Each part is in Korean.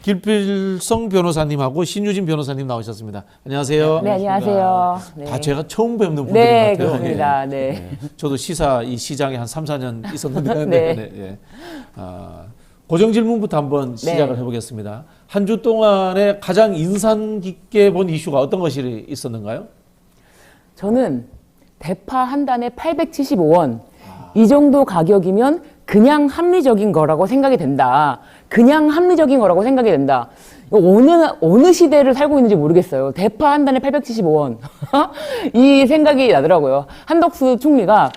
길필성 변호사님하고 신유진 변호사님 나오셨습니다. 안녕하세요. 네, 안녕하세요. 네. 다 제가 처음 뵙는 분들 네, 같아요. 그렇습니다. 예. 네. 예. 저도 이 시장에 한 3, 4년 있었는데 네. 네. 예. 고정 질문부터 한번 시작을 해보겠습니다. 한 주 동안에 가장 인상 깊게 본 이슈가 어떤 것이 있었는가요? 저는 대파 한 단에 875원. 이 정도 가격이면 그냥 합리적인 거라고 생각이 된다. 그냥 합리적인 거라고 생각이 된다. 어느 시대를 살고 있는지 모르겠어요. 대파 한 단에 875원. 이 생각이 나더라고요. 한덕수 총리가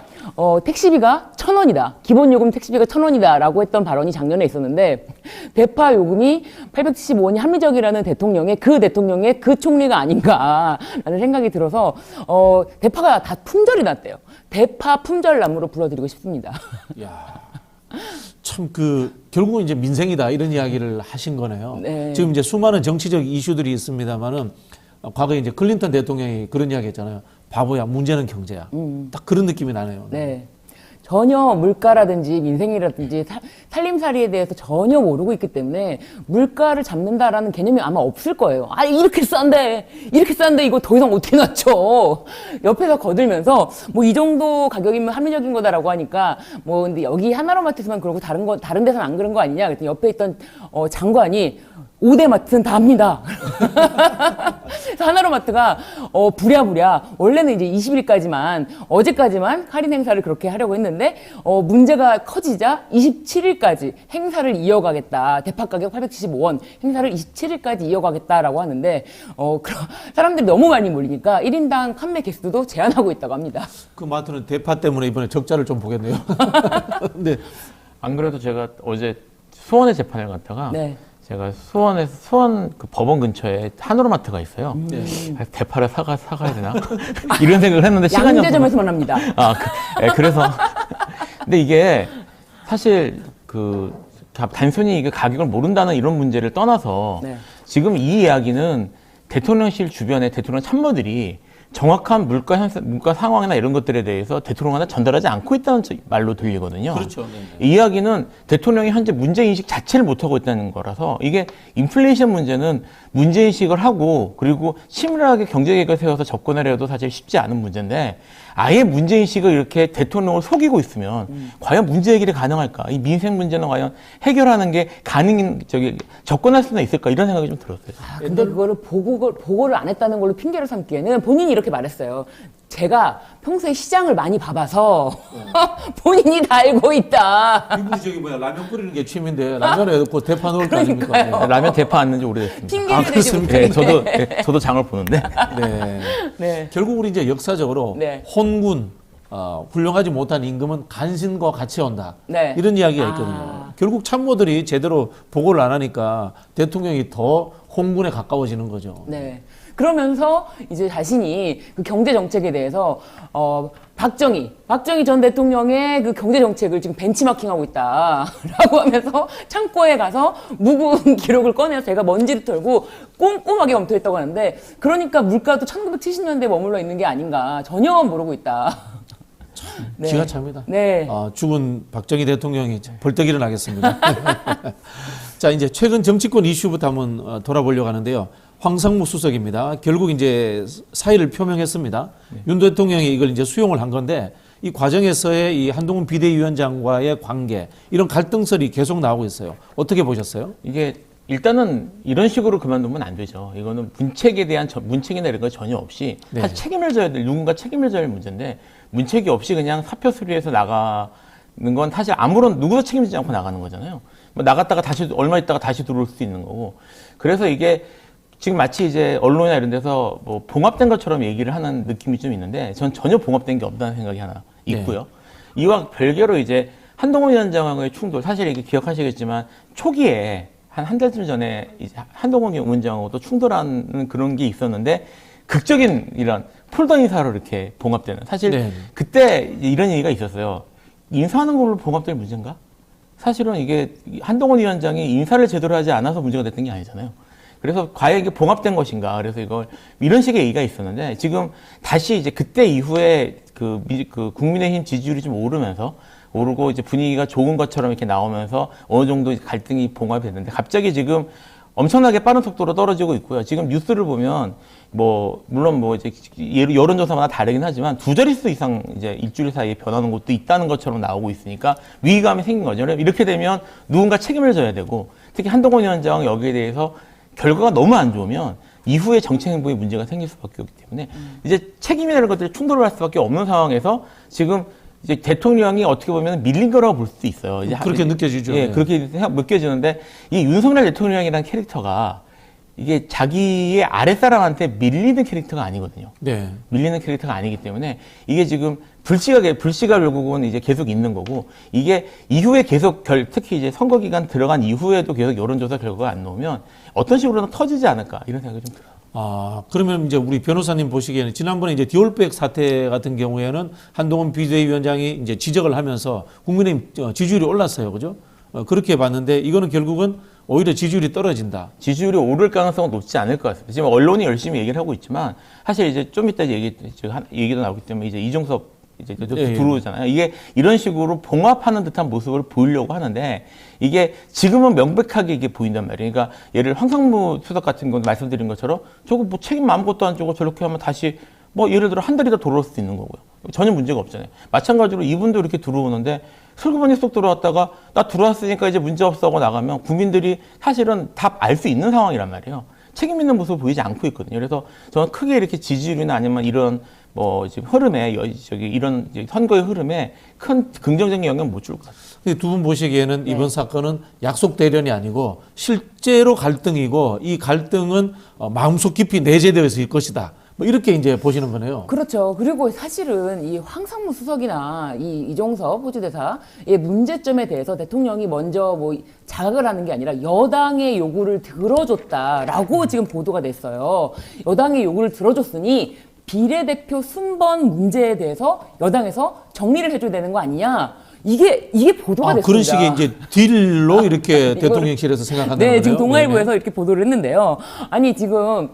택시비가 1,000원이다. 기본 요금 택시비가 1,000원이다. 라고 했던 발언이 작년에 있었는데, 대파 요금이 875원이 합리적이라는 대통령의 그 총리가 아닌가라는 생각이 들어서, 대파가 다 품절이 났대요. 대파 품절나무로 불러드리고 싶습니다. 야, 참 결국은 이제 민생이다 이런 이야기를 하신 거네요. 네. 지금 이제 수많은 정치적 이슈들이 있습니다만은 과거에 이제 클린턴 대통령이 그런 이야기 했잖아요. 바보야, 문제는 경제야. 딱 그런 느낌이 나네요. 네. 전혀 물가라든지 민생이라든지 살림살이에 대해서 전혀 모르고 있기 때문에 물가를 잡는다라는 개념이 아마 없을 거예요. 아, 이렇게 싼데 이거 더 이상 어떻게 낮춰? 옆에서 거들면서 뭐 이 정도 가격이면 합리적인 거다라고 하니까 뭐 근데 여기 하나로마트에서만 그러고 다른 데서는 안 그런 거 아니냐? 그랬더니 옆에 있던 장관이 5대 마트는 다 합니다. 그래서 하나로마트가 부랴부랴 원래는 이제 20일까지만 어제까지만 할인 행사를 그렇게 하려고 했는데 문제가 커지자 27일까지 행사를 이어가겠다. 대파 가격 875원 행사를 27일까지 이어가겠다라고 하는데 사람들이 너무 많이 몰리니까 1인당 판매 개수도 제한하고 있다고 합니다. 그 마트는 대파 때문에 이번에 적자를 좀 보겠네요. 네. 안 그래도 제가 어제 수원에 재판을 갔다가 네. 제가 수원 그 법원 근처에 한우로마트가 있어요. 대파를 사가야 되나? 이런 생각을 했는데 시간이 양대점에서만 합니다. 그래서 근데 이게 사실 단순히 이게 가격을 모른다는 이런 문제를 떠나서 네. 지금 이 이야기는 대통령실 주변에 대통령 참모들이 정확한 물가 상황이나 이런 것들에 대해서 대통령한테 전달하지 않고 있다는 말로 들리거든요. 그렇죠. 이 이야기는 대통령이 현재 문제인식 자체를 못하고 있다는 거라서 이게 인플레이션 문제는 문제인식을 하고 그리고 치밀하게 경제계획을 세워서 접근하려도 사실 쉽지 않은 문제인데 아예 문제인식을 이렇게 대통령을 속이고 있으면 과연 문제 해결이 가능할까? 이 민생 문제는 과연 해결하는 게 접근할 수는 있을까? 이런 생각이 좀 들었어요. 근데 그거를 보고를 안 했다는 걸로 핑계를 삼기에는 본인이 이렇게 말했어요. 제가 평소에 시장을 많이 봐봐서 본인이 다 알고 있다. 이분이 라면 끓이는 게 취미인데 라면에 넣고 대파 넣을 거 아닙니까? 네. 라면 대파 안 넣은 지 오래됐습니다. 핑계를 대지 못했는데. 저도 장을 보는데. 네. 네. 결국 우리 이제 역사적으로 네. 혼군, 훌륭하지 못한 임금은 간신과 같이 온다. 네. 이런 이야기가 있거든요. 결국 참모들이 제대로 보고를 안 하니까 대통령이 더 혼군에 가까워지는 거죠. 네. 그러면서 이제 자신이 그 경제 정책에 대해서 박정희 전 대통령의 그 경제 정책을 지금 벤치마킹하고 있다라고 하면서 창고에 가서 묵은 기록을 꺼내서 제가 먼지를 털고 꼼꼼하게 검토했다고 하는데 그러니까 물가도 1970년대에 머물러 있는 게 아닌가 전혀 모르고 있다. 네. 기가 찹니다. 네. 죽은 박정희 대통령이 벌떡 일어나겠습니다. 자, 이제 최근 정치권 이슈부터 한번 돌아보려고 하는데요. 황상무 수석입니다. 결국 이제 사의를 표명했습니다. 네. 윤 대통령이 이걸 이제 수용을 한 건데 이 과정에서의 이 한동훈 비대위원장과의 관계 이런 갈등설이 계속 나오고 있어요. 어떻게 보셨어요? 이게 일단은 이런 식으로 그만두면 안 되죠. 이거는 문책에 대한 문책이나 이런 거 전혀 없이 네. 사실 책임을 져야 될 누군가 책임을 져야 할 문제인데 문책이 없이 그냥 사표 수리해서 나가는 건 사실 누구도 책임지지 않고 나가는 거잖아요. 뭐 나갔다가 얼마 있다가 다시 들어올 수도 있는 거고. 그래서 이게 지금 마치 이제 언론이나 이런 데서 뭐 봉합된 것처럼 얘기를 하는 느낌이 좀 있는데 전 전혀 봉합된 게 없다는 생각이 하나 있고요. 네. 이와 별개로 이제 한동훈 위원장과의 충돌 사실 이게 기억하시겠지만 초기에 한 달쯤 전에 이제 한동훈 위원장하고도 충돌하는 그런 게 있었는데 극적인 이런 폴더 인사로 이렇게 봉합되는 사실 네. 그때 이런 얘기가 있었어요. 인사하는 걸로 봉합될 문제인가? 사실은 이게 한동훈 위원장이 인사를 제대로 하지 않아서 문제가 됐던 게 아니잖아요. 그래서 과연 이게 봉합된 것인가? 그래서 이런 식의 얘기가 있었는데 지금 다시 이제 그때 이후에 그 국민의힘 지지율이 좀 오르고 이제 분위기가 좋은 것처럼 이렇게 나오면서 어느 정도 갈등이 봉합이 됐는데 갑자기 지금 엄청나게 빠른 속도로 떨어지고 있고요. 지금 뉴스를 보면 뭐 물론 뭐 이제 여론조사마다 다르긴 하지만 두 자릿수 이상 이제 일주일 사이에 변하는 곳도 있다는 것처럼 나오고 있으니까 위기감이 생긴 거죠. 이렇게 되면 누군가 책임을 져야 되고 특히 한동훈 위원장 여기에 대해서 결과가 너무 안 좋으면 이후에 정책 행보에 문제가 생길 수밖에 없기 때문에 이제 책임이라는 것들이 충돌을 할 수밖에 없는 상황에서 지금 이제 대통령이 어떻게 보면 밀린 거라고 볼 수도 있어요. 이제 그렇게 느껴지죠. 예, 네. 그렇게 느껴지는데 이 윤석열 대통령이라는 캐릭터가 이게 자기의 아랫사람한테 밀리는 캐릭터가 아니거든요. 네. 밀리는 캐릭터가 아니기 때문에 이게 지금 불씨가 결국은 이제 계속 있는 거고 이게 이후에 계속 특히 이제 선거 기간 들어간 이후에도 계속 여론조사 결과가 안 나오면 어떤 식으로든 터지지 않을까 이런 생각이 좀 들어요. 아, 그러면 이제 우리 변호사님 보시기에는 지난번에 이제 디올백 사태 같은 경우에는 한동훈 비대위원장이 이제 지적을 하면서 국민의힘 지지율이 올랐어요. 그죠? 그렇게 봤는데 이거는 결국은 오히려 지지율이 떨어진다. 지지율이 오를 가능성은 높지 않을 것 같습니다. 지금 언론이 열심히 얘기를 하고 있지만 사실 이제 좀 이따 얘기도 나오기 때문에 이제 이종섭 이제 예, 들어오잖아요. 이게 이런 식으로 봉합하는 듯한 모습을 보이려고 하는데 이게 지금은 명백하게 이게 보인단 말이에요. 그러니까 예를 황상무 수석 같은 건 말씀드린 것처럼 저거 뭐 책임 아무것도 안 지고 저렇게 하면 다시 뭐 예를 들어 한 달이 더 돌아올 수도 있는 거고요. 전혀 문제가 없잖아요. 마찬가지로 이분도 이렇게 들어오는데 슬그머니 쏙 들어왔다가 나 들어왔으니까 이제 문제 없어 하고 나가면 국민들이 사실은 답 알 수 있는 상황이란 말이에요. 책임 있는 모습을 보이지 않고 있거든요. 그래서 저는 크게 이렇게 지지율이나 아니면 이런 뭐 지금 흐름에 이런 이제 선거의 흐름에 큰 긍정적인 영향 못 줄 것 같아요. 두 분 보시기에는 이번 사건은 약속 대련이 아니고 실제로 갈등이고 이 갈등은 마음속 깊이 내재되어 있을 것이다. 뭐 이렇게 이제 보시는 거네요. 그렇죠. 그리고 사실은 이 황상무 수석이나 이 이종섭 호주대사의 문제점에 대해서 대통령이 먼저 뭐 자각을 하는 게 아니라 여당의 요구를 들어줬다라고 지금 보도가 됐어요. 여당의 요구를 들어줬으니 비례대표 순번 문제에 대해서 여당에서 정리를 해줘야 되는 거 아니냐. 이게 보도가 됐습니다. 그런 식의 이제 딜로 이렇게 대통령실에서 생각한다는 거예요. 네, 지금 동아일보에서 이렇게 보도를 했는데요. 아니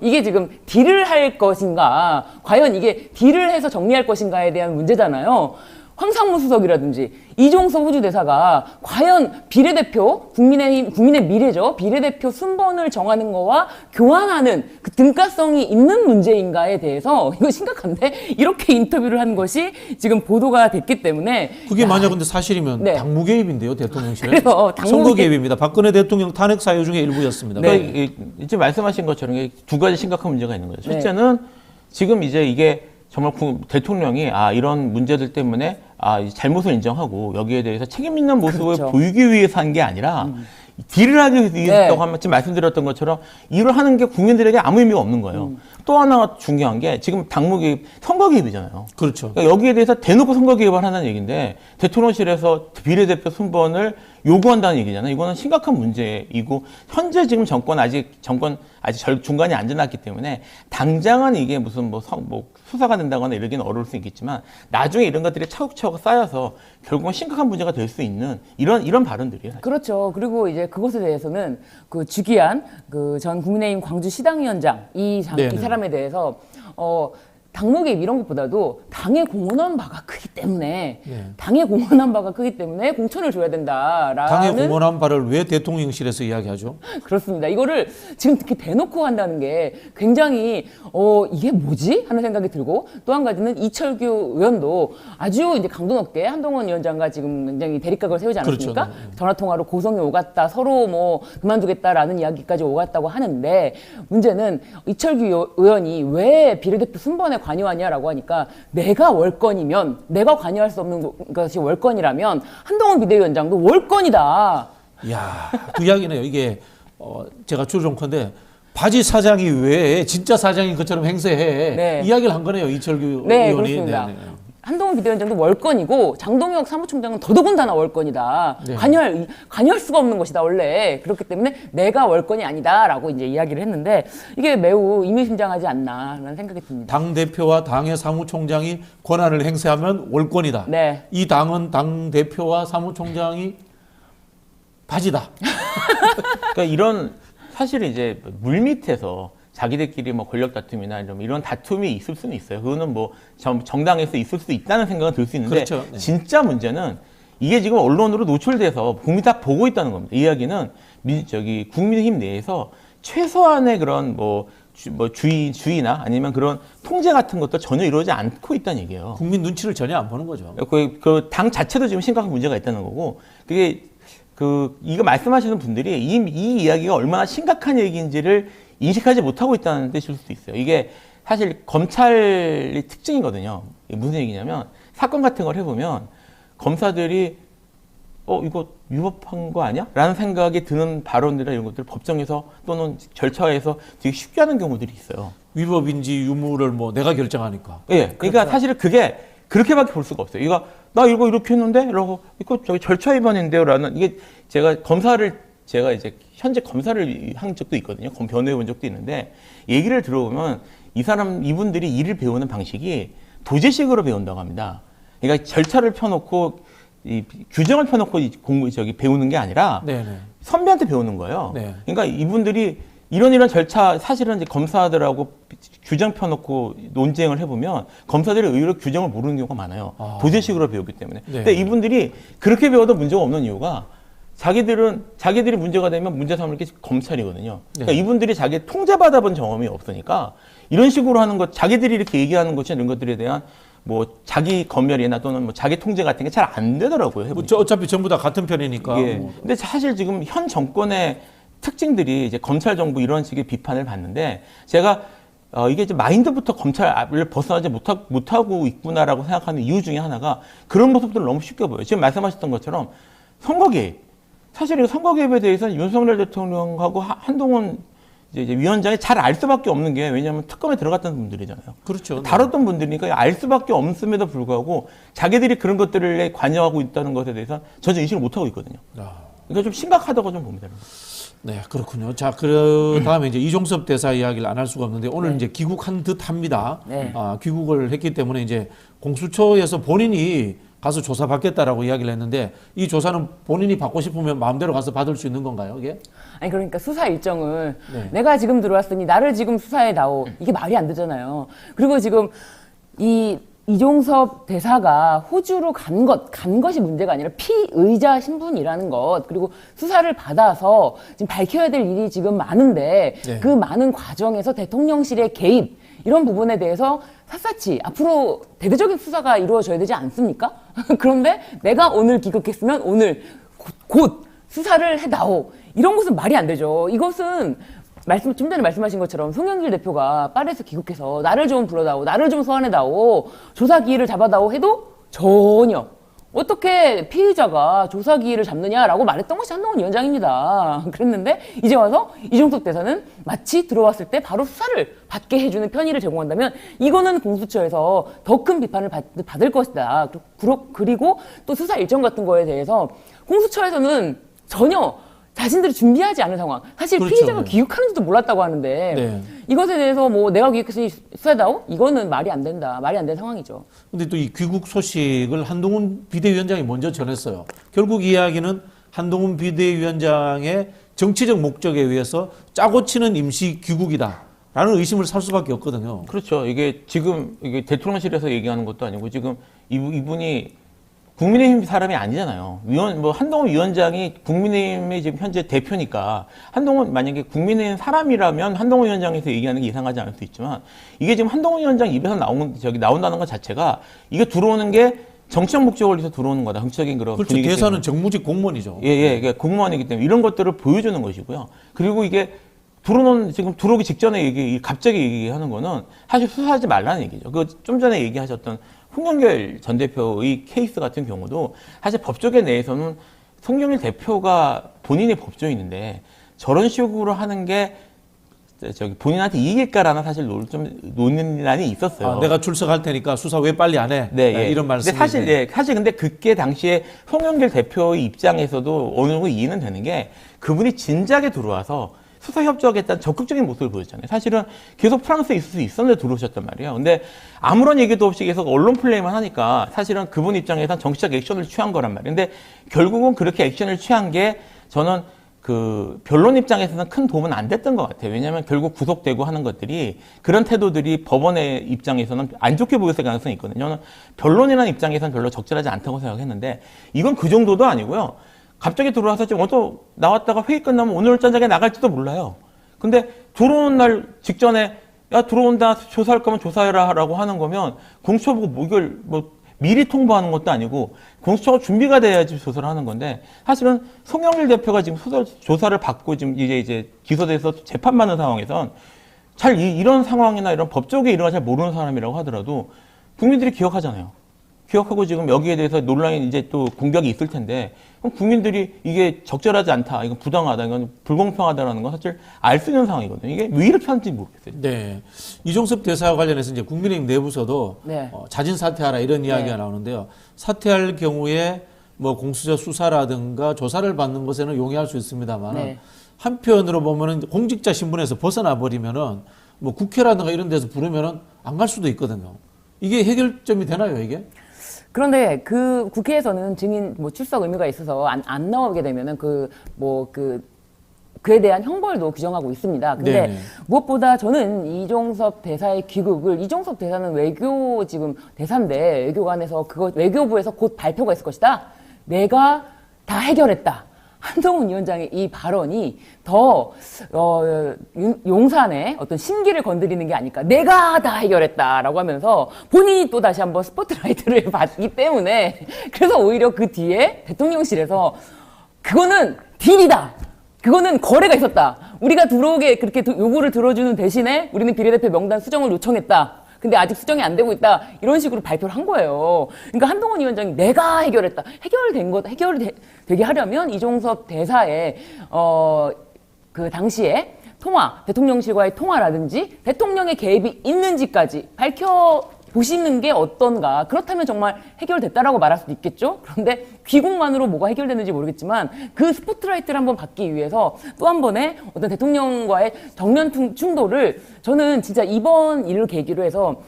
이게 지금 딜을 할 것인가, 과연 이게 딜을 해서 정리할 것인가에 대한 문제잖아요. 황상무 수석이라든지 이종석 호주대사가 과연 비례대표 국민의 미래죠. 비례대표 순번을 정하는 거와 교환하는 그 등가성이 있는 문제인가에 대해서 이거 심각한데 이렇게 인터뷰를 한 것이 지금 보도가 됐기 때문에 그게 만약 근데 사실이면 네. 당무 개입인데요, 대통령실에. 그래서 선거 개입입니다. 박근혜 대통령 탄핵 사유 중에 일부였습니다. 그러니까 이제 말씀하신 것처럼 두 가지 심각한 문제가 있는 거죠. 첫째는 지금 이제 이게 정말 대통령이 이런 문제들 때문에 잘못을 인정하고 여기에 대해서 책임 있는 모습을 그렇죠. 보이기 위해서 한 게 아니라 딜을 하기 위해서 하면 지금 말씀드렸던 것처럼 일을 하는 게 국민들에게 아무 의미가 없는 거예요. 또 하나 중요한 게 지금 당무 개입, 선거 개입이잖아요. 그렇죠. 그러니까 여기에 대해서 대놓고 선거 개입을 한다는 얘기인데 대통령실에서 비례대표 순번을 요구한다는 얘기잖아요. 이거는 심각한 문제이고 현재 지금 정권 아직 중간에 안 지났기 때문에 당장은 이게 무슨 뭐 수사가 된다거나 이러기는 어려울 수 있겠지만 나중에 이런 것들이 차곡차곡 쌓여서 결국은 심각한 문제가 될 수 있는 이런 발언들이에요. 사실. 그렇죠. 그리고 이제 그것에 대해서는 그 주기한 그 전 국민의힘 광주 시당위원장 이 사람에 대해서 당무 개입 이런 것보다도 당에 공헌한 바가 크기 때문에 공천을 줘야 된다라는 당에 공헌한 바를 왜 대통령실에서 이야기하죠? 그렇습니다. 이거를 지금 이렇게 대놓고 한다는 게 굉장히 이게 뭐지 하는 생각이 들고 또 한 가지는 이철규 의원도 아주 이제 강도 높게 한동훈 위원장과 지금 굉장히 대립각을 세우지 않았습니까? 그렇죠. 네. 전화 통화로 고성이 오갔다 서로 뭐 그만두겠다라는 이야기까지 오갔다고 하는데 문제는 이철규 의원이 왜 비례대표 순번에 관여하냐라고 하니까 내가 월권이면 내가 관여할 수 없는 것이 월권이라면 한동훈 비대위원장도 월권이다. 이야, 그 이야기네요. 이게 제가 추정컨대 바지 사장이 왜 진짜 사장인 것처럼 행세해 네. 이야기를 한 거네요. 이철규 네, 의원이. 그렇습니다. 한동훈 비대위원장도 월권이고 장동혁 사무총장은 더더군다나 월권이다. 네. 관여할 수가 없는 것이다 원래. 그렇기 때문에 내가 월권이 아니다라고 이제 이야기를 했는데 이게 매우 의미심장하지 않나라는 생각이 듭니다. 당 대표와 당의 사무총장이 권한을 행사하면 월권이다. 네. 이 당은 당 대표와 사무총장이 바지다. 그러니까 이런 사실 이제 물밑에서 자기들끼리 뭐 권력 다툼이나 이런 다툼이 있을 수는 있어요. 그거는 뭐 정당에서 있을 수 있다는 생각은 들 수 있는데 그렇죠. 네. 진짜 문제는 이게 지금 언론으로 노출돼서 국민이 다 보고 있다는 겁니다. 이 이야기는 국민의힘 내에서 최소한의 그런 주의나 아니면 그런 통제 같은 것도 전혀 이루어지지 않고 있다는 얘기예요. 국민 눈치를 전혀 안 보는 거죠. 그 당 자체도 지금 심각한 문제가 있다는 거고, 그게 이거 말씀하시는 분들이 이 이야기가 얼마나 심각한 얘기인지를 인식하지 못하고 있다는 뜻일 수도 있어요. 이게 사실 검찰의 특징이거든요. 이게 무슨 얘기냐면 사건 같은 걸 해보면 검사들이 이거 위법한 거 아니야? 라는 생각이 드는 발언이나 이런 것들을 법정에서 또는 절차에서 되게 쉽게 하는 경우들이 있어요. 위법인지 유무를 뭐 내가 결정하니까. 예. 그러니까 그렇죠. 사실은 그게 그렇게밖에 볼 수가 없어요. 나 이거 이렇게 했는데? 이러고, 이거 저기 절차 위반인데요? 라는, 이게 제가 이제 현재 검사를 한 적도 있거든요. 변호해 본 적도 있는데, 얘기를 들어보면 이분들이 일을 배우는 방식이 도제식으로 배운다고 합니다. 그러니까 절차를 펴놓고, 규정을 펴놓고 배우는 게 아니라, 네네. 선배한테 배우는 거예요. 네. 그러니까 이분들이 이런 절차, 사실은 이제 검사들하고 규정 펴놓고 논쟁을 해보면 검사들이 의외로 규정을 모르는 경우가 많아요. 도제식으로 배우기 때문에. 네. 근데 이분들이 그렇게 배워도 문제가 없는 이유가 자기들이 문제가 되면 문제 삼을 게 검찰이거든요. 그러니까 네. 이분들이 자기 통제받아 본 경험이 없으니까 이런 식으로 하는 것, 자기들이 이렇게 얘기하는 것이 이런 것들에 대한 자기 검열이나 또는 자기 통제 같은 게 잘 안 되더라고요. 해보니까. 어차피 전부 다 같은 편이니까. 예. 근데 사실 지금 현 정권의 특징들이 이제 검찰 정부 이런 식의 비판을 받는데 제가 이게 이제 마인드부터 검찰을 벗어나지 못하고 있구나라고 생각하는 이유 중에 하나가 그런 모습들을 너무 쉽게 보여요. 지금 말씀하셨던 것처럼 선거 개입. 사실 이 선거 개입에 대해서는 윤석열 대통령하고 한동훈 이제 위원장이 잘 알 수밖에 없는 게 왜냐하면 특검에 들어갔던 분들이잖아요. 그렇죠. 다뤘던 분들이니까 알 수밖에 없음에도 불구하고 자기들이 그런 것들에 관여하고 있다는 것에 대해서 전혀 인식을 못하고 있거든요. 그러니까 좀 심각하다고 좀 봅니다. 네, 그렇군요. 자, 다음에 이제 이종섭 대사 이야기를 안 할 수가 없는데 오늘 이제 귀국한 듯 합니다. 네. 귀국을 했기 때문에 이제 공수처에서 본인이 가서 조사받겠다라고 이야기를 했는데 이 조사는 본인이 받고 싶으면 마음대로 가서 받을 수 있는 건가요, 이게? 아니 그러니까 수사 일정을 네. 내가 지금 들어왔으니 나를 지금 수사에 나오 이게 말이 안 되잖아요. 그리고 지금 이종섭 대사가 호주로 간 것이 문제가 아니라 피의자 신분이라는 것, 그리고 수사를 받아서 지금 밝혀야 될 일이 지금 많은데 네. 그 많은 과정에서 대통령실의 개입, 이런 부분에 대해서 샅샅이 앞으로 대대적인 수사가 이루어져야 되지 않습니까? 그런데 내가 오늘 귀국했으면 오늘 곧 수사를 해다오. 이런 것은 말이 안 되죠. 이것은 좀 전에 말씀하신 것처럼 송영길 대표가 파리에서 귀국해서 나를 좀 불러다오, 나를 좀 소환해다오, 조사 기일을 잡아다오 해도 전혀 어떻게 피의자가 조사 기일을 잡느냐라고 말했던 것이 한동훈 위원장입니다. 그랬는데 이제 와서 이종섭 대사는 마치 들어왔을 때 바로 수사를 받게 해주는 편의를 제공한다면 이거는 공수처에서 더 큰 비판을 받을 것이다. 그리고 또 수사 일정 같은 거에 대해서 공수처에서는 전혀 자신들이 준비하지 않은 상황. 사실 그렇죠. 피의자가 네. 귀국하는지도 몰랐다고 하는데 네. 이것에 대해서 내가 귀국했으니 수사해다오? 이거는 말이 안 된다. 말이 안 되는 상황이죠. 근데 또 이 귀국 소식을 한동훈 비대위원장이 먼저 전했어요. 결국 이야기는 한동훈 비대위원장의 정치적 목적에 의해서 짜고 치는 임시 귀국이다라는 의심을 살 수밖에 없거든요. 그렇죠. 이게 지금 대통령실에서 얘기하는 것도 아니고 지금 이분이 국민의힘 사람이 아니잖아요. 한동훈 위원장이 국민의힘의 지금 현재 대표니까 만약에 국민의힘 사람이라면 한동훈 위원장에서 얘기하는 게 이상하지 않을 수 있지만 이게 지금 한동훈 위원장 입에서 나온다는 것 자체가 이게 들어오는 게 정치적 목적을 위해서 들어오는 거다. 정치적인 그런 그렇죠. 분위기 대사는 때문에. 정무직 공무원이죠. 예, 이게 공무원이기 때문에 이런 것들을 보여주는 것이고요. 그리고 이게 지금 들어오기 직전에 갑자기 얘기하는 거는 사실 수사하지 말라는 얘기죠. 좀 전에 얘기하셨던 송영길 전 대표의 케이스 같은 경우도 사실 법조계 내에서는 송영길 대표가 본인의 법조인인데 저런 식으로 하는 게 본인한테 이익일까라는 사실 논란이 있었어요. 내가 출석할 테니까 수사 왜 빨리 안 해? 네, 이런 말씀. 근데 사실 근데 그게 당시에 송영길 대표의 입장에서도 어느 정도 이해는 되는 게 그분이 진작에 들어와서 수사 협조하겠다는 적극적인 모습을 보였잖아요. 사실은 계속 프랑스에 있을 수 있었는데 들어오셨단 말이에요. 근데 아무런 얘기도 없이 계속 언론 플레이만 하니까 사실은 그분 입장에서는 정치적 액션을 취한 거란 말이에요. 근데 결국은 그렇게 액션을 취한 게 저는 변론 입장에서는 큰 도움은 안 됐던 것 같아요. 왜냐하면 결국 구속되고 하는 것들이 그런 태도들이 법원의 입장에서는 안 좋게 보였을 가능성이 있거든요. 저는 변론이라는 입장에서는 별로 적절하지 않다고 생각했는데 이건 그 정도도 아니고요. 갑자기 들어와서 지금 나왔다가 회의 끝나면 오늘 저녁에 나갈지도 몰라요. 근데 들어오는 날 직전에 야 들어온다 조사할 거면 조사해라라고 하는 거면 공수처보고 뭐 이걸 뭐 미리 통보하는 것도 아니고 공수처가 준비가 돼야지 조사를 하는 건데 사실은 송영길 대표가 지금 조사를 받고 지금 이제 기소돼서 재판받는 상황에선 잘 이런 상황이나 이런 법조계 이런 걸 잘 모르는 사람이라고 하더라도 국민들이 기억하잖아요. 기억하고 지금 여기에 대해서 논란이 이제 또 공격이 있을 텐데 그럼 국민들이 이게 적절하지 않다, 이건 부당하다, 이건 불공평하다라는 건 사실 알 수 있는 상황이거든요. 이게 왜 이렇게 하는지 모르겠어요. 네. 이종섭 대사와 관련해서 이제 국민의힘 내부서도 네. 자진 사퇴하라 이런 이야기가 나오는데요. 사퇴할 경우에 뭐 공수처 수사라든가 조사를 받는 것에는 용이할 수 있습니다만 네. 한편으로 보면은 공직자 신분에서 벗어나 버리면은 뭐 국회라든가 이런 데서 부르면은 안 갈 수도 있거든요. 이게 해결점이 되나요, 이게? 그런데 그 국회에서는 증인 뭐 출석 의무가 있어서 안 나오게 되면은 그에 대한 형벌도 규정하고 있습니다. 근데 네네. 무엇보다 저는 이종섭 대사의 귀국을, 이종섭 대사는 외교 지금 대사인데 외교관에서 외교부에서 곧 발표가 있을 것이다. 내가 다 해결했다. 한동훈 위원장의 이 발언이 더 용산의 어떤 심기를 건드리는 게 아닐까. 내가 다 해결했다라고 하면서 본인이 또 다시 한번 스포트라이트를 받기 때문에 그래서 오히려 그 뒤에 대통령실에서 그거는 딜이다. 그거는 거래가 있었다. 우리가 들어오게 그렇게 요구를 들어주는 대신에 우리는 비례대표 명단 수정을 요청했다. 근데 아직 수정이 안 되고 있다. 이런 식으로 발표를 한 거예요. 그러니까 한동훈 위원장이 내가 해결했다. 되게 하려면 이종섭 대사의 그 당시에 대통령실과의 통화라든지 대통령의 개입이 있는지까지 보시는 게 어떤가. 그렇다면 정말 해결됐다라고 말할 수도 있겠죠. 그런데 귀국만으로 뭐가 해결되는지 모르겠지만 그 스포트라이트를 한번 받기 위해서 또 한 번의 어떤 대통령과의 정면 충돌을 저는 진짜 이번 일을 계기로 해서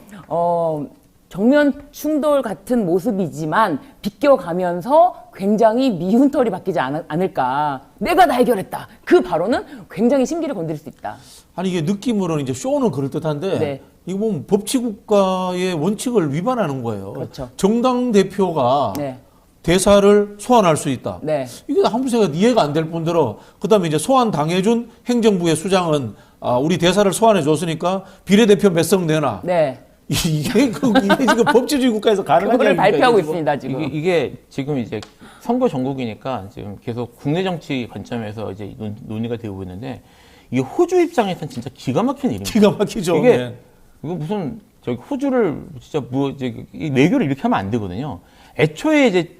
정면 충돌 같은 모습이지만 비껴가면서 굉장히 미운 털이 바뀌지 않을까. 내가 다 해결했다. 그 발언은 굉장히 심기를 건드릴 수 있다. 아니 이게 느낌으로는 이제 쇼는 그럴듯한데 네. 이거 보면 법치국가의 원칙을 위반하는 거예요. 그렇죠. 정당 대표가 네. 대사를 소환할 수 있다. 네. 이게 아무 생각 이해가 안 될 뿐더러 그다음에 이제 소환 당해준 행정부의 수장은 우리 대사를 소환해 줬으니까 비례대표 몇 석 내놔. 네. 이게 지금 법치주의 국가에서 가능한 그거를 이야기입니까, 발표하고 이게 지금? 있습니다, 지금. 이게 지금 이제 선거 전국이니까 지금 계속 국내 정치 관점에서 이제 논의가 되고 있는데 이게 호주 입장에서는 진짜 기가 막힌 일입니다. 기가 막히죠. 이게 네. 이거 무슨 호주를 진짜 이 외교를 이렇게 하면 안 되거든요. 애초에 이제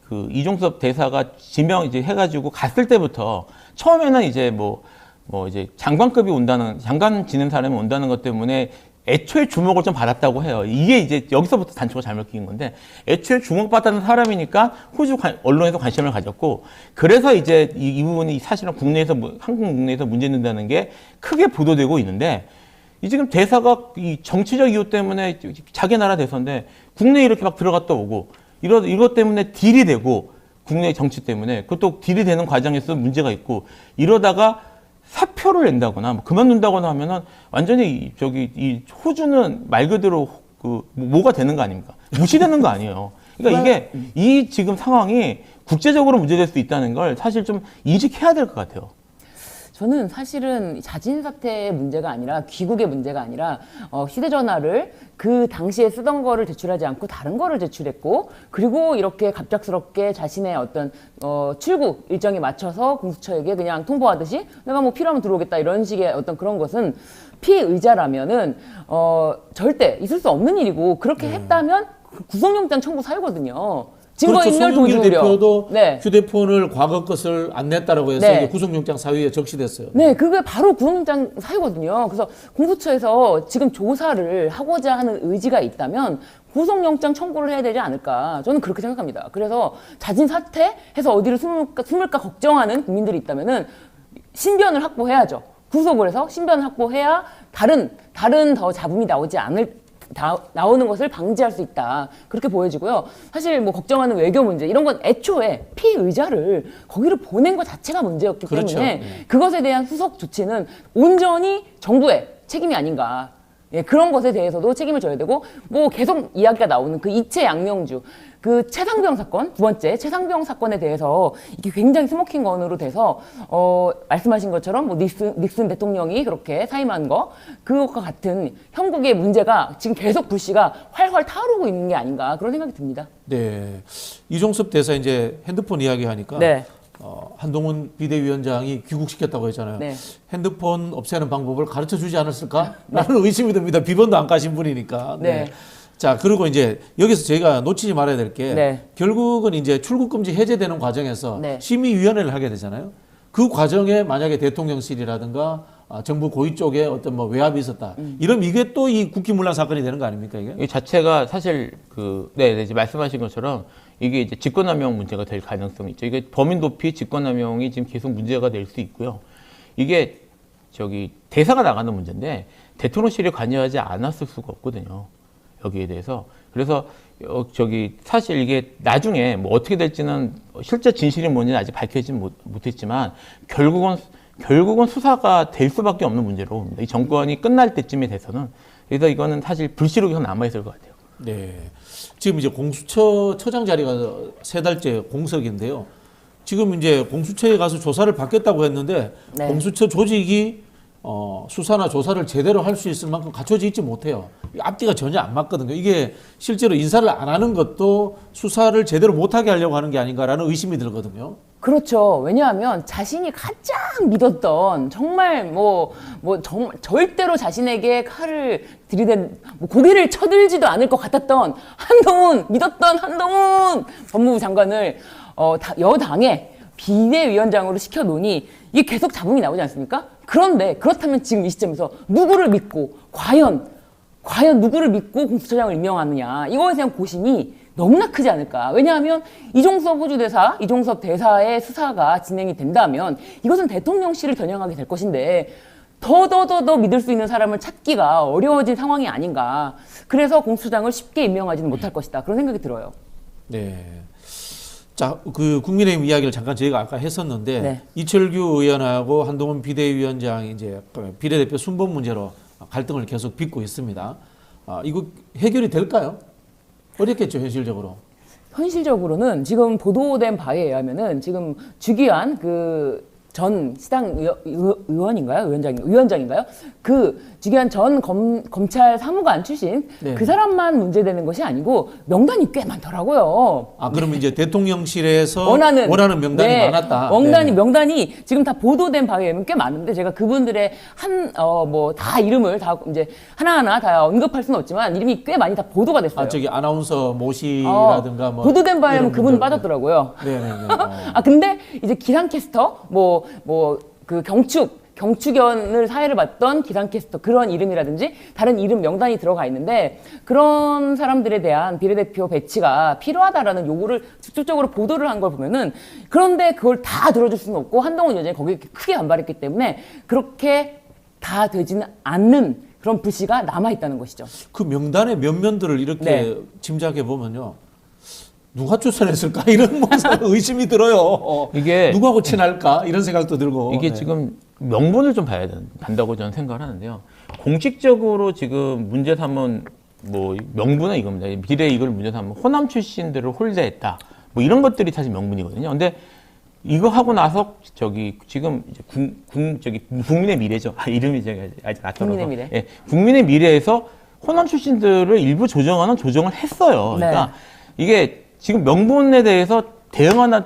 그 이종섭 대사가 지명 이제 해가지고 갔을 때부터 처음에는 이제 뭐 이제 장관 지낸 사람이 온다는 것 때문에 애초에 주목을 좀 받았다고 해요. 이게 이제 여기서부터 단초가 잘못 끼인 건데 애초에 주목받았는 사람이니까 호주 언론에서 관심을 가졌고 그래서 이제 이 부분이 사실은 한국 국내에서 문제된다는 게 크게 보도되고 있는데 이 지금 대사가 이 정치적 이유 때문에 자기 나라 대사인데 국내에 이렇게 막 들어갔다 오고 이것 때문에 딜이 되고 국내 정치 때문에 그것도 딜이 되는 과정에서 문제가 있고 이러다가 사표를 낸다거나 뭐 그만둔다거나 하면은 완전히 이 호주는 말 그대로 뭐가 되는 거 아닙니까? 무시되는 거 아니에요. 그러니까 이게 이 지금 상황이 국제적으로 문제될 수 있다는 걸 사실 좀 인식해야 될 것 같아요. 저는 사실은 자진 사퇴의 문제가 아니라 귀국의 문제가 아니라 휴대전화를 그 당시에 쓰던 거를 제출하지 않고 다른 거를 제출했고 그리고 이렇게 갑작스럽게 자신의 어떤 출국 일정에 맞춰서 공수처에게 그냥 통보하듯이 내가 뭐 필요하면 들어오겠다 이런 식의 어떤 그런 것은 피의자라면은 절대 있을 수 없는 일이고 그렇게 했다면 구속영장 청구 사유거든요. 증거인멸 송영길 도주우려. 대표도 네. 휴대폰을 과거 것을 안 냈다라고 해서 네. 이제 구속영장 사유에 적시됐어요. 네, 그게 바로 구속영장 사유거든요. 그래서 공수처에서 지금 조사를 하고자 하는 의지가 있다면 구속영장 청구를 해야 되지 않을까. 저는 그렇게 생각합니다. 그래서 자진 사퇴해서 어디를 숨을까 걱정하는 국민들이 있다면은 신변을 확보해야죠. 구속을 해서 신변을 확보해야 다른 더 잡음이 나오는 것을 방지할 수 있다. 그렇게 보여지고요. 사실 뭐 걱정하는 외교 문제 이런 건 애초에 피의자를 거기를 보낸 것 자체가 문제였기 그렇죠. 때문에 그것에 대한 후속 조치는 온전히 정부의 책임이 아닌가. 예, 그런 것에 대해서도 책임을 져야 되고, 뭐 계속 이야기가 나오는 그 이채 양명주, 그 최상병 사건, 두 번째 최상병 사건에 대해서 이게 굉장히 스모킹 건으로 돼서 말씀하신 것처럼 뭐 닉슨 대통령이 그렇게 사임한 거, 그것과 같은 형국의 문제가 지금 계속 불씨가 활활 타오르고 있는 게 아닌가 그런 생각이 듭니다. 네. 이종섭 대사 이제 핸드폰 이야기하니까 네. 한동훈 비대위원장이 귀국시켰다고 했잖아요. 네. 핸드폰 없애는 방법을 가르쳐 주지 않았을까? 라는 의심이 듭니다. 비번도 안 까신 분이니까. 네. 자, 그리고 이제 여기서 저희가 놓치지 말아야 될 게 네. 결국은 이제 출국금지 해제되는 과정에서 네. 심의위원회를 하게 되잖아요. 그 과정에 만약에 대통령실이라든가 정부 고위 쪽에 어떤 뭐 외압이 있었다. 이러면 이게 또 이 국기문란 사건이 되는 거 아닙니까, 이게? 이 자체가 사실 이제 말씀하신 것처럼 이게 이제 직권남용 문제가 될 가능성이 있죠. 이게 범인 도피, 직권남용이 지금 계속 문제가 될 수 있고요. 이게 대사가 나가는 문제인데 대통령실이 관여하지 않았을 수가 없거든요. 여기에 대해서. 그래서 사실 이게 나중에 뭐 어떻게 될지는 실제 진실이 뭔지는 아직 밝혀지지 못했지만 결국은 수사가 될 수밖에 없는 문제로 봅니다. 이 정권이 끝날 때쯤에 돼서는. 그래서 이거는 사실 불씨로 계속 남아있을 것 같아요. 네. 지금 이제 공수처 처장 자리가 3달째 공석인데요. 지금 이제 공수처에 가서 조사를 받겠다고 했는데 네. 공수처 조직이 수사나 조사를 제대로 할 수 있을 만큼 갖춰져 있지 못해요. 앞뒤가 전혀 안 맞거든요. 이게 실제로 인사를 안 하는 것도 수사를 제대로 못하게 하려고 하는 게 아닌가라는 의심이 들거든요. 그렇죠. 왜냐하면 자신이 가장 믿었던 정말 정말 절대로 자신에게 칼을 들이댄 고개를 쳐들지도 않을 것 같았던 믿었던 한동훈 법무부 장관을 여당의 비대위원장으로 시켜놓으니 이게 계속 잡음이 나오지 않습니까? 그런데 그렇다면 지금 이 시점에서 누구를 믿고 과연 누구를 믿고 공수처장을 임명하느냐 이거에 대한 고심이 너무나 크지 않을까. 왜냐하면 이종섭 대사의 수사가 진행이 된다면 이것은 대통령실을 겨냥하게 될 것인데 더 믿을 수 있는 사람을 찾기가 어려워진 상황이 아닌가. 그래서 공수처장을 쉽게 임명하지는 못할 것이다. 그런 생각이 들어요. 네. 자, 그 국민의힘 이야기를 잠깐 저희가 아까 했었는데 네. 이철규 의원하고 한동훈 비대위원장이 이제 비례대표 순번 문제로 갈등을 계속 빚고 있습니다. 이거 해결이 될까요? 어렵겠죠, 현실적으로. 현실적으로는 지금 보도된 바에 의하면은 지금 주기환 전 시당 의원인가요? 위원장인가요? 주기환 전 검찰 사무관 출신 네. 그 사람만 문제되는 것이 아니고 명단이 꽤 많더라고요. 그러면 이제 대통령실에서 원하는 명단이 네, 많았다. 명단이 지금 다 보도된 바에 의하면 꽤 많은데 제가 그분들의 다 이름을 다 이제 하나하나 다 언급할 수는 없지만 이름이 꽤 많이 다 보도가 됐어요. 아나운서 모씨라든가 보도된 바에 의하면 그분 빠졌더라고요. 네네네. 근데 이제 기상캐스터 경축연을 사회를 봤던 기상캐스터 그런 이름이라든지 다른 이름 명단이 들어가 있는데 그런 사람들에 대한 비례대표 배치가 필요하다라는 요구를 직접적으로 보도를 한 걸 보면은 그런데 그걸 다 들어줄 수는 없고 한동훈 위원장이 거기에 크게 반발했기 때문에 그렇게 다 되지는 않는 그런 불씨가 남아있다는 것이죠. 그 명단의 면면들을 이렇게 네. 짐작해 보면요. 누가 추천했을까? 이런 의심이 들어요. 이게 누구하고 친할까? 이런 생각도 들고. 이게 네. 지금 명분을 좀 봐야 된다고 저는 생각을 하는데요. 공식적으로 지금 문제 삼은 명분은 이겁니다. 비례 이걸 문제 삼은 호남 출신들을 홀대했다. 이런 것들이 사실 명분이거든요. 근데 이거 하고 나서 지금 이제 국민의 미래죠. 이름이 제가 아직 낯설어서. 국민의 미래. 예, 국민의 미래에서 호남 출신들을 일부 조정을 했어요. 그러니까 이게 지금 명분에 대해서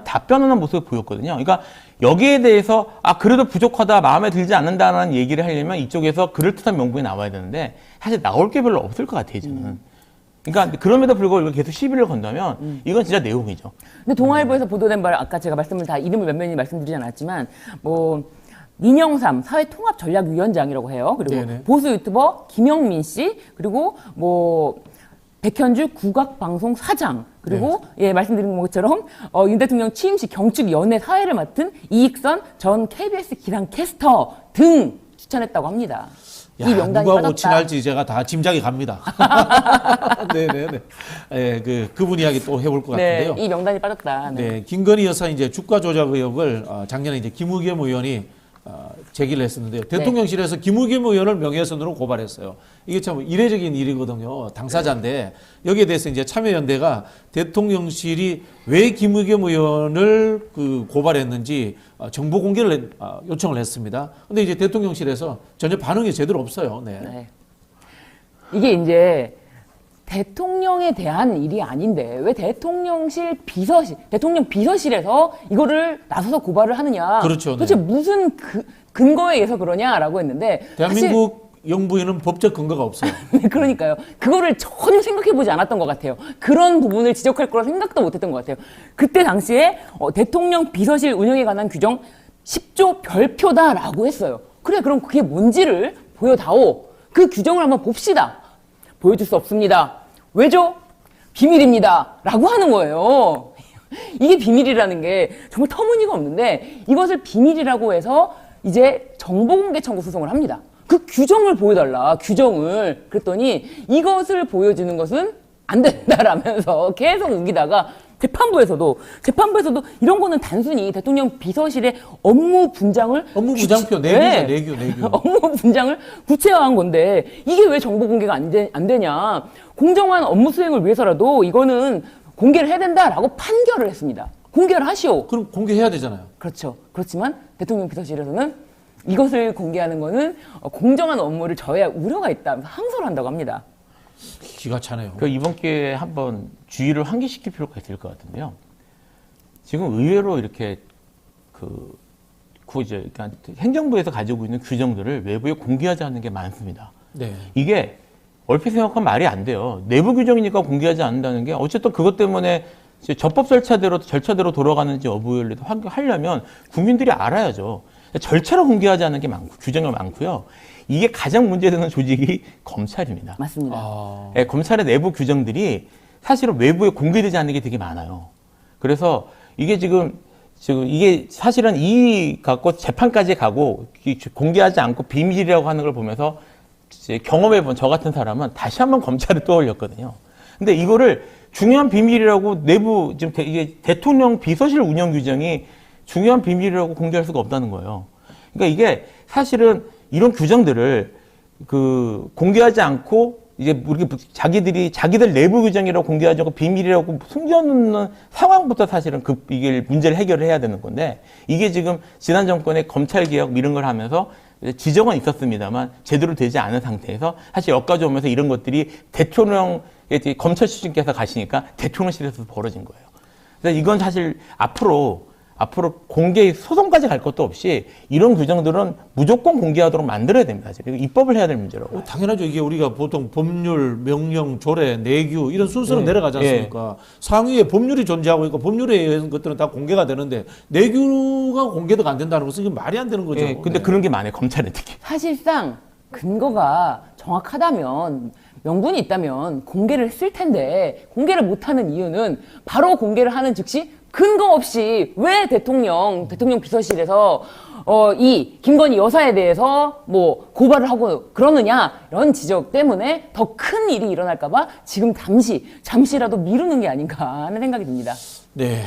답변하는 모습을 보였거든요. 그러니까 여기에 대해서 그래도 부족하다, 마음에 들지 않는다는 얘기를 하려면 이쪽에서 그럴듯한 명분이 나와야 되는데 사실 나올 게 별로 없을 것 같아요, 저는. 그러니까 그럼에도 불구하고 이걸 계속 시비를 건다면 이건 진짜 내용이죠. 근데 동아일보에서 보도된 바를 아까 제가 이름을 면면히 말씀드리지 않았지만 민영삼 사회통합전략위원장이라고 해요. 그리고 네네. 보수 유튜버 김영민 씨 그리고 백현주 국악방송 사장 그리고 말씀드린 것처럼 윤 대통령 취임식 경축연회 사회를 맡은 이익선 전 KBS 기상캐스터 등 추천했다고 합니다. 이 명단이 누구하고 빠졌다. 친할지 제가 다 짐작이 갑니다. 네네네. 그분 이야기 또 해볼 것 같은데요. 이 명단이 빠졌다. 네, 김건희 여사 이제 주가 조작 의혹을 작년에 이제 김의겸 의원이 제기를 했었는데요. 대통령실에서 김우겸 의원을 명예훼손으로 고발했어요. 이게 참 이례적인 일이거든요. 당사자인데 여기에 대해서 이제 참여연대가 대통령실이 왜 김우겸 의원을 고발했는지 정보 공개를 요청을 했습니다. 근데 이제 대통령실에서 전혀 반응이 제대로 없어요. 네. 네. 이게 이제 대통령에 대한 일이 아닌데 왜 대통령 비서실에서 이거를 나서서 고발을 하느냐. 그렇죠. 도대체 네. 무슨 근거에 의해서 그러냐라고 했는데 대한민국 영부인은 법적 근거가 없어요. 네, 그러니까요. 그거를 전혀 생각해보지 않았던 것 같아요. 그런 부분을 지적할 거라 생각도 못했던 것 같아요. 그때 당시에 대통령 비서실 운영에 관한 규정 10조 별표다라고 했어요. 그래, 그럼 그게 뭔지를 보여다오. 그 규정을 한번 봅시다. 보여줄 수 없습니다. 왜죠? 비밀입니다. 라고 하는 거예요. 이게 비밀이라는 게 정말 터무니가 없는데 이것을 비밀이라고 해서 이제 정보공개 청구 소송을 합니다. 그 규정을 보여달라, 규정을. 그랬더니 이것을 보여주는 것은 안 된다라면서 계속 우기다가 재판부에서도 이런 거는 단순히 대통령 비서실의 업무 분장표 내규죠, 내규. 업무 분장을 구체화한 건데 이게 왜 정보 공개가 안 되냐. 공정한 업무 수행을 위해서라도 이거는 공개를 해야 된다라고 판결을 했습니다. 공개를 하시오. 그럼 공개해야 되잖아요. 그렇죠. 그렇지만 대통령 비서실에서는 이것을 공개하는 거는 공정한 업무를 저해할 우려가 있다. 항소를 한다고 합니다. 기가 차네요. 이번 기회에 한번 주의를 환기시킬 필요가 있을 것 같은데요. 지금 의외로 이렇게 그러니까 행정부에서 가지고 있는 규정들을 외부에 공개하지 않는 게 많습니다. 네. 이게 얼핏 생각하면 말이 안 돼요. 내부 규정이니까 공개하지 않는다는 게 어쨌든 그것 때문에 적법 절차대로 돌아가는지 여부를 하려면 국민들이 알아야죠. 절차로 공개하지 않는 게 많고 규정이 많고요. 이게 가장 문제되는 조직이 검찰입니다. 맞습니다. 네, 검찰의 내부 규정들이 사실은 외부에 공개되지 않는 게 되게 많아요. 그래서 이게 지금 이게 사실은 이 갖고 재판까지 가고 공개하지 않고 비밀이라고 하는 걸 보면서 경험해본 저 같은 사람은 다시 한번 검찰을 떠올렸거든요. 근데 이거를 중요한 비밀이라고 내부 지금 이게 대통령 비서실 운영 규정이 중요한 비밀이라고 공개할 수가 없다는 거예요. 그러니까 이게 사실은 이런 규정들을 공개하지 않고 이제 자기들 내부 규정이라고 공개하지 않고 비밀이라고 숨겨놓는 상황부터 사실은 이게 문제를 해결을 해야 되는 건데 이게 지금 지난 정권의 검찰 개혁 이런 걸 하면서 지적은 있었습니다만 제대로 되지 않은 상태에서 사실 여기까지 오면서 이런 것들이 검찰 출신께서 가시니까 대통령실에서 벌어진 거예요. 그래서 이건 사실 앞으로 공개 소송까지 갈 것도 없이 이런 규정들은 무조건 공개하도록 만들어야 됩니다. 이거 입법을 해야 될 문제라고. 당연하죠. 이게 우리가 보통 법률, 명령, 조례, 내규 이런 순서로 내려가지 않습니까? 상위에 법률이 존재하고 있고 법률에 의한 것들은 다 공개가 되는데 내규가 공개가 안 된다는 것은 이게 말이 안 되는 거죠. 근데 그런 게 많아요. 검찰에 특히. 사실상 근거가 정확하다면 명분이 있다면 공개를 했을 텐데 공개를 못하는 이유는 바로 공개를 하는 즉시 근거 없이 왜 대통령 비서실에서 이 김건희 여사에 대해서 뭐 고발을 하고 그러느냐 이런 지적 때문에 더 큰 일이 일어날까봐 지금 잠시라도 미루는 게 아닌가 하는 생각이 듭니다. 네.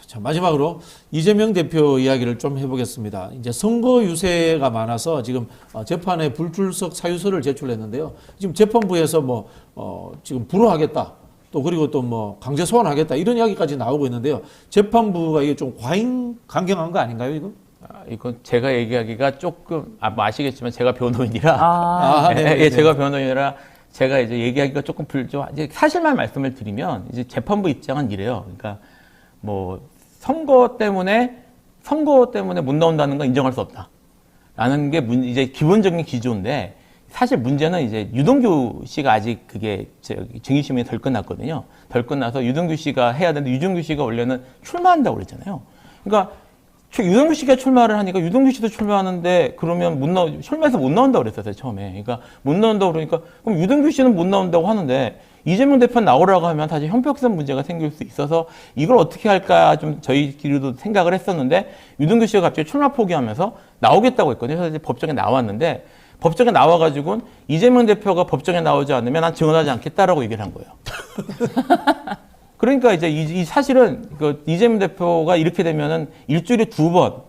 자, 마지막으로 이재명 대표 이야기를 좀 해보겠습니다. 이제 선거 유세가 많아서 지금 재판에 불출석 사유서를 제출했는데요. 지금 재판부에서 지금 불허하겠다. 또 그리고 또 강제 소환하겠다 이런 이야기까지 나오고 있는데요. 재판부가 이게 좀 과잉 강경한 거 아닌가요, 이거? 이건 제가 얘기하기가 조금 아시겠지만 제가 변호인이라 제가 변호인이라 제가 이제 얘기하기가 조금 이제 사실만 말씀을 드리면 이제 재판부 입장은 이래요. 그러니까 선거 때문에 못 나온다는 건 인정할 수 없다라는 게 이제 기본적인 기조인데. 사실 문제는 이제 유동규 씨가 아직 그게 증인심이 덜 끝났거든요. 덜 끝나서 유동규 씨가 해야 되는데 유동규 씨가 원래는 출마한다고 그랬잖아요. 그러니까 유동규 씨가 출마를 하니까 유동규 씨도 출마하는데 그러면 출마해서 못 나온다고 그랬었어요, 처음에. 그러니까 못 나온다고 그러니까 그럼 유동규 씨는 못 나온다고 하는데 이재명 대표 나오라고 하면 사실 형평성 문제가 생길 수 있어서 이걸 어떻게 할까 좀 저희끼리도 생각을 했었는데 유동규 씨가 갑자기 출마 포기하면서 나오겠다고 했거든요. 그래서 이제 법정에 나왔는데 법정에 나와가지고는 이재명 대표가 법정에 나오지 않으면 난 증언하지 않겠다라고 얘기를 한 거예요. 그러니까 이제 사실은 이재명 대표가 이렇게 되면은 일주일에 2번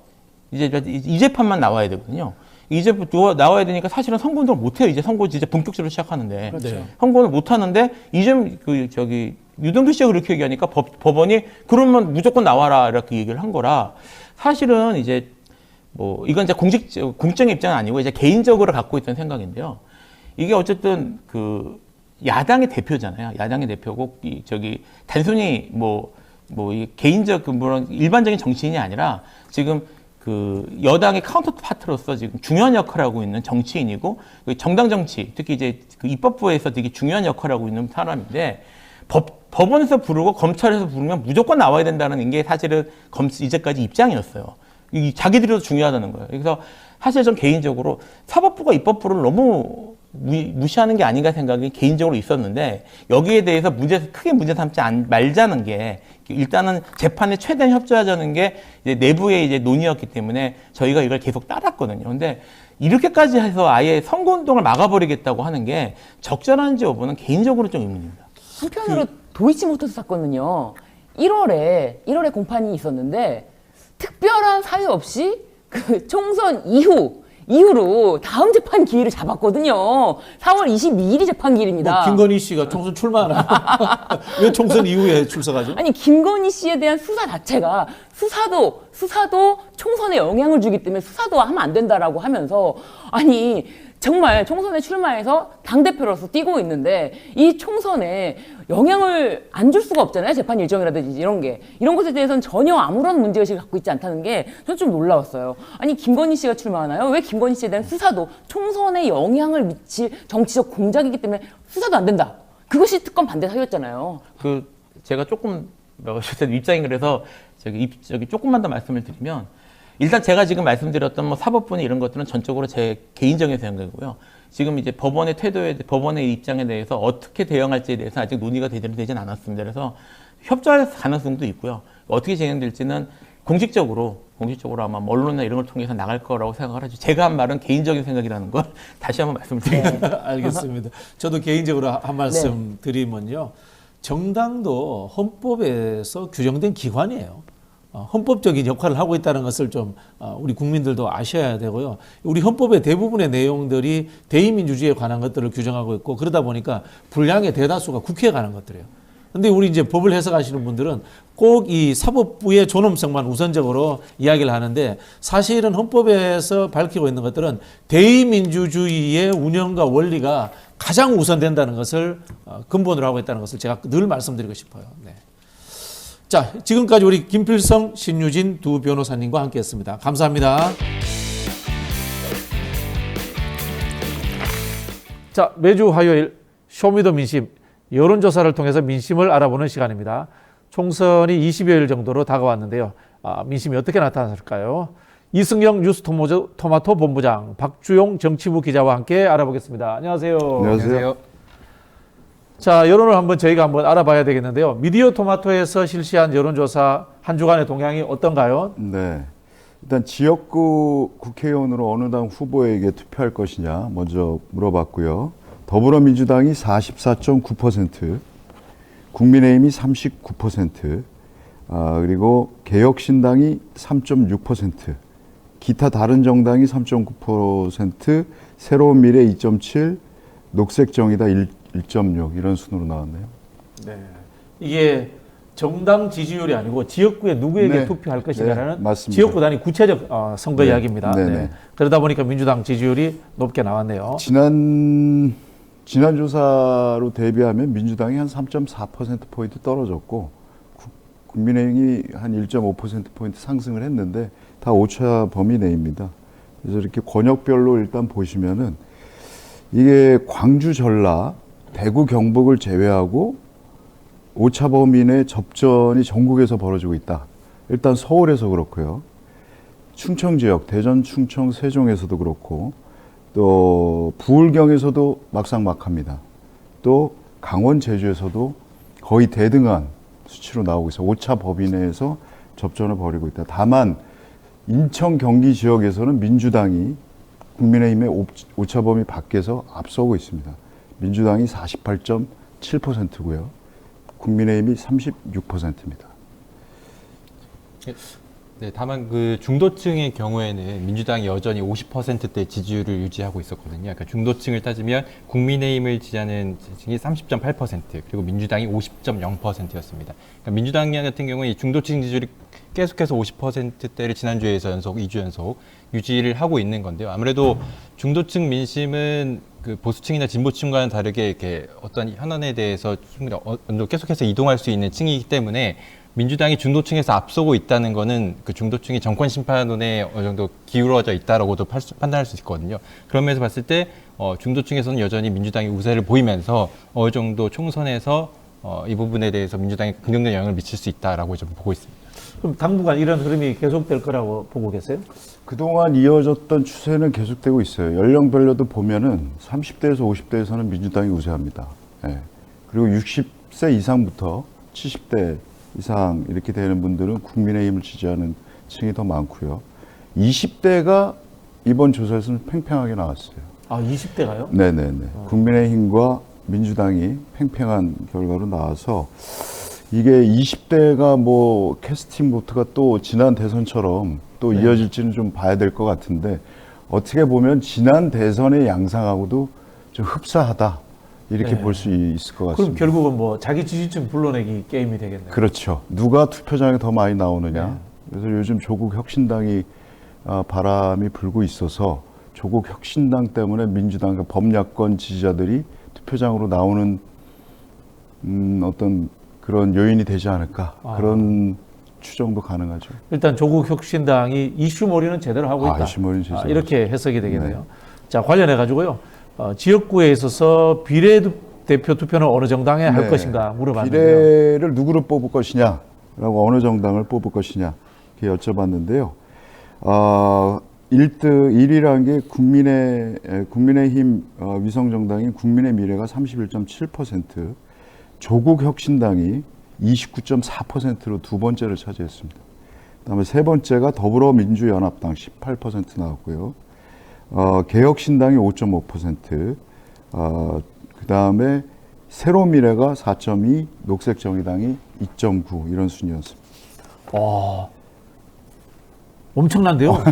이제 이 재판만 나와야 되거든요. 이 재판 나와야 되니까 사실은 선고운동을 못 해요. 이제 선고 진짜 본격적으로 시작하는데 그렇죠. 선고를 못 하는데 이제 유동규 씨가 그렇게 얘기하니까 법원이 그러면 무조건 나와라 이렇게 얘기를 한 거라 사실은 이제 뭐 이건 이제 공적인 입장은 아니고 이제 개인적으로 갖고 있던 생각인데요. 이게 어쨌든 그 야당의 대표잖아요. 야당의 대표고 단순히 이 개인적 그런 일반적인 정치인이 아니라 지금 그 여당의 카운터 파트로서 지금 중요한 역할을 하고 있는 정치인이고 정당 정치 특히 이제 그 입법부에서 되게 중요한 역할을 하고 있는 사람인데 법원에서 부르고 검찰에서 부르면 무조건 나와야 된다는 게 사실은 이제까지 입장이었어요. 자기들이 더 중요하다는 거예요. 그래서 사실 전 개인적으로 사법부가 입법부를 너무 무시하는 게 아닌가 생각이 개인적으로 있었는데 여기에 대해서 크게 문제 삼지 말자는 게 일단은 재판에 최대한 협조하자는 게 이제 내부의 이제 논의였기 때문에 저희가 이걸 계속 따랐거든요. 근데 이렇게까지 해서 아예 선거운동을 막아버리겠다고 하는 게 적절한지 여부는 개인적으로 좀 의문입니다. 한편으로 도이치모터스 사건은요. 1월에 공판이 있었는데 특별한 사유 없이 그 총선 이후로 다음 재판 기일을 잡았거든요. 4월 22일이 재판 기일입니다. 김건희 씨가 총선 출마하나요? 왜 총선 이후에 출석하죠? 아니 김건희 씨에 대한 수사 자체가 수사도 총선에 영향을 주기 때문에 수사도 하면 안 된다라고 하면서 아니 정말 총선에 출마해서 당대표로서 뛰고 있는데 이 총선에 영향을 안 줄 수가 없잖아요. 재판 일정이라든지 이런 것에 대해서는 전혀 아무런 문제의식을 갖고 있지 않다는 게 저는 좀 놀라웠어요. 아니 김건희 씨가 출마하나요? 왜 김건희 씨에 대한 수사도 총선에 영향을 미칠 정치적 공작이기 때문에 수사도 안 된다. 그것이 특검 반대 사유였잖아요. 제가 조금 입장이 그래서 조금만 더 말씀을 드리면 일단 제가 지금 말씀드렸던 뭐 사법부나 이런 것들은 전적으로 제 개인적인 생각이고요. 지금 이제 법원의 입장에 대해서 어떻게 대응할지에 대해서 아직 논의가 제대로 되진 않았습니다. 그래서 협조할 가능성도 있고요. 어떻게 진행될지는 공식적으로 아마 언론이나 이런 걸 통해서 나갈 거라고 생각을 하죠. 제가 한 말은 개인적인 생각이라는 걸 다시 한번 말씀드리겠습니다. 네. 알겠습니다. 저도 개인적으로 한 말씀 드리면요. 정당도 헌법에서 규정된 기관이에요. 헌법적인 역할을 하고 있다는 것을 좀 우리 국민들도 아셔야 되고요. 우리 헌법의 대부분의 내용들이 대의민주주의에 관한 것들을 규정하고 있고 그러다 보니까 분량의 대다수가 국회에 관한 것들이에요. 근데 우리 이제 법을 해석하시는 분들은 꼭 이 사법부의 존엄성만 우선적으로 이야기를 하는데 사실은 헌법에서 밝히고 있는 것들은 대의민주주의의 운영과 원리가 가장 우선된다는 것을 근본으로 하고 있다는 것을 제가 늘 말씀드리고 싶어요. 네. 자, 지금까지 우리 김필성, 신유진 두 변호사님과 함께했습니다. 감사합니다. 자, 매주 화요일 쇼미더민심 여론조사를 통해서 민심을 알아보는 시간입니다. 총선이 20여일 정도로 다가왔는데요. 민심이 어떻게 나타났을까요? 이승영 뉴스토마토 본부장, 박주용 정치부 기자와 함께 알아보겠습니다. 안녕하세요. 안녕하세요. 자, 여론을 저희가 한번 알아봐야 되겠는데요. 미디어 토마토에서 실시한 여론조사 한 주간의 동향이 어떤가요? 네. 일단 지역구 국회의원으로 어느 당 후보에게 투표할 것이냐 먼저 물어봤고요. 더불어민주당이 44.9%, 국민의힘이 39%, 그리고 개혁신당이 3.6%, 기타 다른 정당이 3.9%, 새로운 미래 2.7%, 녹색정의다 1.6 이런 순으로 나왔네요. 네. 이게 정당 지지율이 아니고 지역구에 누구에게 네. 투표할 것이냐라는 네, 맞습니다. 지역구 단위 구체적 선거 네. 이야기입니다. 네네. 네. 그러다 보니까 민주당 지지율이 높게 나왔네요. 지난 조사로 대비하면 민주당이 한 3.4%포인트 떨어졌고 국민의힘이 한 1.5%포인트 상승을 했는데 다 오차 범위 내입니다. 그래서 이렇게 권역별로 일단 보시면은 이게 광주, 전라, 대구, 경북을 제외하고 오차 범위 내 접전이 전국에서 벌어지고 있다. 일단 서울에서 그렇고요. 충청 지역, 대전, 충청, 세종에서도 그렇고 또 부울경에서도 막상막합니다. 또 강원, 제주에서도 거의 대등한 수치로 나오고 있어요. 오차 범위 내에서 접전을 벌이고 있다. 다만 인천, 경기 지역에서는 민주당이 국민의힘의 오차 범위 밖에서 앞서고 있습니다. 민주당이 48.7%고요. 국민의힘이 36%입니다. 네, 다만 그 중도층의 경우에는 민주당이 여전히 50%대 지지율을 유지하고 있었거든요. 그러니까 중도층을 따지면 국민의힘을 지지하는 층이 30.8% 그리고 민주당이 50.0%였습니다. 그러니까 민주당 같은 경우에 이 중도층 지지율이 계속해서 50%대를 지난주에서 2주 연속 유지를 하고 있는 건데요. 아무래도 중도층 민심은 그 보수층이나 진보층과는 다르게 이렇게 어떤 현안에 대해서 충분히 계속해서 이동할 수 있는 층이기 때문에 민주당이 중도층에서 앞서고 있다는 거는 그 중도층이 정권 심판론에 어느 정도 기울어져 있다라고도 판단할 수 있거든요. 그런 면에서 봤을 때 중도층에서는 여전히 민주당이 우세를 보이면서 어느 정도 총선에서 이 부분에 대해서 민주당이 긍정적인 영향을 미칠 수 있다라고 좀 보고 있습니다. 그럼 당분간 이런 흐름이 계속될 거라고 보고 계세요? 그동안 이어졌던 추세는 계속되고 있어요. 연령별로도 보면은 30대에서 50대에서는 민주당이 우세합니다. 예. 그리고 60세 이상부터 70대 이상 이렇게 되는 분들은 국민의힘을 지지하는 층이 더 많고요. 20대가 이번 조사에서는 팽팽하게 나왔어요. 아, 20대가요? 네네네. 국민의힘과 민주당이 팽팽한 결과로 나와서 이게 20대가 뭐 캐스팅 보트가 또 지난 대선처럼 또 이어질지는 좀 봐야 될 것 같은데 어떻게 보면 지난 대선의 양상하고도 좀 흡사하다 이렇게 볼 수 있을 것 그럼 같습니다. 결국은 뭐 자기 지지층 불러내기 게임이 되겠네요. 그렇죠. 누가 투표장에 더 많이 나오느냐. 그래서 요즘 조국 혁신당이 바람이 불고 있어서 조국 혁신당 때문에 민주당 범야권 지지자들이 투표장으로 나오는 어떤 그런 요인이 되지 않을까. 그런 추정도 가능하죠. 일단 조국 혁신당이 이슈몰이는 제대로 하고 있다. 이슈몰이는 제대로 이렇게 해석이 되겠네요. 자, 관련해 가지고요. 지역구에 있어서 비례대표 투표는 어느 정당에 할 네. 것인가 물어봤는데요. 비례를 누구를 뽑을 것이냐라고 어느 정당을 뽑을 것이냐 이렇게 여쭤봤는데요. 1위라는 게 국민의힘 위성정당인 국민의 미래가 31.7%, 조국 혁신당이 29.4%로 두 번째를 차지했습니다. 그다음에 세 번째가 더불어민주연합당 18% 나왔고요. 개혁신당이 5.5%, 그다음에 새로미래가 4.2, 녹색정의당이 2.9 이런 순이었습니다. 와, 엄청난데요.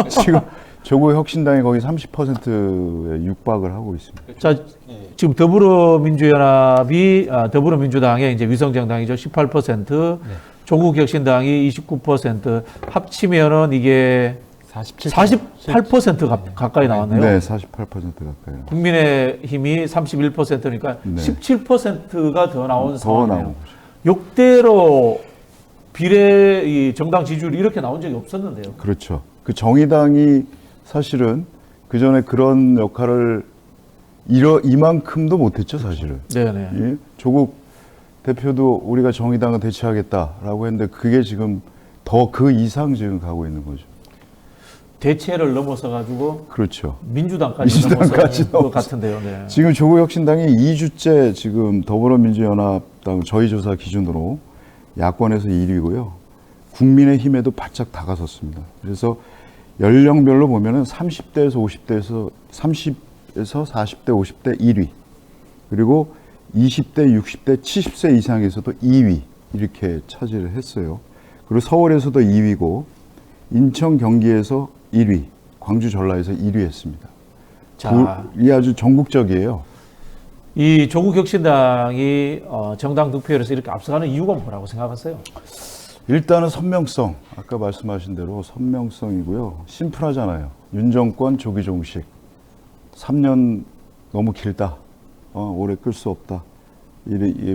지금 조국 혁신당이 거의 30%에 육박을 하고 있습니다. 자, 지금 더불어민주연합이 더불어민주당의 이제 위성정당이죠. 18%, 조국 혁신당이 29%, 합치면은 이게 48% 가까이 나왔네요. 네, 48% 가까이. 국민의힘이 31%니까 네. 17%가 더 나온 더 상황이에요. 나온 거죠. 역대로 비례 이 정당 지지율이 이렇게 나온 적이 없었는데요. 그렇죠. 그 정의당이 사실은 그 전에 그런 역할을 이만큼도 못했죠, 사실은. 네네. 예? 조국 대표도 우리가 정의당을 대체하겠다라고 했는데 그게 지금 더 그 이상 지금 가고 있는 거죠. 대체를 넘어서 가지고 그렇죠. 민주당까지 넘어서 것 같은데요. 네. 지금 조국 혁신당이 2주째 지금 더불어민주연합당 저희 조사 기준으로 야권에서 1위고요. 국민의힘에도 바짝 다가섰습니다. 그래서 연령별로 보면은 30대에서 50대에서 30에서 40대, 50대 1위. 그리고 20대, 60대, 70세 이상에서도 2위 이렇게 차지를 했어요. 그리고 서울에서도 2위고 인천, 경기에서 1위, 광주, 전라에서 1위 했습니다. 자, 이게 아주 전국적이에요. 이 조국 혁신당이 정당 득표율에서 이렇게 앞서가는 이유가 뭐라고 생각하세요? 일단은 선명성, 아까 말씀하신 대로 선명성이고요. 심플하잖아요. 윤 정권 조기 종식. 3년 너무 길다. 오래 끌 수 없다.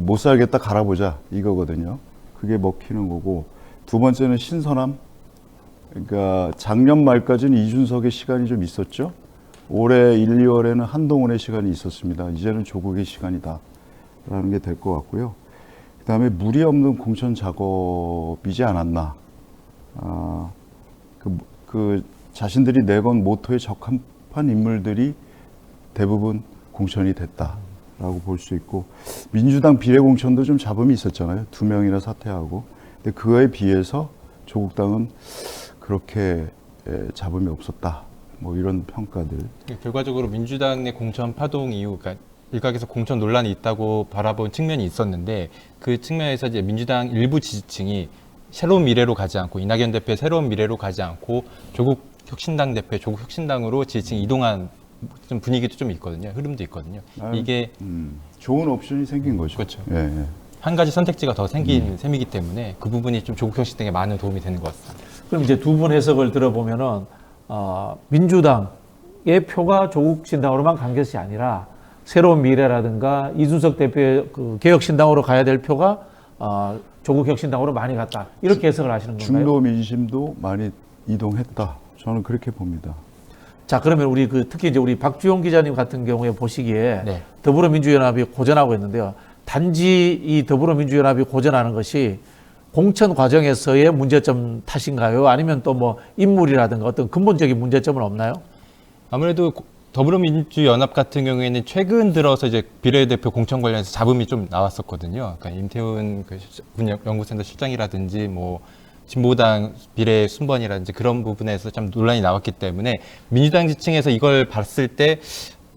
못 살겠다 갈아보자 이거거든요. 그게 먹히는 거고. 두 번째는 신선함. 그러니까 작년 말까지는 이준석의 시간이 좀 있었죠. 올해 1, 2월에는 한동훈의 시간이 있었습니다. 이제는 조국의 시간이다 라는 게 될 것 같고요. 그 다음에 무리 없는 공천 작업이지 않았나. 자신들이 내건 모토에 적합한 인물들이 대부분 공천이 됐다라고 볼 수 있고, 민주당 비례공천도 좀 잡음이 있었잖아요. 2명이나 사퇴하고. 근데 그거에 비해서 조국당은 그렇게 잡음이 없었다. 뭐 이런 평가들. 결과적으로 민주당 내 공천 파동 이후, 그러니까 일각에서 공천 논란이 있다고 바라본 측면이 있었는데 그 측면에서 이제 민주당 일부 지지층이 새로운 미래로 가지 않고 이낙연 대표의 새로운 미래로 가지 않고 조국 혁신당 대표의 조국 혁신당으로 지지층이 이동한 좀 분위기도 좀 있거든요. 흐름도 있거든요. 이게 좋은 옵션이 생긴 거죠. 그렇죠. 예, 예. 한 가지 선택지가 더 생긴 셈이기 때문에 그 부분이 좀 조국 혁신당에 많은 도움이 되는 것 같습니다. 그럼 이제 두 분 해석을 들어보면은 민주당의 표가 조국 신당으로만 간 것이 아니라 새로운 미래라든가 이준석 대표의 그 개혁신당으로 가야 될 표가 조국 혁신당으로 많이 갔다. 이렇게 해석을 하시는 건가요? 중도 민심도 많이 이동했다. 저는 그렇게 봅니다. 자, 그러면 우리 특히 이제 우리 박주용 기자님 같은 경우에 보시기에 네. 더불어민주연합이 고전하고 있는데요. 단지 이 더불어민주연합이 고전하는 것이 공천 과정에서의 문제점 탓인가요? 아니면 또 뭐 인물이라든가 어떤 근본적인 문제점은 없나요? 아무래도 더불어민주연합 같은 경우에는 최근 들어서 이제 비례대표 공천 관련해서 잡음이 좀 나왔었거든요. 그러니까 임태훈 연구센터 실장이라든지 뭐 진보당 비례 순번이라든지 그런 부분에서 좀 논란이 나왔기 때문에 민주당 지층에서 이걸 봤을 때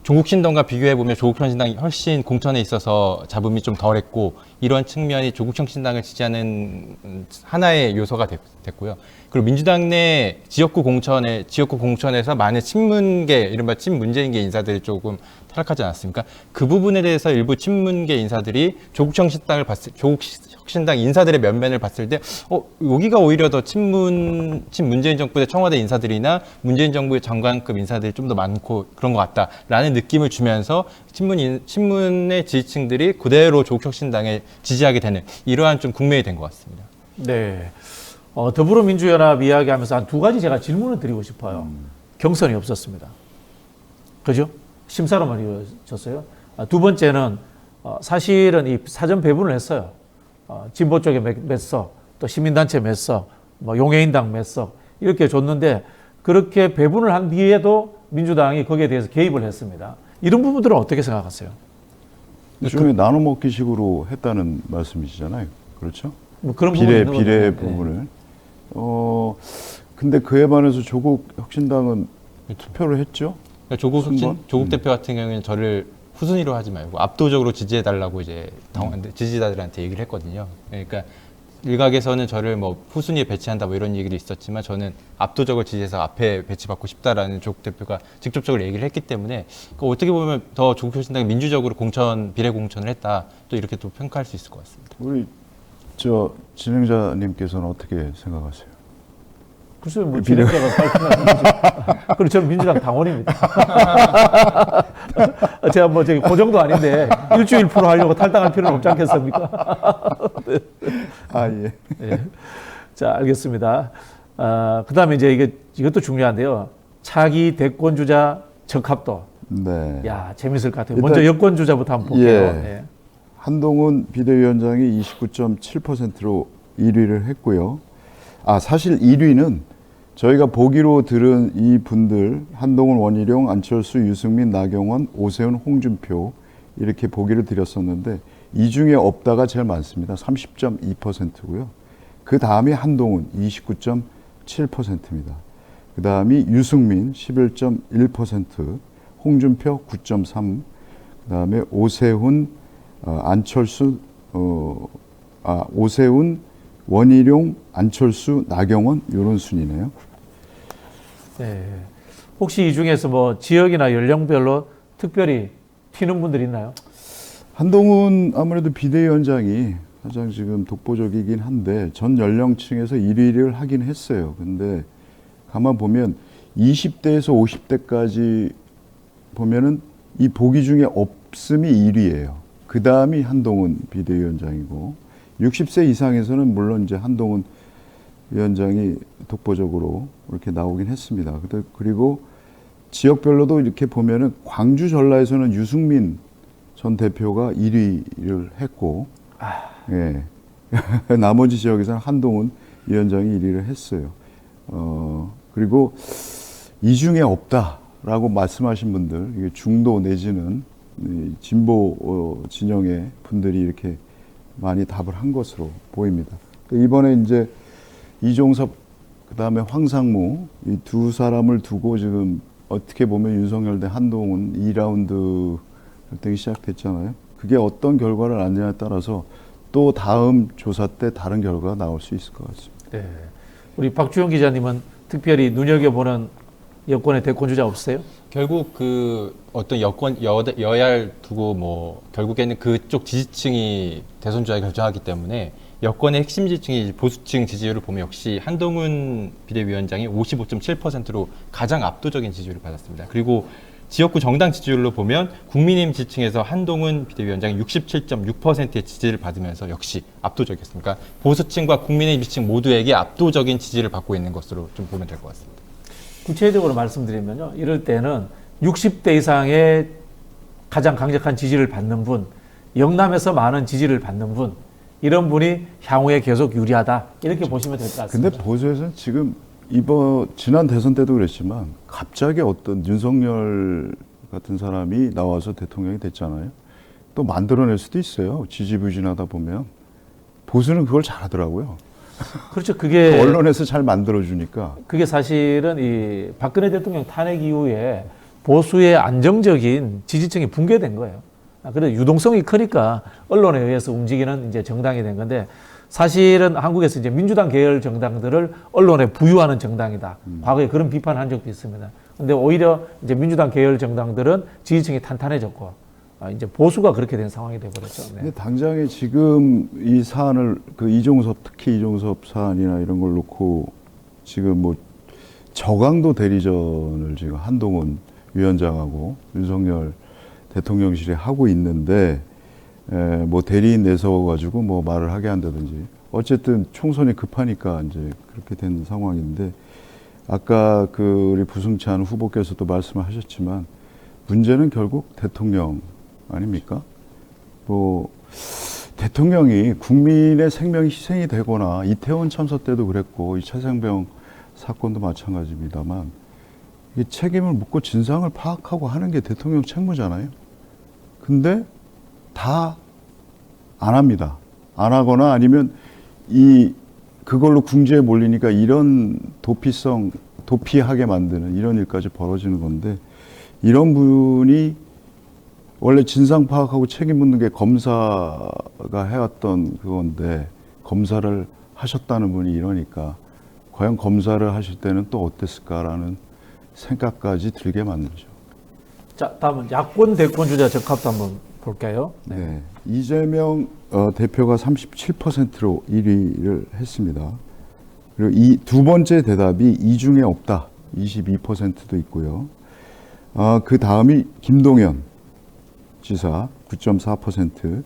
조국 신당과 비교해 보면 조국 혁신당이 훨씬 공천에 있어서 잡음이 좀 덜했고 이런 측면이 조국 혁신당을 지지하는 하나의 요소가 됐고요. 그리고 민주당 내 지역구 공천에서 많은 친문계 이른바 친문재인계 인사들이 조금 타락하지 않았습니까? 그 부분에 대해서 일부 친문계 인사들이 조국 혁신당 인사들의 면면을 봤을 때 여기가 오히려 더 친문재인 정부의 청와대 인사들이나 문재인 정부의 장관급 인사들이 좀 더 많고 그런 것 같다라는 느낌을 주면서 친문의 지지층들이 그대로 조국 혁신당에 지지하게 되는 이러한 좀 국면이 된 것 같습니다. 네. 더불어민주연합 이야기하면서 한 두 가지 제가 질문을 드리고 싶어요. 경선이 없었습니다. 그죠? 심사로만 이루어졌어요. 두 번째는 사실은 이 사전 배분을 했어요. 진보 쪽에 몇 석, 또 시민단체 몇 석, 뭐 용해인당 몇 석 이렇게 줬는데 그렇게 배분을 한 뒤에도 민주당이 거기에 대해서 개입을 했습니다. 이런 부분들은 어떻게 생각하세요? 일종의 나눠 먹기식으로 했다는 말씀이시잖아요. 그렇죠? 뭐 그런 부분이 있는 비례 거죠. 부분을. 근데 그에 반해서 조국 혁신당은 투표를 했죠. 그러니까 조국 대표 같은 경우에는 저를 후순위로 하지 말고 압도적으로 지지해달라고 이제 지지자들한테 얘기를 했거든요. 그러니까 일각에서는 저를 뭐 후순위에 배치한다 뭐 이런 얘기도 있었지만 저는 압도적으로 지지해서 앞에 배치받고 싶다라는 조국 대표가 직접적으로 얘기를 했기 때문에 어떻게 보면 더 조국 혁신당이 민주적으로 비례 공천을 했다 또 이렇게 또 평가할 수 있을 것 같습니다. 우리 저 진행자님께서는 어떻게 생각하세요? 글쎄요, 뭐 진행자가 발표하는 거죠. 그리고 저는 민주당 당원입니다. 제가 뭐 저기 그 정도 아닌데 일주일 프로 하려고 탈당할 필요는 없지 않겠습니까? 네. 예. 네. 자, 알겠습니다. 그다음에 이제 이것도 중요한데요. 차기 대권 주자 적합도. 네. 야, 재밌을 것 같아요. 일단, 먼저 여권 주자부터 한번 볼게요. 예. 네. 한동훈 비대위원장이 29.7%로 1위를 했고요. 사실 1위는 저희가 보기로 들은 이 분들 한동훈, 원희룡, 안철수, 유승민, 나경원, 오세훈, 홍준표 이렇게 보기를 드렸었는데 이 중에 없다가 제일 많습니다. 30.2%고요. 그 다음이 한동훈 29.7%입니다. 그 다음이 유승민 11.1%, 홍준표 9.3%, 그 다음에 오세훈, 안철수, 오세훈, 원희룡, 안철수, 나경원 이런 순이네요. 네. 혹시 이 중에서 뭐 지역이나 연령별로 특별히 튀는 분들이 있나요? 한동훈 아무래도 비대위원장이 가장 지금 독보적이긴 한데 전 연령층에서 1위를 하긴 했어요. 근데 가만 보면 20대에서 50대까지 보면은 이 보기 중에 없음이 1위예요. 그 다음이 한동훈 비대위원장이고 60세 이상에서는 물론 이제 한동훈 위원장이 독보적으로 이렇게 나오긴 했습니다. 그리고 지역별로도 이렇게 보면은 광주 전라에서는 유승민 전 대표가 1위를 했고, 예. 나머지 지역에서는 한동훈 위원장이 1위를 했어요. 그리고 이 중에 없다라고 말씀하신 분들, 이게 중도 내지는 진보 진영의 분들이 이렇게 많이 답을 한 것으로 보입니다. 이번에 이제 이종섭 그다음에 황상무 이 두 사람을 두고 지금 어떻게 보면 윤석열 대 한동훈 2라운드 결정이 시작됐잖아요. 그게 어떤 결과를 낳느냐에 따라서 또 다음 조사 때 다른 결과가 나올 수 있을 것 같습니다. 네. 우리 박주영 기자님은 특별히 눈여겨보는 여권의 대권 주자 없어요? 결국 그 어떤 여야를 두고 뭐 결국에는 그쪽 지지층이 대선 주자를 결정하기 때문에 여권의 핵심 지지층이 보수층 지지율을 보면 역시 한동훈 비대위원장이 55.7%로 가장 압도적인 지지율을 받았습니다. 그리고 지역구 정당 지지율로 보면 국민의힘 지지층에서 한동훈 비대위원장이 67.6%의 지지를 받으면서 역시 압도적이었습니다. 그러니까 보수층과 국민의힘 지지층 모두에게 압도적인 지지를 받고 있는 것으로 좀 보면 될 것 같습니다. 구체적으로 말씀드리면요. 이럴 때는 60대 이상의 가장 강력한 지지를 받는 분, 영남에서 많은 지지를 받는 분, 이런 분이 향후에 계속 유리하다. 이렇게 보시면 될 것 같습니다. 근데 보수에서는 지금 지난 대선 때도 그랬지만 갑자기 어떤 윤석열 같은 사람이 나와서 대통령이 됐잖아요. 또 만들어낼 수도 있어요. 지지부진하다 보면. 보수는 그걸 잘하더라고요. 그렇죠. 그게 언론에서 잘 만들어주니까. 그게 사실은 이 박근혜 대통령 탄핵 이후에 보수의 안정적인 지지층이 붕괴된 거예요. 그래서 유동성이 크니까 언론에 의해서 움직이는 이제 정당이 된 건데 사실은 한국에서 이제 민주당 계열 정당들을 언론에 부유하는 정당이다. 과거에 그런 비판한 적도 있습니다. 근데 오히려 이제 민주당 계열 정당들은 지지층이 탄탄해졌고 이제 보수가 그렇게 된 상황이 돼버렸죠. 네. 근데 당장에 지금 이 사안을 특히 이종섭 사안이나 이런 걸 놓고 지금 뭐 저강도 대리전을 지금 한동훈 위원장하고 윤석열 대통령실이 하고 있는데 뭐 대리인 내세워가지고 뭐 말을 하게 한다든지 어쨌든 총선이 급하니까 이제 그렇게 된 상황인데 아까 우리 부승찬 후보께서도 말씀을 하셨지만 문제는 결국 대통령 아닙니까? 뭐 대통령이 국민의 생명이 희생이 되거나 이태원 참사 때도 그랬고 이 최상병 사건도 마찬가지입니다만 이 책임을 묻고 진상을 파악하고 하는 게 대통령 책무잖아요. 근데 다 안 합니다. 안 하거나 아니면 그걸로 궁지에 몰리니까 이런 도피하게 만드는 이런 일까지 벌어지는 건데 이런 분이 원래 진상 파악하고 책임 묻는 게 검사가 해왔던 그건데 검사를 하셨다는 분이 이러니까 과연 검사를 하실 때는 또 어땠을까라는 생각까지 들게 만들죠. 자, 다음은 야권 대권 주자 적합도 한번 볼까요? 네. 이재명 대표가 37%로 1위를 했습니다. 그리고 이 두 번째 대답이 이 중에 없다. 22%도 있고요. 그 다음이 김동연 지사 9.4%, 그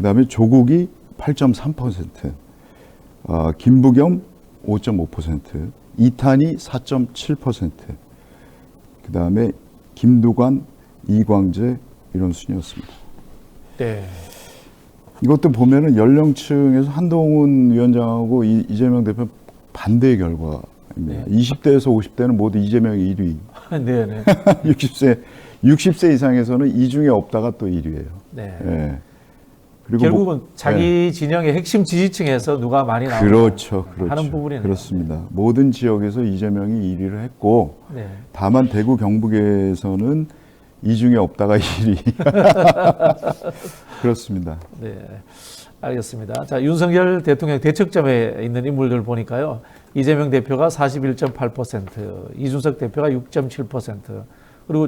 다음에 조국이 8.3%, 김부겸 5.5%, 이탄희 4.7%, 그 다음에 김두관, 이광재 이런 순이었습니다. 네. 이것도 보면은 연령층에서 한동훈 위원장하고 이재명 대표 반대의 결과입니다. 네. 20대에서 50대는 모두 이재명이 1위. 네네. 60세 이상에서는 이 중에 없다가 또 1위예요. 네. 예. 그리고 결국은 자기 진영의 핵심 지지층에서 누가 많이 나오는 그렇죠. 하는 부분이네요. 그렇습니다. 모든 지역에서 이재명이 1위를 했고 네. 다만 대구 경북에서는 이 중에 없다가 1위. 그렇습니다. 네, 알겠습니다. 자, 윤석열 대통령 대척점에 있는 인물들 보니까요. 이재명 대표가 41.8%, 이준석 대표가 6.7%, 그리고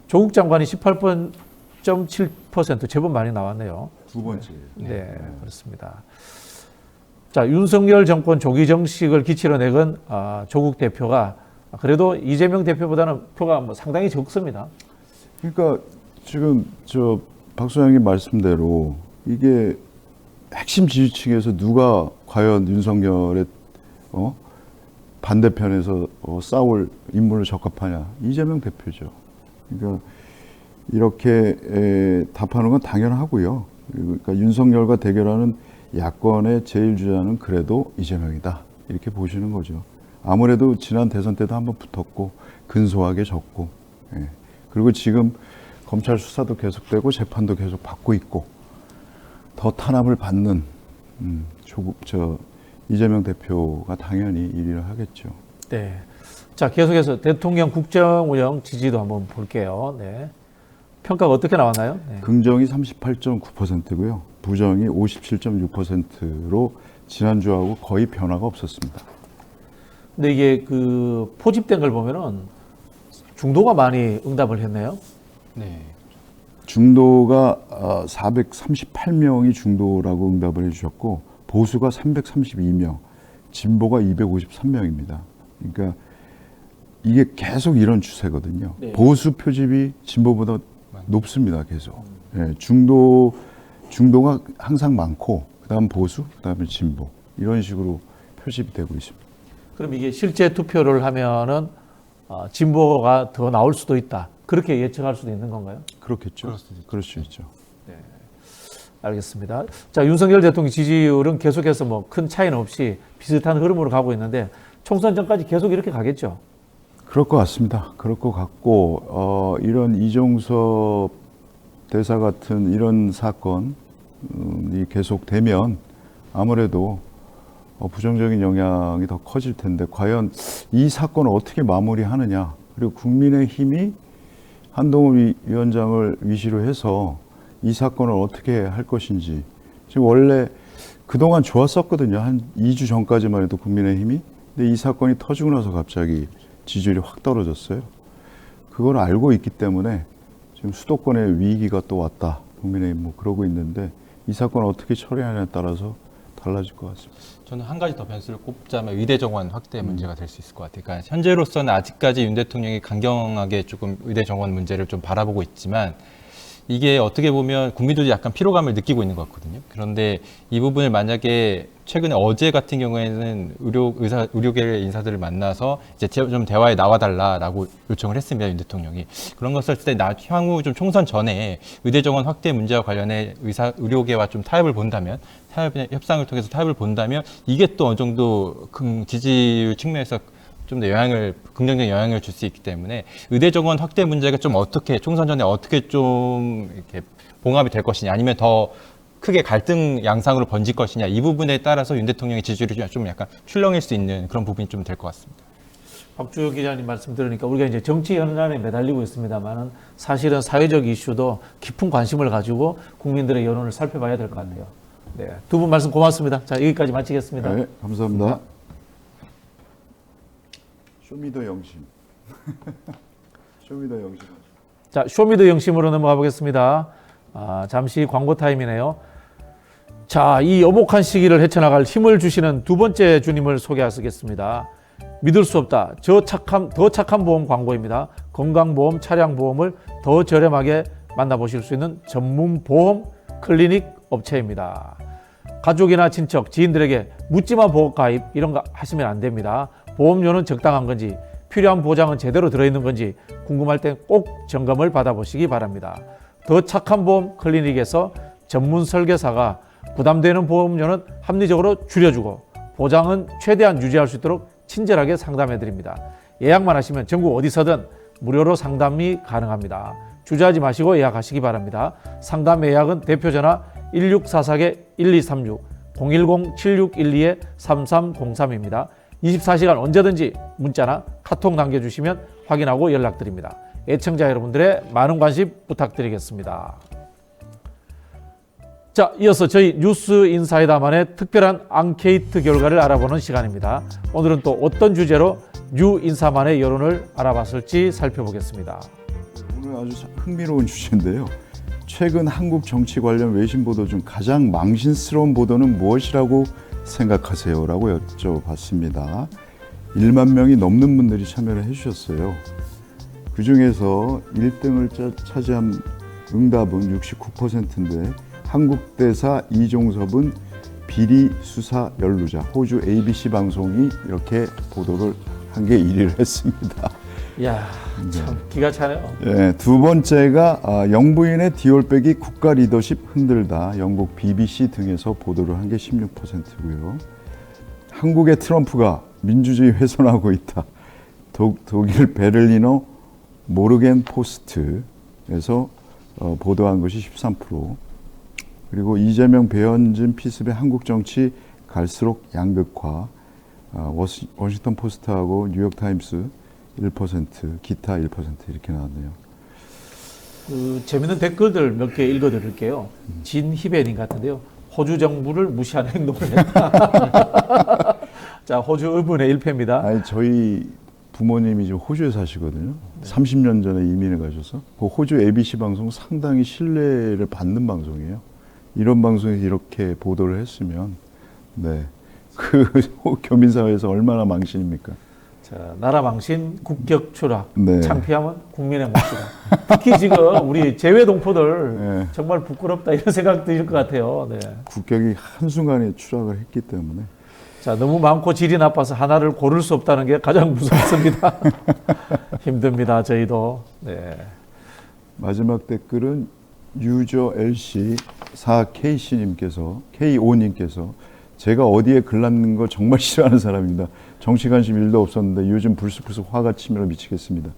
조국 장관이 18.7% 제법 많이 나왔네요. 두 번째. 네, 그렇습니다. 자, 윤석열 정권 조기 정식을 기치로 내건 조국 대표가 그래도 이재명 대표보다는 표가 뭐 상당히 적습니다. 그러니까 지금 박 소장님 말씀대로 이게 핵심 지지층에서 누가 과연 윤석열의 반대편에서 싸울 인물을 적합하냐? 이재명 대표죠. 그러니까 이렇게 답하는 건 당연하고요. 그러니까 윤석열과 대결하는 야권의 제일 주자는 그래도 이재명이다. 이렇게 보시는 거죠. 아무래도 지난 대선 때도 한번 붙었고 근소하게 졌고, 예. 그리고 지금 검찰 수사도 계속되고 재판도 계속 받고 있고 더 탄압을 받는 이재명 대표가 당연히 1위를 하겠죠. 네. 자, 계속해서 대통령 국정 운영 지지도 한번 볼게요. 네. 평가가 어떻게 나왔나요? 네. 긍정이 38.9%고요. 부정이 57.6%로 지난주하고 거의 변화가 없었습니다. 근데 이게 그 포집된 걸 보면은 중도가 많이 응답을 했네요. 네. 중도가 438명이 중도라고 응답을 해주셨고 보수가 332명, 진보가 253명입니다. 그러니까 이게 계속 이런 추세거든요. 네. 보수 표집이 진보보다 높습니다. 계속. 예, 중도가 항상 많고 그다음 보수, 그다음에 진보 이런 식으로 표집이 되고 있습니다. 그럼 이게 실제 투표를 하면은 진보가 더 나올 수도 있다. 그렇게 예측할 수도 있는 건가요? 그렇겠죠. 그럴 수 있죠. 알겠습니다. 자, 윤석열 대통령 지지율은 계속해서 뭐 큰 차이는 없이 비슷한 흐름으로 가고 있는데 총선 전까지 계속 이렇게 가겠죠? 그럴 것 같습니다. 그럴 것 같고 이런 이종섭 대사 같은 이런 사건이 계속되면 아무래도 부정적인 영향이 더 커질 텐데 과연 이 사건을 어떻게 마무리하느냐 그리고 국민의힘이 한동훈 위원장을 위시로 해서 이 사건을 어떻게 할 것인지 지금 원래 그동안 좋았었거든요. 한 2주 전까지만 해도 국민의힘이. 근데 이 사건이 터지고 나서 갑자기 지지율이 확 떨어졌어요. 그걸 알고 있기 때문에 지금 수도권의 위기가 또 왔다. 국민의힘 뭐 그러고 있는데 이 사건을 어떻게 처리하냐에 따라서 달라질 것 같습니다. 저는 한 가지 더 변수를 꼽자면 의대 정원 확대 문제가 될 수 있을 것 같아요. 그러니까 현재로서는 아직까지 윤 대통령이 강경하게 조금 의대 정원 문제를 좀 바라보고 있지만 이게 어떻게 보면 국민들이 약간 피로감을 느끼고 있는 것 같거든요. 그런데 이 부분을 만약에 최근에 어제 같은 경우에는 의료계 인사들을 만나서 이제 좀 대화에 나와달라라고 요청을 했습니다. 윤 대통령이. 그런 것을 했을 때 향후 좀 총선 전에 의대 정원 확대 문제와 관련해 의료계와 좀 타협을 본다면 협상을 통해서 타협을 본다면 이게 또 어느 정도 지지율 측면에서 좀 더 긍정적인 영향을 줄 수 있기 때문에 의대 정원 확대 문제가 좀 어떻게 총선 전에 어떻게 좀 이렇게 봉합이 될 것이냐 아니면 더 크게 갈등 양상으로 번질 것이냐 이 부분에 따라서 윤 대통령의 지지율이 좀 약간 출렁일 수 있는 그런 부분이 좀 될 것 같습니다. 박주호 기자님 말씀 들으니까 우리가 이제 정치 현안에 매달리고 있습니다만은 사실은 사회적 이슈도 깊은 관심을 가지고 국민들의 여론을 살펴봐야 될 것 같아요. 네, 두 분 말씀 고맙습니다. 자, 여기까지 마치겠습니다. 네, 감사합니다. 쇼미더 영심. 쇼미더 영심. 자, 쇼미더 영심으로 넘어가 보겠습니다. 잠시 광고 타임이네요. 자, 이 여복한 시기를 헤쳐나갈 힘을 주시는 두 번째 주님을 소개하시겠습니다. 믿을 수 없다. 더 착한 보험 광고입니다. 건강보험, 차량보험을 더 저렴하게 만나보실 수 있는 전문 보험 클리닉 업체입니다. 가족이나 친척, 지인들에게 묻지마 보험 가입 이런 거 하시면 안 됩니다. 보험료는 적당한 건지 필요한 보장은 제대로 들어있는 건지 궁금할 땐 꼭 점검을 받아보시기 바랍니다. 더 착한 보험 클리닉에서 전문 설계사가 부담되는 보험료는 합리적으로 줄여주고 보장은 최대한 유지할 수 있도록 친절하게 상담해드립니다. 예약만 하시면 전국 어디서든 무료로 상담이 가능합니다. 주저하지 마시고 예약하시기 바랍니다. 상담 예약은 대표전화 1644-1236 010-7612-3303입니다. 24시간 언제든지 문자나 카톡 남겨주시면 확인하고 연락드립니다. 애청자 여러분들의 많은 관심 부탁드리겠습니다. 자, 이어서 저희 뉴스 인사이다만의 특별한 앙케이트 결과를 알아보는 시간입니다. 오늘은 또 어떤 주제로 뉴 인사만의 여론을 알아봤을지 살펴보겠습니다. 오늘 아주 흥미로운 주제인데요. 최근 한국 정치 관련 외신 보도 중 가장 망신스러운 보도는 무엇이라고 생각하세요? 라고 여쭤봤습니다. 1만 명이 넘는 분들이 참여를 해주셨어요. 그 중에서 1등을 차지한 응답은 69%인데 한국 대사 이종섭은 비리 수사 연루자, 호주 ABC 방송이 이렇게 보도를 한 게 1위를 했습니다. 이야, 참 기가 차네요. 네, 두 번째가 영부인의 디올백이 국가 리더십 흔들다. 영국 BBC 등에서 보도를 한 게 16%고요. 한국의 트럼프가 민주주의 훼손하고 있다. 독일 베를리너 모르겐 포스트에서 보도한 것이 13%. 그리고 이재명 배현진 피습의 한국 정치 갈수록 양극화. 워싱턴 포스트하고 뉴욕 타임스 1%, 기타 1% 이렇게 나왔네요. 그 재밌는 댓글들 몇 개 읽어드릴게요. 진희배님 같은데요. 호주 정부를 무시하는 행동을 했다. 자, 호주 의분의 1패입니다. 아니 저희 부모님이 지금 호주에 사시거든요. 30년 전에 이민을 가셔서 그 호주 ABC 방송 상당히 신뢰를 받는 방송이에요. 이런 방송에서 이렇게 보도를 했으면 그 교민사회에서 얼마나 망신입니까? 자, 나라 망신, 국격 추락, 네. 창피하면 국민의 몫이다. 특히 지금 우리 재외 동포들 네. 정말 부끄럽다 이런 생각 드실 것 같아요. 네. 국격이 한순간에 추락을 했기 때문에 자, 너무 많고 질이 나빠서 하나를 고를 수 없다는 게 가장 무섭습니다. 힘듭니다, 저희도. 네. 마지막 댓글은 유저 LC 4KC님께서 K5님께서 제가 어디에 글 남는 거 정말 싫어하는 사람입니다. 정치 관심 1도 없었는데 요즘 불쑥불쑥 화가 치밀어 미치겠습니다.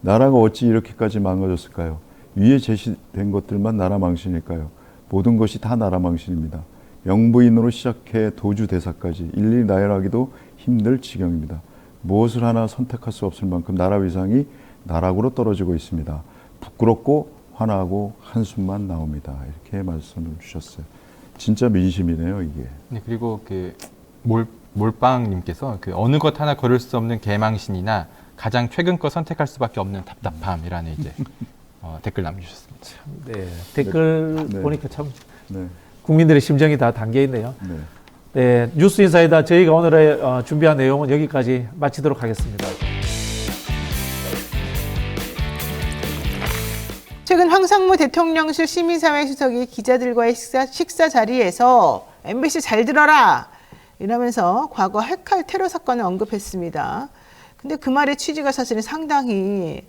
나라가 어찌 이렇게까지 망가졌을까요? 위에 제시된 것들만 나라 망신일까요? 모든 것이 다 나라 망신입니다. 영부인으로 시작해 도주 대사까지 일일이 나열하기도 힘들 지경입니다. 무엇을 하나 선택할 수 없을 만큼 나라 위상이 나락으로 떨어지고 있습니다. 부끄럽고 화나고 한숨만 나옵니다. 이렇게 말씀을 주셨어요. 진짜 민심이네요, 이게. 네, 그리고 그 몰빵님께서 그 어느 것 하나 걸을 수 없는 개망신이나 가장 최근 거 선택할 수밖에 없는 답답함이라는 이제 댓글 남겨주셨습니다. 네. 댓글 네. 보니까 참 네. 국민들의 심정이 다 담겨 있네요. 네. 네, 뉴스 인사이다 저희가 오늘 준비한 내용은 여기까지 마치도록 하겠습니다. 최근 황상무 대통령실 시민사회 수석이 기자들과의 식사 자리에서 MBC 잘 들어라 이러면서 과거 핵칼 테러 사건을 언급했습니다. 근데 그 말의 취지가 사실은 상당히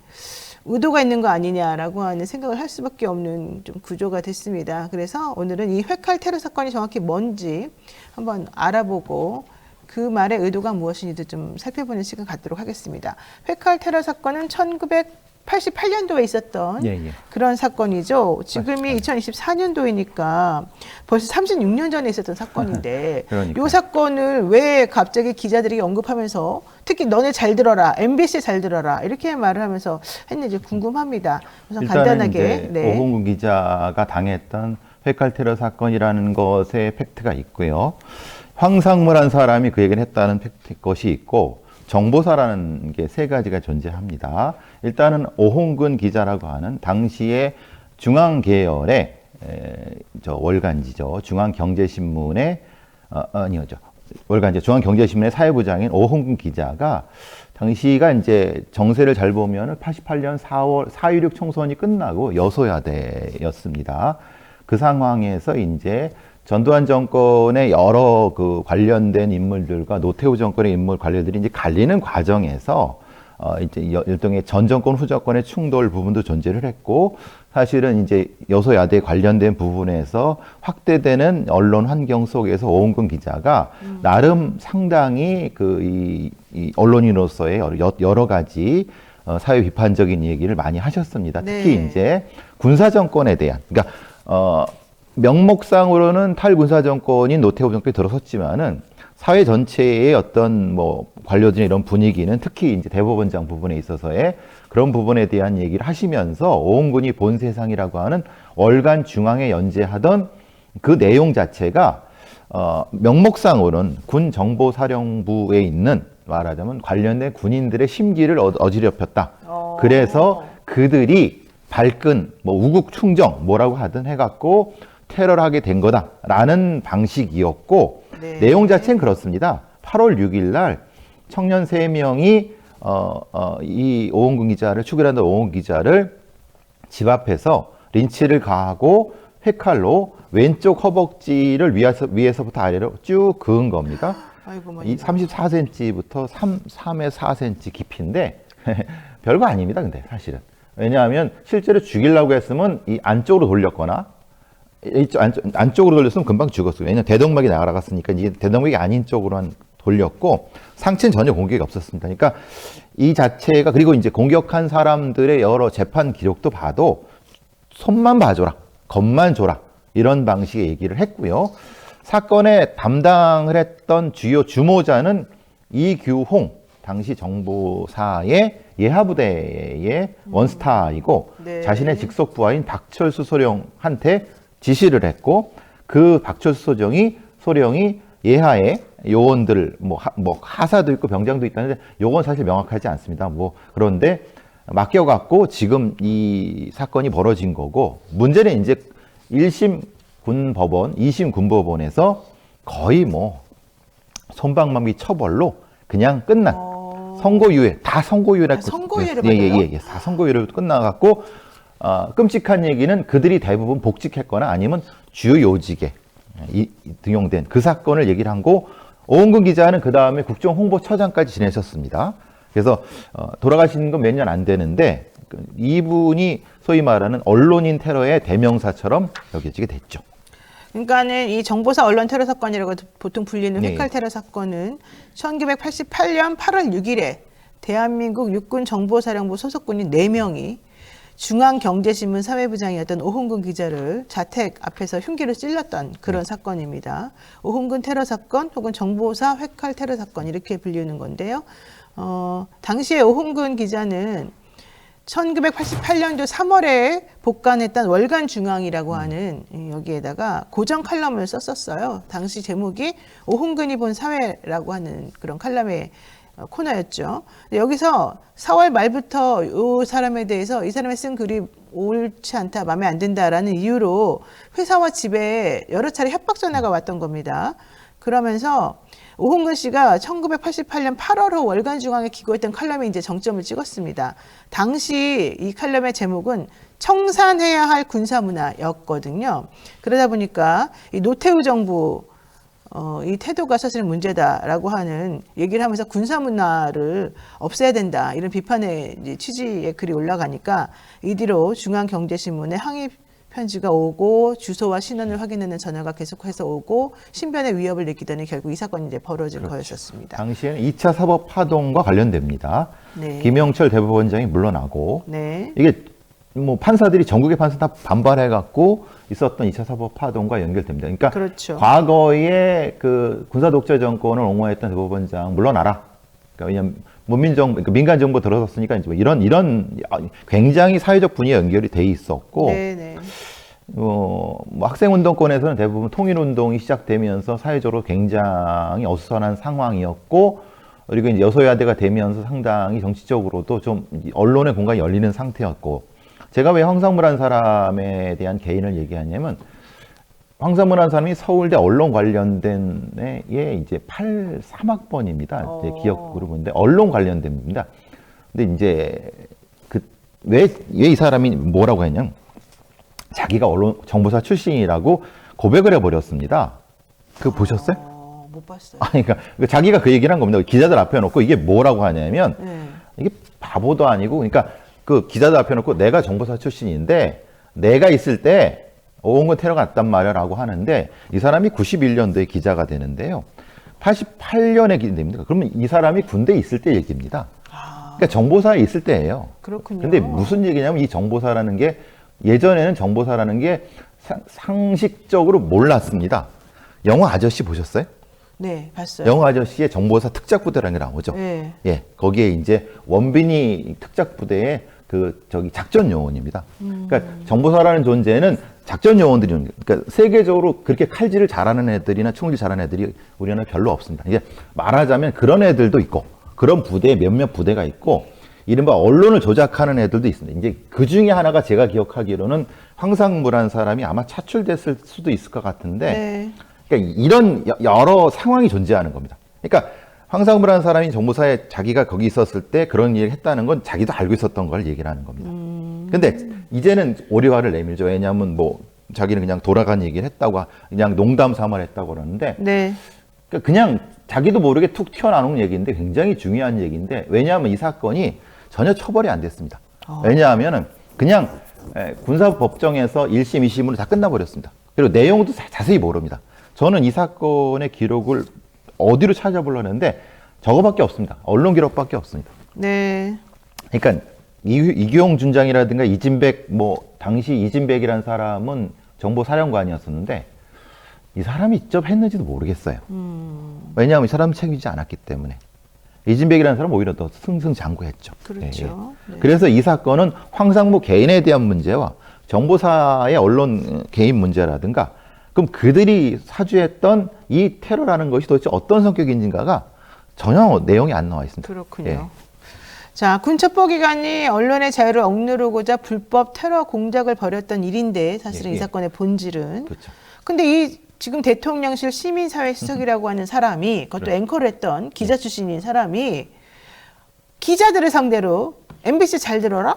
의도가 있는 거 아니냐라고 하는 생각을 할 수밖에 없는 좀 구조가 됐습니다. 그래서 오늘은 이 핵칼 테러 사건이 정확히 뭔지 한번 알아보고 그 말의 의도가 무엇인지도 좀 살펴보는 시간 갖도록 하겠습니다. 핵칼 테러 사건은 1988년도에 있었던 그런 사건이죠. 지금이 2024년도이니까 벌써 36년 전에 있었던 사건인데 이 사건을 왜 갑자기 기자들이 언급하면서 특히 너네 잘 들어라, MBC 잘 들어라 이렇게 말을 하면서 했는지 궁금합니다. 우선 일단은 간단하게 이제 오홍근 기자가 당했던 회칼 테러 사건이라는 것에 팩트가 있고요. 황상무라는 사람이 그 얘기를 했다는 것이 있고 정보사라는 게 세 가지가 존재합니다. 일단은 오홍근 기자라고 하는 당시에 중앙계열의 월간지죠. 중앙경제신문의 아니죠. 월간지 중앙경제신문의 사회부장인 오홍근 기자가 당시가 이제 정세를 잘 보면 88년 4월 4.16 총선이 끝나고 여소야대였습니다. 그 상황에서 이제 전두환 정권의 여러 그 관련된 인물들과 노태우 정권의 인물 관련들이 이제 갈리는 과정에서 이제 일종의 전 정권 후 정권의 충돌 부분도 존재를 했고 사실은 이제 여소야대 관련된 부분에서 확대되는 언론 환경 속에서 오홍근 기자가 나름 상당히 이 언론인으로서의 여러 가지 사회 비판적인 얘기를 많이 하셨습니다. 특히 네. 이제 군사 정권에 대한 그러니까 명목상으로는 탈군사 정권인 노태우 정권이 들어섰지만은 사회 전체의 어떤 뭐 관료진의 이런 분위기는 특히 이제 대법원장 부분에 있어서의 그런 부분에 대한 얘기를 하시면서 오홍근이 본 세상이라고 하는 월간 중앙에 연재하던 그 내용 자체가 명목상으로는 군 정보사령부에 있는 말하자면 관련된 군인들의 심기를 어지럽혔다. 그래서 그들이 발끈, 뭐 우국 충정 뭐라고 하든 해갖고 테러를 하게 된 거다라는 방식이었고 네. 내용 자체는 그렇습니다. 8월 6일 날 청년 3명이 이 오홍근 기자를 추결한다 오홍근 기자를 집 앞에서 린치를 가하고 회칼로 왼쪽 허벅지를 위에서부터 아래로 쭉 그은 겁니다. 아이고, 이 34cm부터 3에 4cm 깊이인데 별거 아닙니다. 근데 사실은 왜냐하면 실제로 죽이려고 했으면 이 안쪽으로 돌렸거나 이쪽 안쪽으로 돌렸으면 금방 죽었어요. 왜냐하면 대동맥이 나가갔으니까 이제 대동맥이 아닌 쪽으로만 돌렸고 상체는 전혀 공격이 없었습니다. 그러니까 이 자체가 그리고 이제 공격한 사람들의 여러 재판 기록도 봐도 손만 봐줘라, 겁만 줘라 이런 방식의 얘기를 했고요. 사건에 담당을 했던 주요 주모자는 이규홍 당시 정보사의 예하부대의 원스타이고 네. 자신의 직속 부하인 박철수 소령한테 지시를 했고 그 박철수 소령이 예하의 요원들 뭐 하사도 있고 병장도 있다는데 요건 사실 명확하지 않습니다. 뭐 그런데 맡겨갖고 지금 이 사건이 벌어진 거고 문제는 이제 1심 군법원, 2심 군법원에서 거의 뭐 손방망이 처벌로 그냥 끝난 선고유예 다 선고유예라 선고유예를 예, 다 선고유예로 끝나갖고 끔찍한 얘기는 그들이 대부분 복직했거나 아니면 주요 요직에 등용된 그 사건을 얘기를 하고 오은근 기자는 그 다음에 국정홍보처장까지 지내셨습니다. 그래서 돌아가신 건 몇 년 안 되는데 이분이 소위 말하는 언론인 테러의 대명사처럼 여겨지게 됐죠. 그러니까는 이 정보사 언론 테러 사건이라고 보통 불리는 네. 회칼 테러 사건은 1988년 8월 6일에 대한민국 육군 정보사령부 소속군인 4명이 중앙경제신문 사회부장이었던 오홍근 기자를 자택 앞에서 흉기로 찔렀던 그런 사건입니다. 오홍근 테러 사건 혹은 정보사 회칼 테러 사건 이렇게 불리는 건데요. 당시에 오홍근 기자는 1988년도 3월에 복간했던 월간중앙이라고 하는 여기에다가 고정 칼럼을 썼었어요. 당시 제목이 오홍근이 본 사회라고 하는 그런 칼럼의 코너였죠. 여기서 4월 말부터 이 사람에 대해서 이 사람이 쓴 글이 옳지 않다, 마음에 안 든다라는 이유로 회사와 집에 여러 차례 협박 전화가 왔던 겁니다. 그러면서 오홍근 씨가 1988년 8월호 월간중앙에 기고했던 칼럼에 이제 정점을 찍었습니다. 당시 이 칼럼의 제목은 청산해야 할 군사문화였거든요. 그러다 보니까 이 노태우 정부 이 태도가 사실은 문제다라고 하는 얘기를 하면서 군사문화를 없애야 된다 이런 비판의 이제 취지의 글이 올라가니까 이 뒤로 중앙경제신문에 항의 편지가 오고 주소와 신원을 확인하는 전화가 계속해서 오고 신변의 위협을 느끼더니 결국 이 사건이 이제 벌어진 거였었습니다. 당시에는 2차 사법 파동과 관련됩니다. 네. 김영철 대법원장이 물러나고 네. 이게 뭐 판사들이 전국의 판사 다 반발해갖고 있었던 2차 사법 파동과 연결됩니다. 그러니까 그렇죠. 과거에 그 군사 독재 정권을 옹호했던 대법원장 물러나라. 그러니까 왜냐하면 그러니까 민간 정보 들어섰으니까 이제 뭐 이런 굉장히 사회적 분위기가 연결이 돼 있었고. 네네. 뭐 학생운동권에서는 대부분 통일운동이 시작되면서 사회적으로 굉장히 어수선한 상황이었고, 그리고 이제 여소야대가 되면서 상당히 정치적으로도 좀 언론의 공간이 열리는 상태였고, 제가 왜 황상무라는 사람에 대한 개인을 얘기하냐면, 황상무라는 사람이 서울대 언론 관련된 에 이제 83학번입니다. 제 기억으로 보는데 언론 관련된입니다. 근데 이제 왜 이 사람이 뭐라고 했냐면, 자기가 언론 정보사 출신이라고 고백을 해버렸습니다. 그거 보셨어요? 못 봤어요. 아니, 그러니까 자기가 그 얘기를 한 겁니다. 기자들 앞에 놓고 이게 뭐라고 하냐면 이게 바보도 아니고, 그러니까 그 기자들 앞에 놓고 내가 정보사 출신인데 내가 있을 때 오홍근 테러가 났단 말이야라고 하는데, 이 사람이 91년도에 기자가 되는데요. 88년에 기자됩니다. 그러면 이 사람이 군대에 있을 때 얘기입니다. 그러니까 정보사에 있을 때예요. 그렇군요. 근데 무슨 얘기냐면 이 정보사라는 게 예전에는 정보사라는 게 상식적으로 몰랐습니다. 영화 아저씨 보셨어요? 네, 봤어요. 영화 아저씨의 정보사 특작부대라는 게 나오죠. 네. 예, 거기에 이제 원빈이 특작부대의 작전 요원입니다. 그러니까 정보사라는 존재는 작전 요원들이, 그러니까 세계적으로 그렇게 칼질을 잘하는 애들이나 총질 잘하는 애들이 우리나라에 별로 없습니다. 이제 말하자면 그런 애들도 있고, 그런 부대에 몇몇 부대가 있고, 이른바 언론을 조작하는 애들도 있습니다. 이제 그 중에 하나가 제가 기억하기로는 황상무라는 사람이 아마 차출됐을 수도 있을 것 같은데, 네. 그러니까 이런 여러 상황이 존재하는 겁니다. 그러니까 황상무라는 사람이 정보사에 자기가 거기 있었을 때 그런 일을 했다는 건 자기도 알고 있었던 걸 얘기를 하는 겁니다. 근데 이제는 오리화를 내밀죠. 왜냐하면 뭐 자기는 그냥 돌아간 얘기를 했다고, 그냥 농담 삼아 했다고 그러는데, 네. 그냥 자기도 모르게 툭 튀어나오는 얘기인데 굉장히 중요한 얘기인데, 왜냐하면 이 사건이 전혀 처벌이 안 됐습니다. 왜냐하면은 그냥 군사법정에서 1심, 2심으로 다 끝나버렸습니다. 그리고 내용도 자세히 모릅니다. 저는 이 사건의 기록을 어디로 찾아보려는데 저거밖에 없습니다. 언론 기록밖에 없습니다. 네. 그러니까 이규용 준장이라든가 이진백, 당시 이진백이라는 사람은 정보사령관이었었는데 이 사람이 직접 했는지도 모르겠어요. 왜냐하면 이 사람은 책임지지 않았기 때문에. 이진백이라는 사람은 오히려 더 승승장구했죠. 그렇죠. 네. 그래서 이 사건은 황상무 개인에 대한 문제와 정보사의 언론 개인 문제라든가 그럼 그들이 사주했던 이 테러라는 것이 도대체 어떤 성격인가가 전혀 내용이 안 나와 있습니다. 그렇군요. 예. 자, 군 첩보기관이 언론의 자유를 억누르고자 불법 테러 공작을 벌였던 일인데 사실은 예, 이 예. 사건의 본질은. 그렇죠. 근데 이 지금 대통령실 시민사회수석이라고 하는 사람이 그것도 앵커를 했던 기자 출신인 사람이 기자들을 상대로 MBC 잘 들어라?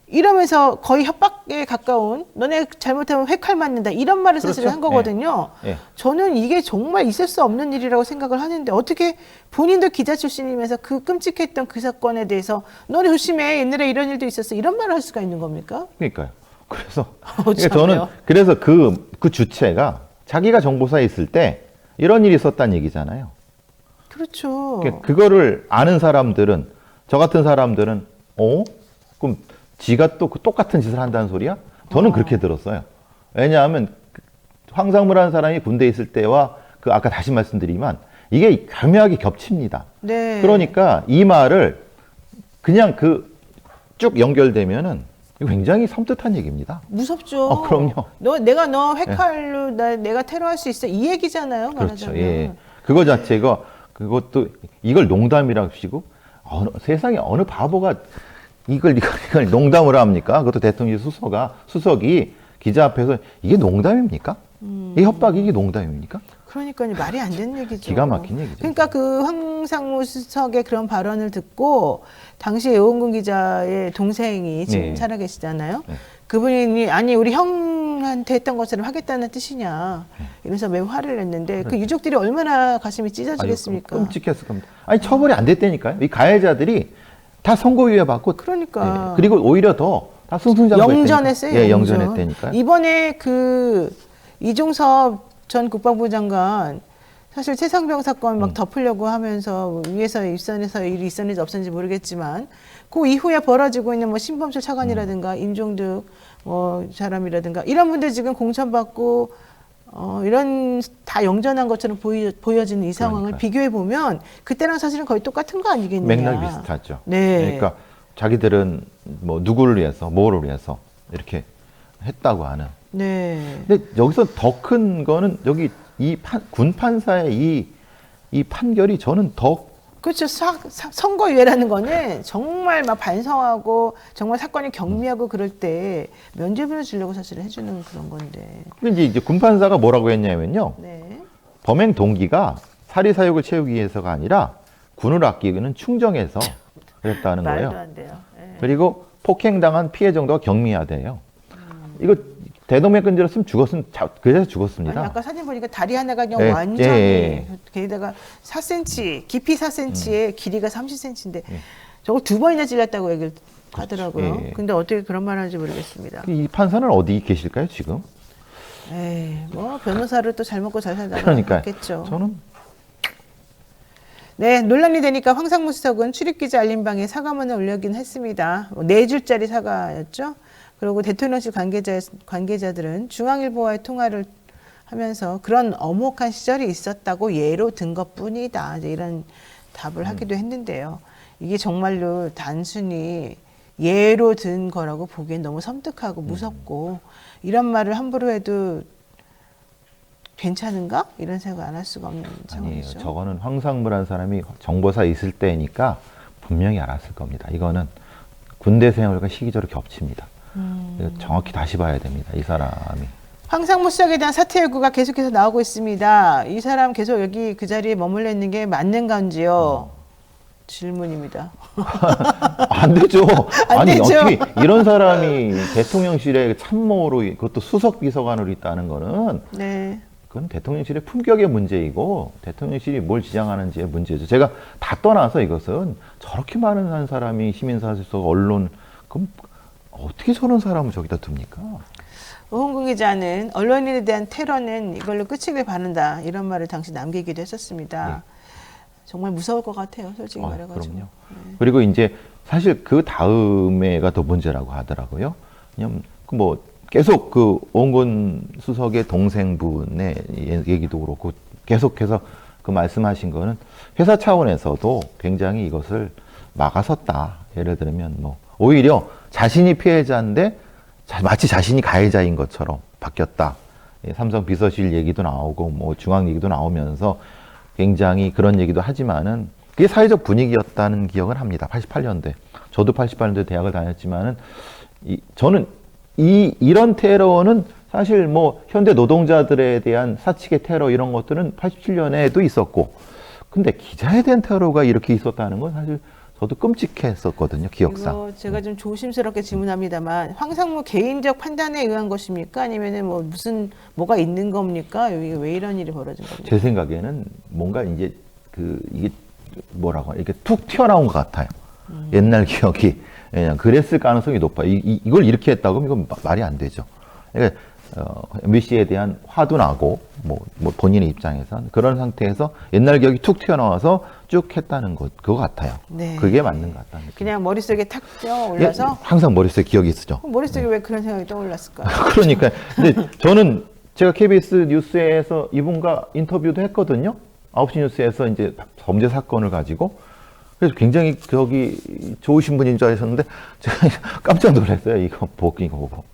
이러면서 거의 협박에 가까운 너네 잘못하면 회칼 맞는다 이런 말을 사실 그렇죠. 한 거거든요. 예. 예. 저는 이게 정말 있을 수 없는 일이라고 생각을 하는데 어떻게 본인도 기자 출신이면서 그 끔찍했던 그 사건에 대해서 너네 조심해 옛날에 이런 일도 있었어 이런 말을 할 수가 있는 겁니까? 그러니까요. 그래서 참네요. 저는 그래서 그 주체가 자기가 정보사에 있을 때 이런 일이 있었다는 얘기잖아요. 그렇죠. 그러니까 그거를 아는 사람들은 저 같은 사람들은 그럼 지가 또 그 똑같은 짓을 한다는 소리야? 저는 그렇게 들었어요. 왜냐하면 황상무라는 사람이 군대에 있을 때와 그 아까 다시 말씀드리지만 이게 교묘하게 겹칩니다. 네. 그러니까 이 말을 그냥 쭉 연결되면은 굉장히 섬뜩한 얘기입니다. 무섭죠. 그럼요. 내가 너 회칼로 내가 테러할 수 있어 이 얘기잖아요. 그렇죠. 말하자면. 예. 그거 자체가 그것도 이걸 농담이라고 치고 세상에 어느 바보가 이걸 농담으로 합니까? 그것도 대통령 수석이 기자 앞에서 이게 농담입니까? 이 협박이 이게 농담입니까? 그러니까요. 말이 안 되는 얘기죠. 기가 막힌 얘기죠. 그러니까 그 황상무 수석의 그런 발언을 듣고 당시 오은근 기자의 동생이 지금 네. 살아계시잖아요. 네. 그분이 아니 우리 형한테 했던 것처럼 하겠다는 뜻이냐 이러면서 매우 화를 냈는데 그 유족들이 얼마나 가슴이 찢어지겠습니까? 끔찍했을 겁니다. 아니 처벌이 안 됐다니까요. 이 가해자들이 다 선고유예 받고 그러니까. 그리고 오히려 더 다 승승장구했다니까. 영전했어요. 예, 영전. 영전했다니까요. 이번에 그 이종섭 전 국방부 장관 사실 최상병 사건 막 덮으려고 하면서 위에서 입선해서 일이 있었는지 없었는지 모르겠지만 그 이후에 벌어지고 있는 뭐 신범철 차관이라든가 임종득 사람이라든가 이런 분들 지금 공천받고 이런 다 영전한 것처럼 보여지는 이 상황을 그러니까요. 비교해 보면 그때랑 사실은 거의 똑같은 거 아니겠느냐. 맥락이 비슷하죠. 네. 그러니까 자기들은 뭐 누구를 위해서, 뭐를 위해서 이렇게 했다고 하는. 네. 근데 여기서 더 큰 거는 여기 군 판사의 이 판결이 저는 더 그렇죠. 선거유예라는 거는 정말 막 반성하고 정말 사건이 경미하고 그럴 때 면죄부를 주려고 사실 해주는 그런 건데. 근데 이제 군 판사가 뭐라고 했냐면요. 네. 범행 동기가 사리 사욕을 채우기 위해서가 아니라 군을 아끼는 충정해서 그랬다는 말도 거예요. 안 돼요. 네. 그리고 폭행당한 피해 정도가 경미하대요. 이거 대동맥근지로 쓰면 그래서 죽었습니다. 아니, 아까 사진 보니까 다리 하나가 그냥 예, 완전히 예. 게다가 4cm, 깊이 4cm에 길이가 30cm인데 저걸 2번이나 찔렸다고 얘기를 하더라고요. 예. 근데 어떻게 그런 말 하는지 모르겠습니다. 이 판사는 어디 계실까요, 지금? 에이, 뭐 변호사를 또 잘 먹고 잘 살다가 그러니까요. 겠죠. 저는 네, 논란이 되니까 황상무 수석은 출입기자 알림방에 사과문을 올리긴 했습니다. 4줄짜리 사과였죠. 그리고 대통령실 관계자들은 중앙일보와의 통화를 하면서 그런 엄혹한 시절이 있었다고 예로 든 것뿐이다. 이제 이런 답을 하기도 했는데요. 이게 정말로 단순히 예로 든 거라고 보기엔 너무 섬뜩하고 무섭고 이런 말을 함부로 해도 괜찮은가? 이런 생각 안 할 수가 없는 아니에요. 상황이죠. 저거는 황상무라는 사람이 정보사에 있을 때니까 분명히 알았을 겁니다. 이거는 군대 생활과 시기적으로 겹칩니다. 정확히 다시 봐야 됩니다. 이 사람이. 황상무 수석에 대한 사퇴 요구가 계속해서 나오고 있습니다. 이 사람 계속 여기 그 자리에 머물러 있는 게 맞는 건지요? 질문입니다. 안 되죠. 안 아니 되죠. 어떻게 이런 사람이 대통령실에 참모로 그것도 수석 비서관으로 있다는 거는 네. 그건 대통령실의 품격의 문제이고 대통령실이 뭘 지향하는지의 문제죠. 제가 다 떠나서 이것은 저렇게 많은 사람이 시민사회수석 언론 그럼 어떻게 저런 사람을 저기다 둡니까? 오홍근 기자는 언론인에 대한 테러는 이걸로 끝이길 바란다 이런 말을 당시 남기기도 했었습니다. 정말 무서울 것 같아요, 솔직히 말해가지고. 그럼요. 그리고 이제 사실 그 다음에가 더 문제라고 하더라고요. 왜냐면 뭐 계속 그 오홍근 수석의 동생분의 얘기도 그렇고 계속해서 그 말씀하신 거는 회사 차원에서도 굉장히 이것을 막아섰다. 예를 들면 뭐 오히려 자신이 피해자인데 마치 자신이 가해자인 것처럼 바뀌었다. 예, 삼성 비서실 얘기도 나오고 뭐 중앙 얘기도 나오면서 굉장히 그런 얘기도 하지만은 그게 사회적 분위기였다는 기억을 합니다. 88년도에. 저도 88년도에 대학을 다녔지만은 저는 이런 테러는 사실 뭐 현대 노동자들에 대한 사측의 테러 이런 것들은 87년에도 있었고, 근데 기자에 대한 테러가 이렇게 있었다는 건 사실 저도 끔찍했었거든요, 기억상. 이거 제가 좀 조심스럽게 질문합니다만 황상무 개인적 판단에 의한 것입니까? 아니면은 뭐 무슨 뭐가 있는 겁니까? 여기 왜 이런 일이 벌어진 겁니까? 제 생각에는 뭔가 이제 이게 뭐라고 이렇게 툭 튀어나온 것 같아요. 옛날 기억이. 그냥 그랬을 가능성이 높아요. 이걸 이렇게 했다고 하면 이건 말이 안 되죠. 그러니까 MBC에 대한 화도 나고 뭐 본인의 입장에선 그런 상태에서 옛날 기억이 툭 튀어나와서 쭉 했다는 그거 같아요. 네. 그게 맞는 것 같다는 느낌. 그냥 머릿속에 탁 떠올라서 예, 항상 머릿속에 기억이 쓰죠. 머릿속에 왜 그런 생각이 떠올랐을까? 그러니까 근데 저는 제가 KBS 뉴스에서 이분과 인터뷰도 했거든요. 9시 뉴스에서 이제 범죄 사건을 가지고 그래서 굉장히 좋으신 분인 줄 아셨는데 제가 깜짝 놀랐어요. 이거 보고.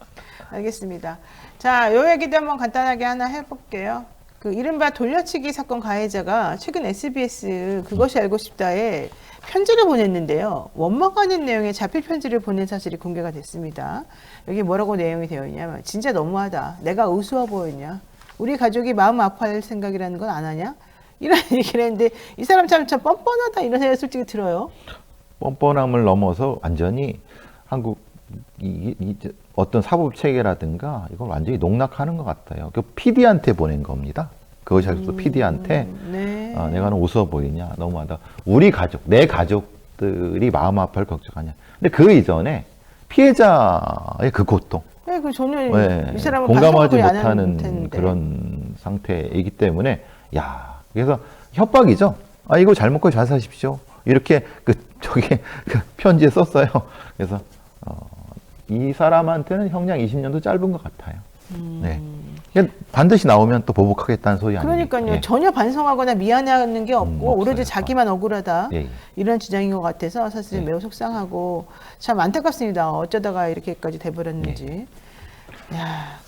알겠습니다. 자, 요 얘기도 한번 간단하게 하나 해볼게요. 그 이른바 돌려치기 사건 가해자가 최근 SBS 그것이 알고 싶다에 편지를 보냈는데요. 원망하는 내용의 자필 편지를 보낸 사실이 공개가 됐습니다. 여기 뭐라고 내용이 되어 있냐면 진짜 너무하다. 내가 우스워 보였냐? 우리 가족이 마음 아파할 생각이라는 건 안 하냐? 이런 얘기를 했는데 이 사람 참 뻔뻔하다 이런 생각이 솔직히 들어요. 뻔뻔함을 넘어서 완전히 한국 어떤 사법 체계라든가 이걸 완전히 농락하는 것 같아요. 그 PD한테 보낸 겁니다. 그것이 알고 PD한테 네. 내가 우스워 보이냐 너무하다. 우리 가족, 내 가족들이 마음 아파할 걱정하냐. 근데 그 이전에 피해자의 그 고통. 네, 그 전혀 네, 이 사람은 공감하지 반성을 안 못하는 텐데. 그런 상태이기 때문에 그래서 협박이죠. 이거 잘 먹고 잘 사십시오. 이렇게 그 편지에 썼어요. 그래서 이 사람한테는 형량 20년도 짧은 것 같아요. 네. 반드시 나오면 또 보복하겠다는 소리 아니에요. 그러니까요. 전혀 반성하거나 미안해하는 게 없고 없어요. 오로지 자기만 억울하다 예. 이런 주장인 것 같아서 사실 매우 속상하고 참 안타깝습니다. 어쩌다가 이렇게까지 돼버렸는지. 야,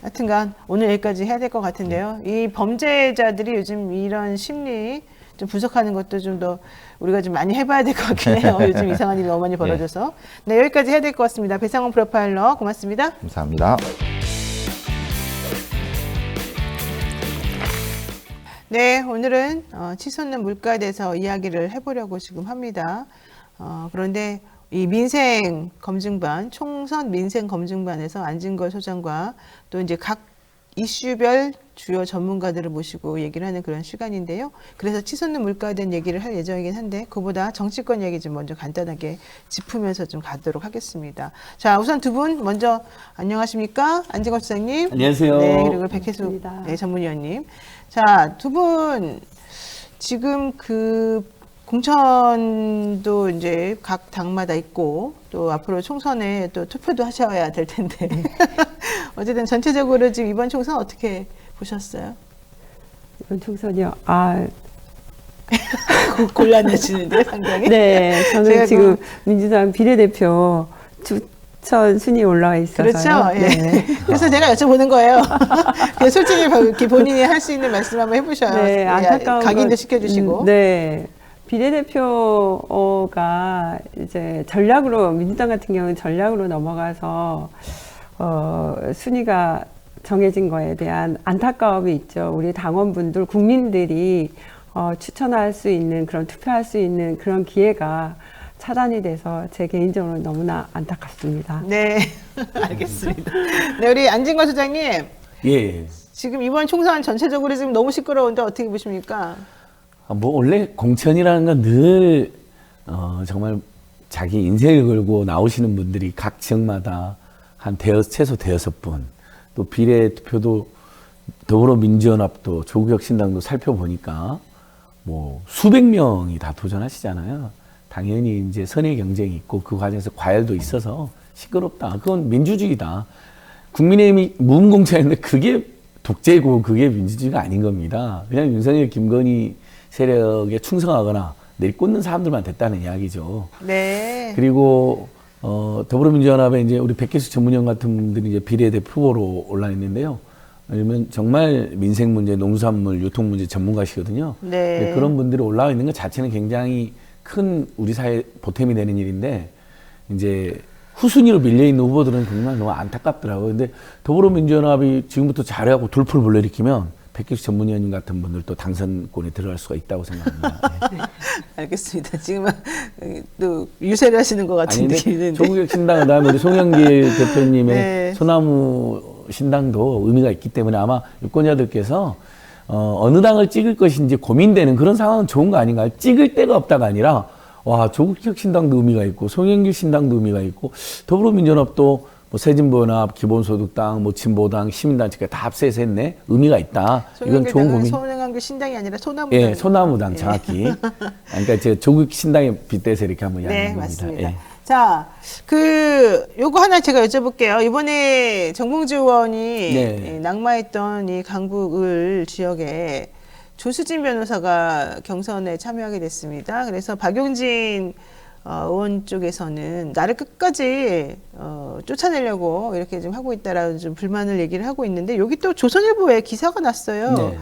하여튼간 오늘 여기까지 해야 될 것 같은데요. 이 범죄자들이 요즘 이런 심리 좀 분석하는 것도 좀 더 우리가 좀 많이 해봐야 될 것 같긴 해요. 요즘 이상한 일이 너무 많이 벌어져서. 네, 여기까지 해야 될 것 같습니다. 배상훈 프로파일러 고맙습니다. 감사합니다. 네, 오늘은 치솟는 물가에 대해서 이야기를 해보려고 지금 합니다. 그런데 이 민생 검증반, 총선 민생 검증반에서 안진걸 소장과 또 이제 각 이슈별 주요 전문가들을 모시고 얘기를 하는 그런 시간인데요. 그래서 치솟는 물가에 대한 얘기를 할 예정이긴 한데 그보다 정치권 얘기 좀 먼저 간단하게 짚으면서 좀 가도록 하겠습니다. 자, 우선 두 분 먼저 안녕하십니까? 안진걸 소장님. 안녕하세요. 네, 그리고 백혜수 전문위원님. 자, 두 분 지금 그 공천도 이제 각 당마다 있고 또 앞으로 총선에 또 투표도 하셔야 될 텐데 어쨌든 전체적으로 지금 이번 총선 어떻게 보셨어요? 이번 총선이요. 곤란해지는데 상당히. 네, 제가 저는 지금 민주당 비례대표 추천 순위에 올라와 있어서요. 그렇죠. 예. 네. 그래서 제가 여쭤보는 거예요. 그냥 솔직히 이렇게 본인이 할 수 있는 말씀 한번 해보셔요. 네, 안타까운 각인도 시켜주시고. 네. 비례대표가 이제 전략으로 민주당 같은 경우는 전략으로 넘어가서 순위가 정해진 거에 대한 안타까움이 있죠. 우리 당원분들, 국민들이 추천할 수 있는 그런 투표할 수 있는 그런 기회가 차단이 돼서 제 개인적으로 너무나 안타깝습니다. 네, 알겠습니다. 네, 우리 안진걸 소장님. 예. 지금 이번 총선 전체적으로 지금 너무 시끄러운데 어떻게 보십니까? 뭐 원래 공천이라는 건 늘 정말 자기 인생을 걸고 나오시는 분들이 각 지역마다 한 최소 대여섯 분, 또 비례투표도 더불어민주연합도 조국혁신당도 살펴보니까 뭐 수백 명이 다 도전하시잖아요. 당연히 이제 선의 경쟁이 있고 그 과정에서 과열도 있어서 시끄럽다. 그건 민주주의다. 국민의힘이 무음공천인데 그게 독재고 그게 민주주의가 아닌 겁니다. 그냥 윤석열, 김건희 세력에 충성하거나 내리꽂는 사람들만 됐다는 이야기죠. 네. 그리고 더불어민주연합에 이제 우리 백기수 전문위원 같은 분들이 이제 비례대표 후보로 올라 있는데요. 왜냐면 정말 민생 문제, 농수산물, 유통 문제 전문가시거든요. 네. 근데 그런 분들이 올라와 있는 것 자체는 굉장히 큰 우리 사회 보탬이 되는 일인데 이제 후순위로 밀려 있는 후보들은 정말 너무 안타깝더라고요. 근데 더불어민주연합이 지금부터 잘해갖고 돌풍을 불러일으키면 백기수 전문위원님 같은 분들도 당선권에 들어갈 수가 있다고 생각합니다. 네. 알겠습니다. 지금은 또 유세를 하시는 것 같은 아니, 느낌이 근데 드는데. 조국혁 신당 그다음에 우리 송영길 대표님의 네. 소나무 신당도 의미가 있기 때문에 아마 유권자들께서 어느 당을 찍을 것인지 고민되는 그런 상황은 좋은 거 아닌가요? 찍을 데가 없다가 아니라 와 조국혁 신당도 의미가 있고 송영길 신당도 의미가 있고 더불어민주연합도 뭐 새진보연합, 기본소득당, 뭐 진보당, 시민단체가 다 합세해서 했네. 의미가 있다. 이건 좋은 고민. 소나무 신당이 아니라 소나무당. 예, 소나무당 정확히. 그러니까 제가 조국 신당에 빗대서 이렇게 한번 네, 이야기한 겁니다. 맞습니다. 예. 자, 요거 하나 제가 여쭤볼게요. 이번에 정봉주 의원이 네. 낙마했던 이 강북을 지역에 조수진 변호사가 경선에 참여하게 됐습니다. 그래서 박용진 의원 쪽에서는 나를 끝까지 쫓아내려고 이렇게 좀 하고 있다라는 좀 불만을 얘기를 하고 있는데 여기 또 조선일보에 기사가 났어요. 네.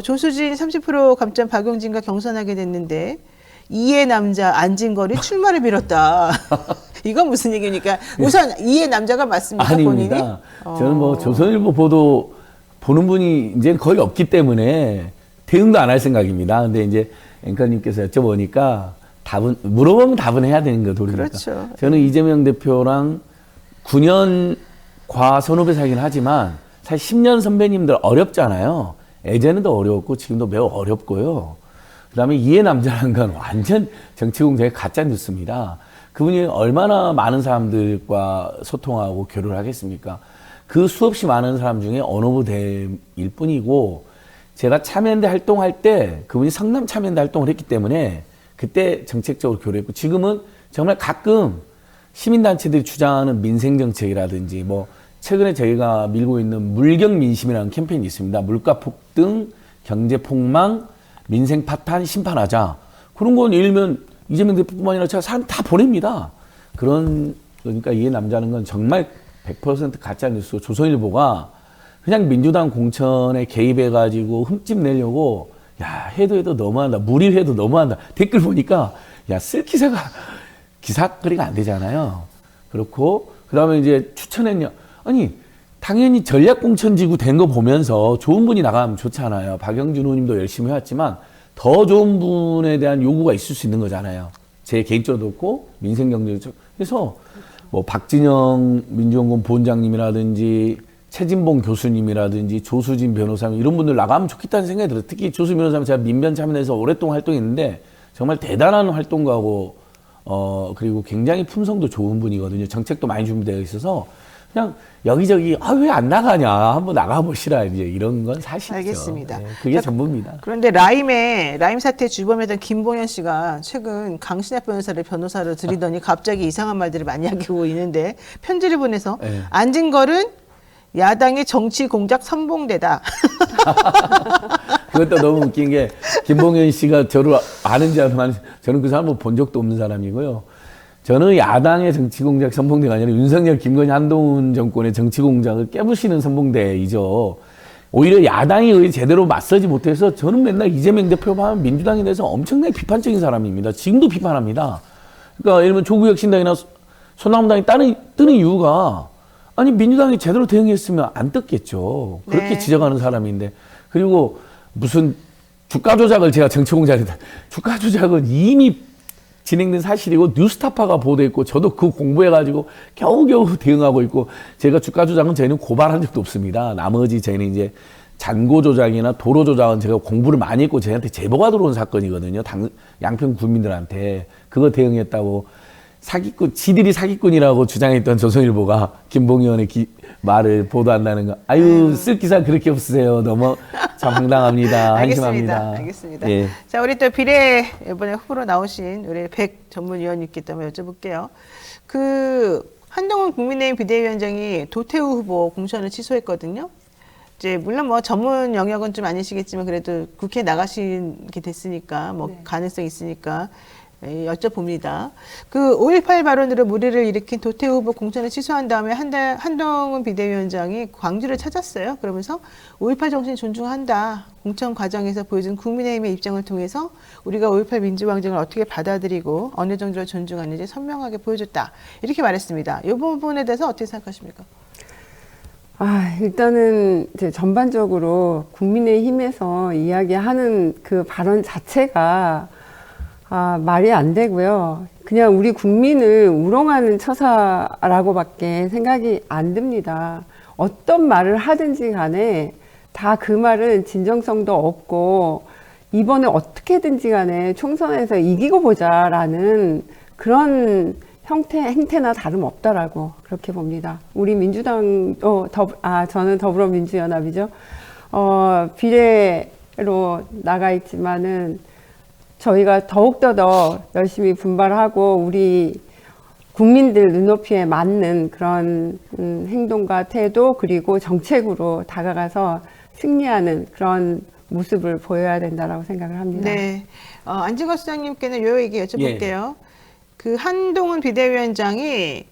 조수진 30% 감점 박용진과 경선하게 됐는데 이의 남자 안진걸이 출마를 빌었다. 이건 무슨 얘기입니까? 우선 이의 남자가 맞습니까? 아닙니다. 본인이? 저는 뭐 조선일보 보도 보는 분이 이제 거의 없기 때문에 대응도 안 할 생각입니다. 근데 이제 앵커님께서 여쭤보니까 물어보면 답은 해야 되는 거 도리니까. 그렇죠. 저는 이재명 대표랑 9년 과선후배 사이긴 하지만 사실 10년 선배님들 어렵잖아요. 예전에도 어려웠고 지금도 매우 어렵고요. 그다음에 이해 남자라는 건 완전 정치공작의 가짜 뉴스입니다. 그분이 얼마나 많은 사람들과 소통하고 교류를 하겠습니까? 그 수없이 많은 사람 중에 어느 부대일 뿐이고 제가 참여연대 활동할 때 그분이 성남 참여연대 활동을 했기 때문에 그때 정책적으로 교류했고 지금은 정말 가끔 시민단체들이 주장하는 민생정책이라든지 뭐 최근에 저희가 밀고 있는 물경민심이라는 캠페인이 있습니다. 물가 폭등, 경제 폭망, 민생 파탄 심판하자. 그런 건 일면 이재명 대표뿐만 아니라 제가 사람 다 보냅니다. 그러니까 이 남자는 건 정말 100% 가짜 뉴스. 조선일보가 그냥 민주당 공천에 개입해가지고 흠집 내려고 야 해도 너무한다. 무리해도 너무한다. 댓글 보니까 야 쓸 기사거리가 안 되잖아요. 그렇고 그다음에 이제 추천했냐. 아니 당연히 전략공천지구 된 거 보면서 좋은 분이 나가면 좋잖아요. 박영준 의원님도 열심히 해왔지만 더 좋은 분에 대한 요구가 있을 수 있는 거잖아요. 제 개인적으로 그렇고 민생경제적. 그래서 뭐 박진영 민주연구원 부원장님이라든지 최진봉 교수님이라든지 조수진 변호사님 이런 분들 나가면 좋겠다는 생각이 들어요. 특히 조수 변호사님 제가 민변 참여해서 오랫동안 활동했는데 정말 대단한 활동가고 그리고 굉장히 품성도 좋은 분이거든요. 정책도 많이 준비되어 있어서 그냥 여기저기 왜 안 나가냐 한번 나가보시라 이제 이런 건 사실이죠. 알겠습니다. 네, 그게 전부입니다. 그런데 라임 사태 주범이었던 김봉현 씨가 최근 강신학 변호사를 변호사로 들이더니 갑자기 이상한 말들을 많이 하고 있는데 편지를 보내서 네. 안진걸은 야당의 정치 공작 선봉대다. 그것도 너무 웃긴 게 김봉현 씨가 저를 아는지 알지만 저는 그 사람을 본 적도 없는 사람이고요. 저는 야당의 정치 공작 선봉대가 아니라 윤석열, 김건희, 한동훈 정권의 정치 공작을 깨부시는 선봉대이죠. 오히려 야당이 제대로 맞서지 못해서 저는 맨날 이재명 대표가 민주당에 대해서 엄청나게 비판적인 사람입니다. 지금도 비판합니다. 그러니까 예를 들면 조국혁 신당이나 소나무당이 뜨는 이유가 아니 민주당이 제대로 대응했으면 안 떴겠죠. 그렇게 네. 지적하는 사람인데 그리고 무슨 주가 조작을 제가 정치 공작이다. 주가 조작은 이미 진행된 사실이고 뉴스타파가 보도했고 저도 그 공부해가지고 겨우겨우 대응하고 있고 제가 주가 조작은 저희는 고발한 적도 없습니다. 나머지 저희는 이제 잔고 조작이나 도로 조작은 제가 공부를 많이 했고 저희한테 제보가 들어온 사건이거든요. 양평 국민들한테 그거 대응했다고 사기꾼, 지들이 사기꾼이라고 주장했던 조선일보가 김봉현의 말을 보도한다는 거. 쓸 기사 그렇게 없으세요. 너무 참 황당합니다. 한심합니다. 알겠습니다. 예. 자, 우리 또 비례 이번에 후보로 나오신 우리 백 전문위원님께 또 한번 여쭤볼게요. 한동훈 국민의힘 비대위원장이 도태우 후보 공천을 취소했거든요. 이제 물론 뭐 전문 영역은 좀 아니시겠지만 그래도 국회에 나가시게 됐으니까 뭐 네. 가능성이 있으니까 여쭤봅니다. 그 5.18 발언으로 물의를 일으킨 도태우 후보 공천을 취소한 다음에 한동훈 비대위원장이 광주를 찾았어요. 그러면서 5.18 정신 존중한다. 공천 과정에서 보여준 국민의힘의 입장을 통해서 우리가 5.18 민주항쟁을 어떻게 받아들이고 어느 정도로 존중하는지 선명하게 보여줬다. 이렇게 말했습니다. 이 부분에 대해서 어떻게 생각하십니까? 일단은 이제 전반적으로 국민의힘에서 이야기하는 그 발언 자체가 말이 안 되고요. 그냥 우리 국민을 우롱하는 처사라고밖에 생각이 안 듭니다. 어떤 말을 하든지 간에 다 그 말은 진정성도 없고 이번에 어떻게든지 간에 총선에서 이기고 보자라는 그런 행태나 다름없다라고 그렇게 봅니다. 우리 민주당, 저는 더불어민주연합이죠. 비례로 나가 있지만은 저희가 더욱더 더 열심히 분발하고 우리 국민들 눈높이에 맞는 그런 행동과 태도 그리고 정책으로 다가가서 승리하는 그런 모습을 보여야 된다라고 생각을 합니다. 네. 안진걸 수장님께는 요 얘기 여쭤볼게요. 그 한동훈 비대위원장이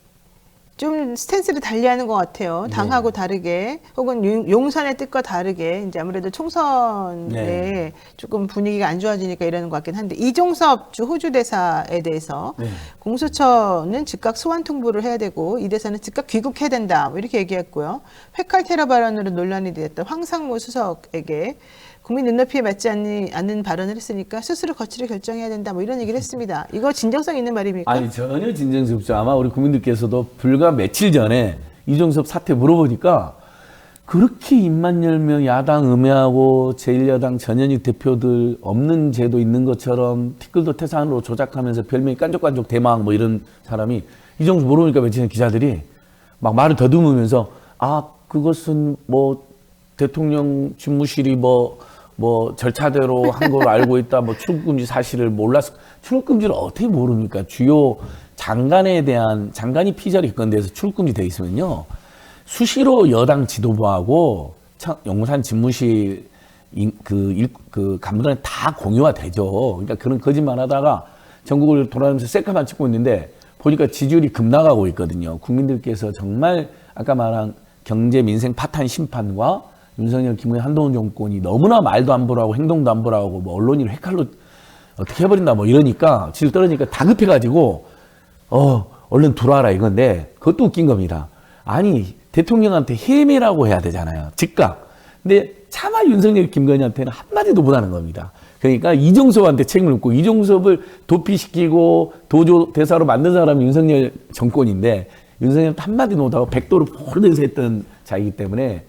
좀 스탠스를 달리하는 것 같아요. 당하고 다르게 혹은 용산의 뜻과 다르게 이제 아무래도 총선에 조금 분위기가 안 좋아지니까 이러는 것 같긴 한데 이종섭 주 호주 대사에 대해서 공수처는 즉각 소환 통보를 해야 되고 이 대사는 즉각 귀국해야 된다 뭐 이렇게 얘기했고요. 회칼 테러 발언으로 논란이 됐던 황상무 수석에게 국민 눈높이에 맞지 않는 발언을 했으니까 스스로 거취를 결정해야 된다 뭐 이런 얘기를 했습니다. 이거 진정성 있는 말입니까? 아니 전혀 진정성 없죠. 아마 우리 국민들께서도 불과 며칠 전에 이종섭 사태 물어보니까 그렇게 입만 열면 야당 음해하고 제1야당 전현직 대표들 없는 제도 있는 것처럼 티끌도 태산으로 조작하면서 별명이 깐족깐족 대망 뭐 이런 사람이 이종섭 물어보니까 며칠 전에 기자들이 막 말을 더듬으면서 그것은 뭐 대통령 집무실이 뭐 절차대로 한 걸 알고 있다. 뭐 출국금지 사실을 몰랐어. 출국금지를 어떻게 모릅니까? 주요 장관에 대한 장관이 피의자로 입건돼서 출국금지 돼 있으면요. 수시로 여당 지도부하고 용산 집무실 그 간부단에 다 공유가 되죠. 그러니까 그런 거짓말하다가 전국을 돌아다니면서 셀카만 찍고 있는데 보니까 지지율이 급락하고 있거든요. 국민들께서 정말 아까 말한 경제 민생 파탄 심판과 윤석열, 김문희, 한동훈 정권이 너무나 말도 안 보라고 행동도 안 보라고 뭐 언론인을 회칼로 어떻게 해버린다 뭐 이러니까 질 떨어지니까 다급해가지고 얼른 들어와라 이건데 그것도 웃긴 겁니다. 아니 대통령한테 해매라고 해야 되잖아요. 즉각. 근데 차마 윤석열, 김건희한테는 한마디도 못하는 겁니다. 그러니까 이종섭한테 책임을 묻고 이종섭을 도피시키고 도조 대사로 만든 사람이 윤석열 정권인데 윤석열한테 한마디도 못하고 백도를 포르대서 했던 자이기 때문에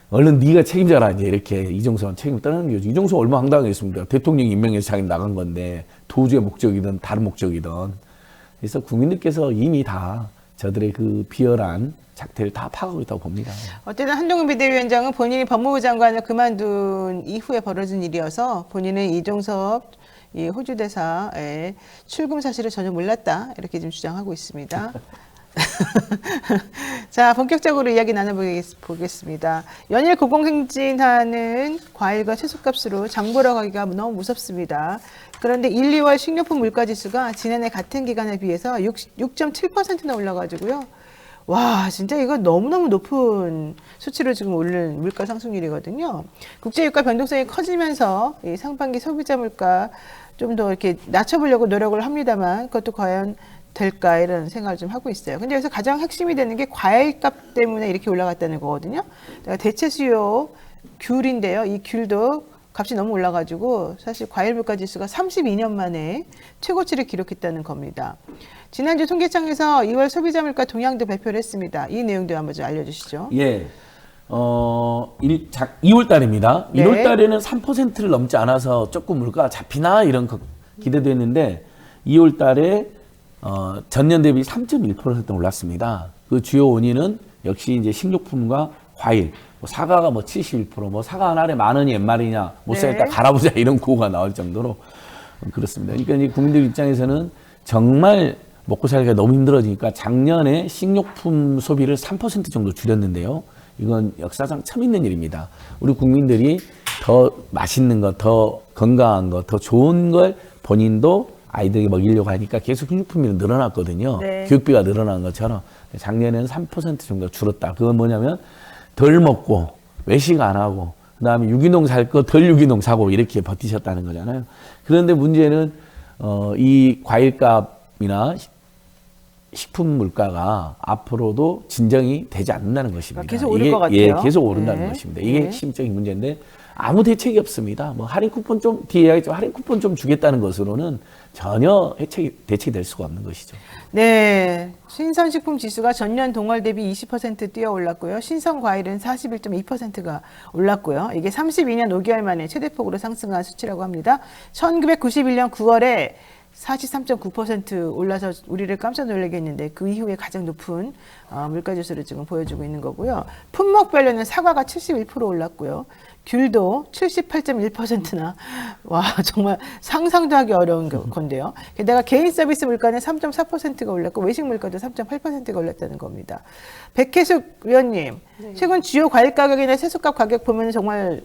얼른 네가 책임져라 이제 이렇게 이종섭은 책임을 떠나는 거죠. 이종섭 얼마나 황당하겠습니까? 대통령 임명해서 자기 나간 건데 도주의 목적이든 다른 목적이든. 그래서 국민들께서 이미 다 저들의 그 비열한 작태를 다 파악하고 있다고 봅니다. 어쨌든 한동훈 비대위원장은 본인이 법무부 장관을 그만둔 이후에 벌어진 일이어서 본인은 이종섭 이 호주 대사의 출금 사실을 전혀 몰랐다 이렇게 지금 주장하고 있습니다. 자, 본격적으로 이야기 나눠보겠습니다. 연일 고공행진하는 과일과 채소값으로 장 보러 가기가 너무 무섭습니다. 그런데 1, 2월 식료품 물가지수가 지난해 같은 기간에 비해서 6.7%나 올라가지고요. 와, 진짜 이거 너무너무 높은 수치로 지금 오른 물가 상승률이거든요. 국제유가 변동성이 커지면서 이 상반기 소비자 물가 좀 더 이렇게 낮춰보려고 노력을 합니다만 그것도 과연 될까 이런 생각을 좀 하고 있어요. 근데 여기서 가장 핵심이 되는 게 과일값 때문에 이렇게 올라갔다는 거거든요. 대체 수요 귤인데요. 이 귤도 값이 너무 올라가지고 사실 과일 물가 지수가 32년 만에 최고치를 기록했다는 겁니다. 지난주 통계청에서 2월 소비자 물가 동향도 발표를 했습니다. 이 내용도 한번 좀 알려주시죠. 예. 2월 달입니다. 네. 1월 달에는 3%를 넘지 않아서 조금 물가가 잡히나 이런 기대도 했는데 2월 달에 전년 대비 3.1% 올랐습니다. 그 주요 원인은 역시 이제 식료품과 과일, 뭐 사과가 뭐 71%, 뭐 사과 한 알에 10,000원이 옛말이냐, 못 사겠다 갈아보자 이런 구호가 나올 정도로 그렇습니다. 그러니까 이제 국민들 입장에서는 정말 먹고 살기가 너무 힘들어지니까 작년에 식료품 소비를 3% 정도 줄였는데요. 이건 역사상 처음 있는 일입니다. 우리 국민들이 더 맛있는 것, 더 건강한 것, 더 좋은 걸 본인도 아이들에게 먹이려고 하니까 계속 식료품이 늘어났거든요. 네. 교육비가 늘어난 것처럼 작년에는 3% 정도 줄었다. 그건 뭐냐면 덜 먹고 외식 안 하고 그다음에 유기농 살 거 덜 유기농 사고 이렇게 버티셨다는 거잖아요. 그런데 문제는 이 과일값이나 식품 물가가 앞으로도 진정이 되지 않는다는 것입니다. 계속 오를 것 예, 같아요. 계속 오른다는 네. 것입니다. 이게 네. 핵심적인 문제인데 아무 대책이 없습니다. 뭐 할인 쿠폰 좀 뒤에 하겠죠. 할인 쿠폰 좀 주겠다는 것으로는 전혀 대책이 될 수가 없는 것이죠. 네, 신선식품 지수가 전년 동월 대비 20% 뛰어 올랐고요. 신선과일은 41.2%가 올랐고요. 이게 32년 5개월 만에 최대폭으로 상승한 수치라고 합니다. 1991년 9월에 43.9% 올라서 우리를 깜짝 놀라게 했는데 그 이후에 가장 높은 물가지수를 지금 보여주고 있는 거고요. 품목별로는 사과가 71% 올랐고요. 귤도 78.1%나 와 정말 상상도 하기 어려운 건데요. 게다가 개인 서비스 물가는 3.4%가 올랐고 외식 물가도 3.8%가 올랐다는 겁니다. 백혜숙 위원님, 최근 주요 과일 가격이나 채소값 가격 보면 정말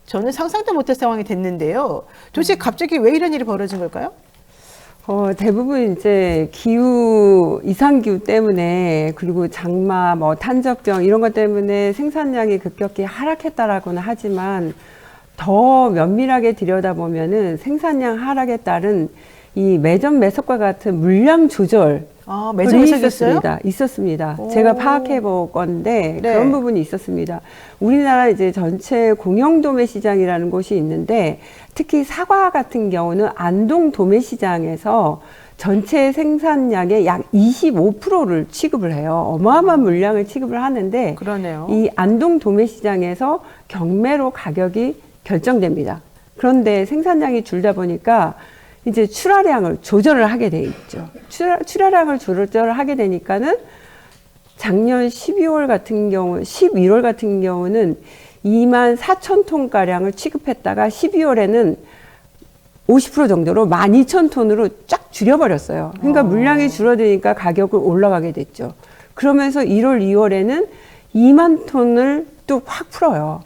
저는 상상도 못할 상황이 됐는데요. 도대체 갑자기 왜 이런 일이 벌어진 걸까요? 대부분 이제 기후, 이상기후 때문에 그리고 장마, 뭐 탄저병 이런 것 때문에 생산량이 급격히 하락했다라고는 하지만 더 면밀하게 들여다보면은 생산량 하락에 따른 이 매점 매석과 같은 물량 조절 매점 매석이 있어요? 있었습니다. 오. 제가 파악해 볼 건데 네. 그런 부분이 있었습니다. 우리나라 이제 전체 공영 도매 시장이라는 곳이 있는데 특히 사과 같은 경우는 안동 도매 시장에서 전체 생산량의 약 25%를 취급을 해요. 어마어마한 물량을 취급을 하는데 그러네요. 이 안동 도매 시장에서 경매로 가격이 결정됩니다. 그런데 생산량이 줄다 보니까 이제 출하량을 조절을 하게 돼 있죠. 출하량을 조절을 하게 되니까는 작년 12월 같은 경우, 11월 같은 경우는 24,000톤 가량을 취급했다가 12월에는 50% 정도로 12,000톤으로 쫙 줄여버렸어요. 그러니까 물량이 줄어드니까 가격을 올라가게 됐죠. 그러면서 1월, 2월에는 2만 톤을 또 확 풀어요.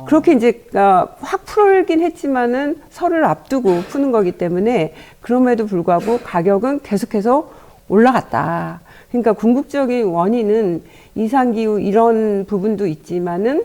그렇게 이제 확 풀긴 했지만은 설을 앞두고 푸는 거기 때문에 그럼에도 불구하고 가격은 계속해서 올라갔다. 그러니까 궁극적인 원인은 이상기후 이런 부분도 있지만은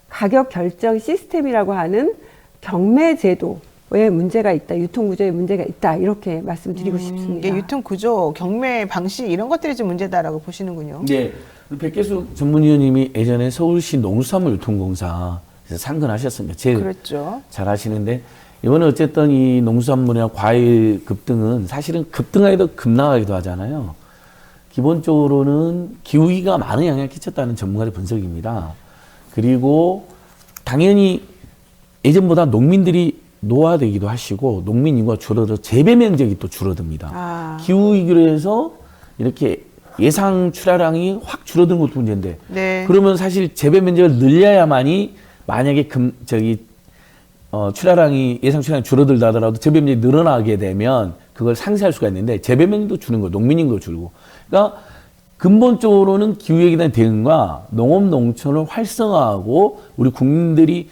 가격 결정 시스템이라고 하는 경매 제도에 문제가 있다, 유통 구조에 문제가 있다 이렇게 말씀드리고 싶습니다. 이게 유통 구조, 경매 방식 이런 것들이 좀 문제다라고 보시는군요. 네. 백계숙 전문위원님이 예전에 서울시 농수산물유통공사에서 상근하셨습니다. 제일 그렇죠. 잘 하시는데 이번에 어쨌든 이 농수산물이나 과일 급등은 사실은 급등하기도 급락하기도 하잖아요. 기본적으로는 기후위기가 많은 영향을 끼쳤다는 전문가의 분석입니다. 그리고 당연히 예전보다 농민들이 노화되기도 하시고 농민 인구가 줄어들어 재배 면적이 또 줄어듭니다. 기후위기로 해서 이렇게 예상 출하량이 확 줄어드는 것도 문제인데 네. 그러면 사실 재배 면적을 늘려야만이 만약에 출하량이 예상 출하량이 줄어들다 하더라도 재배 면적이 늘어나게 되면 그걸 상쇄할 수가 있는데 재배 면적도 주는 거예요. 농민 인구도 줄고. 그러니까 근본적으로는 기후위기에 대한 대응과 농업 농촌을 활성화하고 우리 국민들이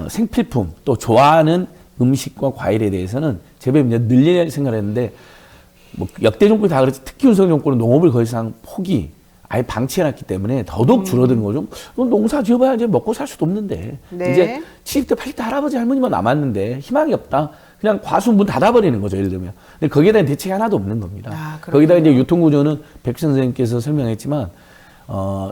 생필품 또 좋아하는 음식과 과일에 대해서는 재배 면적 늘려야 생각을 했는데 뭐 역대 정권이 다 그렇지 특히 윤석열 정권은 농업을 거의 상 포기 아예 방치해놨기 때문에 더더욱 줄어드는 거죠. 농사 지어봐야 이제 먹고 살 수도 없는데 네. 이제 70대 80대 할아버지 할머니만 남았는데 희망이 없다. 그냥 과수 문 닫아버리는 거죠. 예를 들면. 근데 거기에 대한 대책이 하나도 없는 겁니다. 거기다 이제 유통구조는 백 선생님께서 설명했지만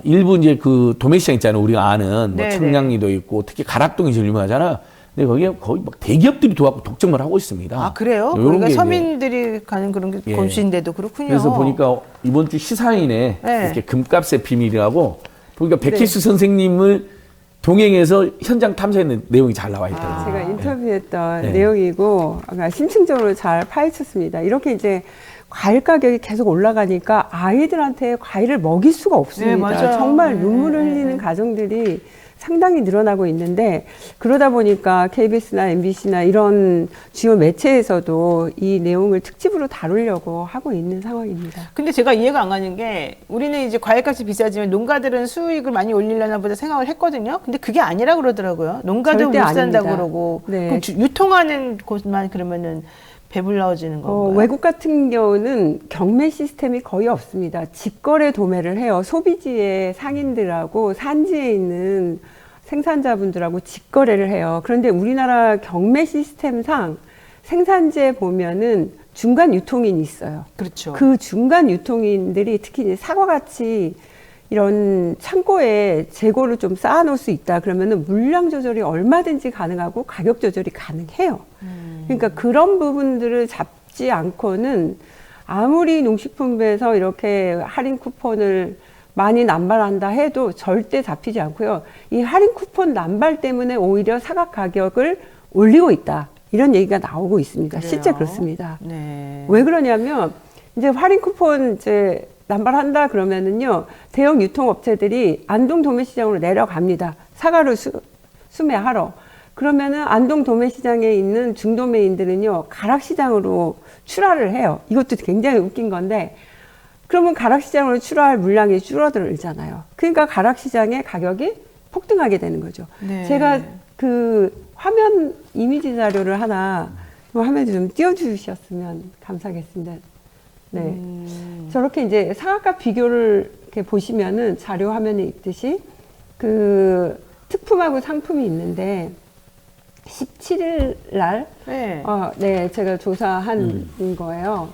일부 이제 그 도매시장 있잖아요. 우리가 아는 뭐 청량리도 있고 특히 가락동이 제일 유명하잖아요. 근데 거기에 거의 막 대기업들이 도와서 독점을 하고 있습니다. 그래요? 그러니까 서민들이 가는 그런 곳인데도 그렇군요. 그래서 보니까 이번 주 시사인에 이렇게 금값의 비밀이라고 보니까 백희수 선생님을 동행해서 현장 탐사했는 내용이 잘 나와 있더라고요. 제가 인터뷰했던 내용이고 심층적으로 잘 파헤쳤습니다. 이렇게 이제 과일 가격이 계속 올라가니까 아이들한테 과일을 먹일 수가 없습니다. 네, 맞아요. 정말 눈물을 네, 흘리는 네. 가정들이 상당히 늘어나고 있는데, 그러다 보니까 KBS나 MBC나 이런 주요 매체에서도 이 내용을 특집으로 다루려고 하고 있는 상황입니다. 근데 제가 이해가 안 가는 게 우리는 이제 과일값이 비싸지만 농가들은 수익을 많이 올리려나 보다 생각을 했거든요. 근데 그게 아니라 그러더라고요. 농가들은 못 절대 산다고 아닙니다. 그러고 네. 그럼 유통하는 곳만 그러면은 배불러지는 건가요? 외국 같은 경우는 경매 시스템이 거의 없습니다. 직거래 도매를 해요. 소비지의 상인들하고 산지에 있는 생산자분들하고 직거래를 해요. 그런데 우리나라 경매 시스템상 생산지에 보면은 중간 유통인이 있어요. 그렇죠. 그 중간 유통인들이 특히 이제 사과같이 이런 창고에 재고를 좀 쌓아놓을 수 있다 그러면은 물량 조절이 얼마든지 가능하고 가격 조절이 가능해요. 그러니까 그런 부분들을 잡지 않고는 아무리 농식품부에서 이렇게 할인 쿠폰을 많이 남발한다 해도 절대 잡히지 않고요. 이 할인 쿠폰 남발 때문에 오히려 사과 가격을 올리고 있다. 이런 얘기가 나오고 있습니다. 그래요? 실제 그렇습니다. 네. 왜 그러냐면 이제 할인 쿠폰 이제 남발한다 그러면은요, 대형 유통업체들이 안동 도매시장으로 내려갑니다. 사과를 수매하러. 그러면은 안동 도매시장에 있는 중도매인들은요, 가락시장으로 출하를 해요. 이것도 굉장히 웃긴 건데, 그러면 가락시장으로 출하할 물량이 줄어들잖아요. 그러니까 가락시장의 가격이 폭등하게 되는 거죠. 네. 제가 그 화면 이미지 자료를 하나 화면에 좀 띄워주셨으면 감사하겠습니다. 네. 저렇게 이제 사과값 비교를 이렇게 보시면은 자료 화면에 있듯이 그 특품하고 상품이 있는데 17일 날, 네. 네, 제가 조사한 거예요.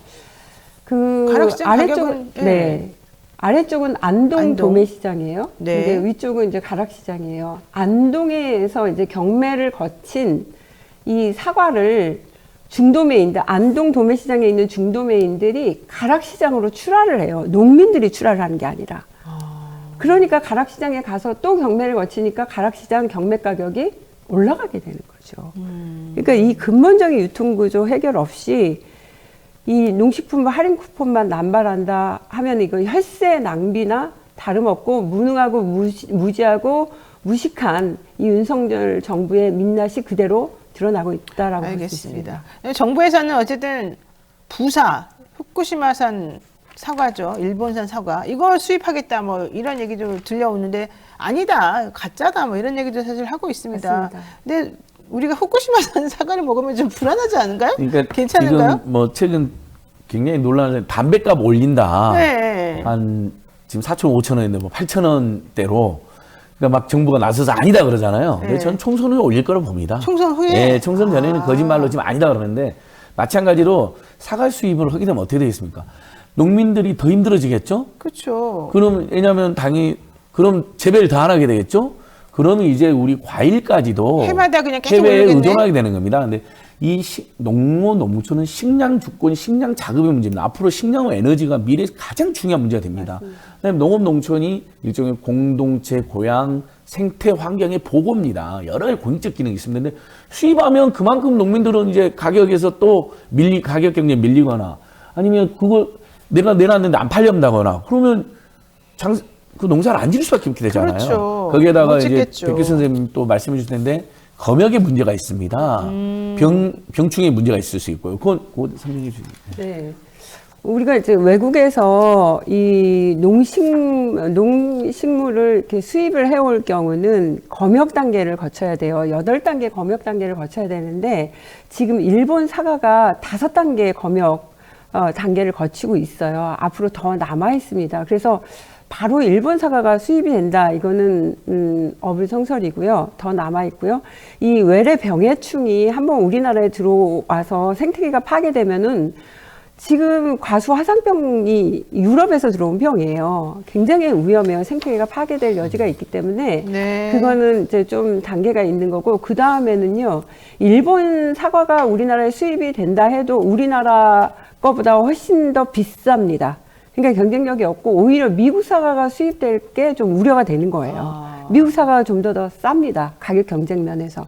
그 가락시장 아래쪽은, 가격은, 예. 네. 아래쪽은 안동 도매시장이에요. 네. 근데 위쪽은 이제 가락시장이에요. 안동에서 이제 경매를 거친 이 사과를 중도매인들, 안동 도매시장에 있는 중도매인들이 가락시장으로 출하를 해요. 농민들이 출하를 하는 게 아니라. 그러니까 가락시장에 가서 또 경매를 거치니까 가락시장 경매 가격이 올라가게 되는 거죠. 그러니까 이 근본적인 유통구조 해결 없이 이 농식품 할인 쿠폰만 남발한다 하면 이거 혈세 낭비나 다름없고 무능하고 무지하고 무식한 이 윤석열 정부의 민낯이 그대로 드러나고 있다라고 볼 수 있습니다. 알겠습니다. 정부에서는 어쨌든 부사, 후쿠시마산 사과죠. 일본산 사과. 이거 수입하겠다 뭐 이런 얘기도 들려오는데 아니다. 가짜다 뭐 이런 얘기도 사실 하고 있습니다. 맞습니다. 근데 우리가 후쿠시마산 사과를 먹으면 좀 불안하지 않은가요? 그러니까 괜찮은가요? 지금 뭐 최근 굉장히 논란을 담배값 올린다. 네. 한 지금 4,000, 5,000원인데 뭐 8,000원대로 그러니까 막 정부가 나서서 아니다 그러잖아요. 근데 네. 전 총선 후에 올릴 거라고 봅니다. 총선 후에? 예, 총선 전에는 거짓말로 지금 아니다 그러는데 마찬가지로 사과 수입을 하게 되면 어떻게 되겠습니까? 농민들이 더 힘들어지겠죠? 그렇죠. 그럼 왜냐하면 당이 그럼 재배를 더 안 하게 되겠죠? 그러면 이제 우리 과일까지도 해마다 그냥 계속 해외에 오르겠네? 의존하게 되는 겁니다. 근데 이 농촌은 식량 주권, 식량 자급의 문제입니다. 앞으로 식량과 에너지가 미래에 가장 중요한 문제가 됩니다. 그다음에 농업 농촌이 일종의 공동체, 고향, 생태 환경의 보고입니다. 여러 가지 공익적 기능이 있습니다. 근데 수입하면 그만큼 농민들은 이제 가격에서 또 가격 경쟁에 밀리거나 아니면 그걸 내가 내놨는데 안 팔린다거나 그러면 그 농사를 안 지을 수밖에 없게 되잖아요. 그렇죠. 거기에다가 못 이제 짓겠죠. 백규 선생님 또 말씀해 주실 텐데 검역의 문제가 있습니다. 병충해 문제가 있을 수 있고요. 그거 설명해 주세요. 네. 우리가 이제 외국에서 이 농식물을 이렇게 수입을 해올 경우는 검역 단계를 거쳐야 돼요. 8단계 검역 단계를 거쳐야 되는데 지금 일본 사과가 5단계 검역 단계를 거치고 있어요. 앞으로 더 남아 있습니다. 그래서 바로 일본 사과가 수입이 된다. 이거는 어불성설이고요. 더 남아 있고요. 이 외래 병해충이 한번 우리나라에 들어와서 생태계가 파괴되면은 지금 과수 화상병이 유럽에서 들어온 병이에요. 굉장히 위험해요. 생태계가 파괴될 여지가 있기 때문에 네. 그거는 이제 좀 단계가 있는 거고 그 다음에는요. 일본 사과가 우리나라에 수입이 된다 해도 우리나라 거보다 훨씬 더 비쌉니다. 그러니까 경쟁력이 없고 오히려 미국 사과가 수입될 게 좀 우려가 되는 거예요. 미국 사과가 좀 더 쌉니다. 가격 경쟁 면에서.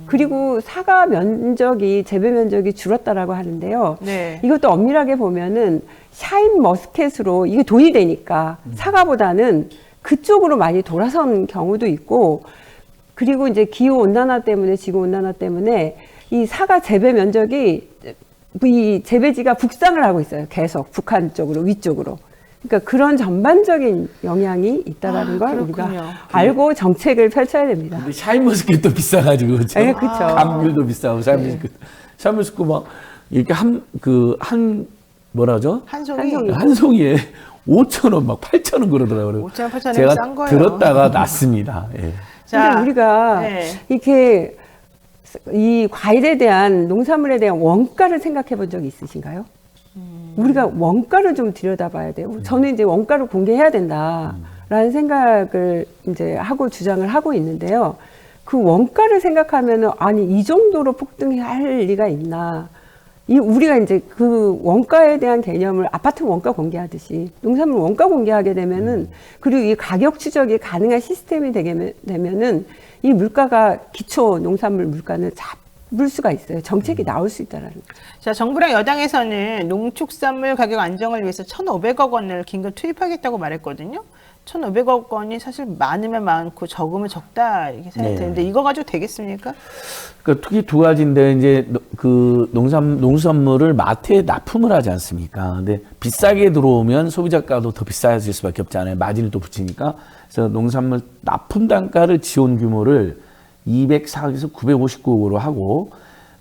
그리고 사과 면적이 재배 면적이 줄었다라고 하는데요. 네. 이것도 엄밀하게 보면은 샤인 머스켓으로 이게 돈이 되니까 사과보다는 그쪽으로 많이 돌아선 경우도 있고, 그리고 이제 기후 온난화 때문에, 지구 온난화 때문에 이 사과 재배 면적이, 이 재배지가 북상을 하고 있어요. 계속 북한 쪽으로, 위쪽으로. 그러니까 그런 전반적인 영향이 있다라는 걸 우리가 알고 정책을 펼쳐야 됩니다. 근데 샤인머스켓도 비싸가지고 그렇죠. 네, 그쵸. 감귤도 비싸고 샤인머스켓, 샤인머스켓 막 이렇게 한 뭐라죠? 한 송이. 한 송이에 5,000원 막 8,000원 그러더라고요. 5,000원, 8,000원 제가 싼 거예요. 들었다가 났습니다. 예. 근데 우리가 네. 이렇게 이 과일에 대한, 농산물에 대한 원가를 생각해 본 적이 있으신가요? 우리가 원가를 좀 들여다봐야 돼요. 저는 이제 원가를 공개해야 된다라는 생각을 이제 하고 주장을 하고 있는데요. 그 원가를 생각하면은 아니 이 정도로 폭등할 리가 있나? 우리가 이제 그 원가에 대한 개념을 아파트 원가 공개하듯이 농산물 원가 공개하게 되면은, 그리고 이 가격 추적이 가능한 시스템이 되게 되면은 이 물가가, 기초 농산물 물가는 잡을 수가 있어요. 정책이 나올 수 있다라는 거죠. 자, 정부랑 여당에서는 농축산물 가격 안정을 위해서 1,500억 원을 긴급 투입하겠다고 말했거든요. 1,500억 원이 사실 많으면 많고 적으면 적다 이렇게 생각이 네. 드는데 이거 가지고 되겠습니까? 그러니까 특히 두 가지인데, 이제 그 농산물을 마트에 납품을 하지 않습니까? 근데 비싸게 들어오면 소비자가도 더 비싸질 수밖에 없잖아요. 마진을 또 붙이니까. 그래서 농산물 납품 단가를 지원 규모를 204억에서 959억으로 하고,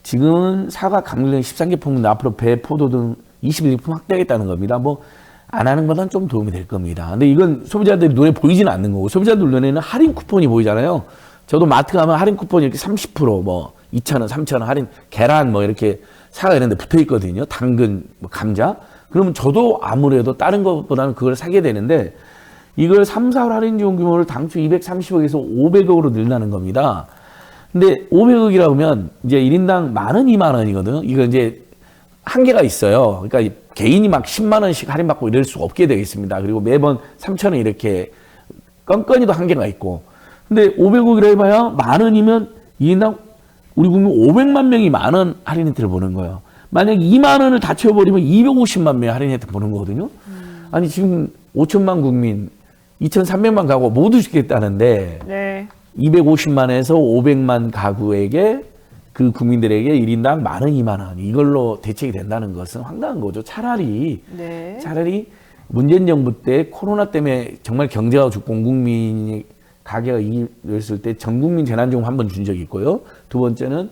지금은 사과, 감귤 등 13개 품목인데 앞으로 배, 포도 등 21품 확대하겠다는 겁니다. 뭐 안 하는 것은 좀 도움이 될 겁니다. 근데 이건 소비자들이 눈에 보이지는 않는 거고, 소비자들 눈에는 할인 쿠폰이 보이잖아요. 저도 마트 가면 할인 쿠폰이 이렇게 30%, 뭐 2,000원, 3,000원 할인, 계란 뭐 이렇게 사과 이런 데 붙어 있거든요. 당근, 뭐 감자. 그러면 저도 아무래도 다른 것보다는 그걸 사게 되는데, 이걸 3, 4월 할인 지원 규모를 당초 230억에서 500억으로 늘리는 겁니다. 근데 500억이라고 하면 이제 1인당 10,000원, 20,000원이거든요. 이거 이제 한계가 있어요. 그러니까 개인이 막 10만 원씩 할인받고 이럴 수 없게 되겠습니다. 그리고 매번 3,000원 이렇게 건건이도 한계가 있고. 근데 500억이라 해봐야 10,000원이면 2인당 우리 국민 500만 명이 10,000원 할인 혜택을 보는 거예요. 만약 2만 원을 다 채워버리면 250만 명이 할인 혜택 보는 거거든요. 아니 지금 5천만 국민 2,300만 가구 모두 주겠다는데 네. 250만에서 500만 가구에게, 그 국민들에게 1인당 10,000원, 20,000원 이걸로 대책이 된다는 것은 황당한 거죠. 차라리 문재인 정부 때 코로나 때문에 정말 경제가 죽고 온 국민이 가게가 이랬을 때 전 국민 재난지원금 한 번 준 적이 있고요. 두 번째는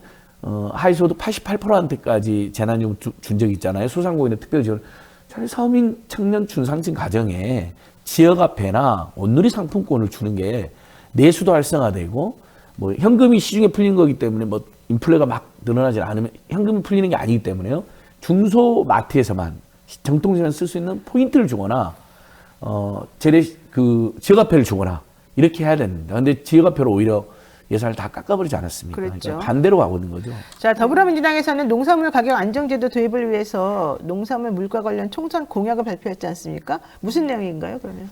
하위소득 88%까지 재난지원금 준 적이 있잖아요. 소상공인의 특별 지원. 차라리 서민, 청년, 중상층 가정에 지역화폐나 온누리 상품권을 주는 게 내수도 활성화되고, 뭐 현금이 시중에 풀린 거기 때문에 뭐 인플레가 막 늘어나지 않으면 현금이 풀리는 게 아니기 때문에요. 중소 마트에서만 정통시장 쓸 수 있는 포인트를 주거나 지역화폐를 주거나 이렇게 해야 됩니다. 근데 지역화폐로 오히려 예산을 다 깎아버리지 않았습니까? 그랬죠. 그러니까 반대로 가고 있는 거죠. 자, 더불어민주당에서는 농산물 가격 안정제도 도입을 위해서 농산물 물가 관련 총선 공약을 발표했지 않습니까? 무슨 내용인가요, 그러면?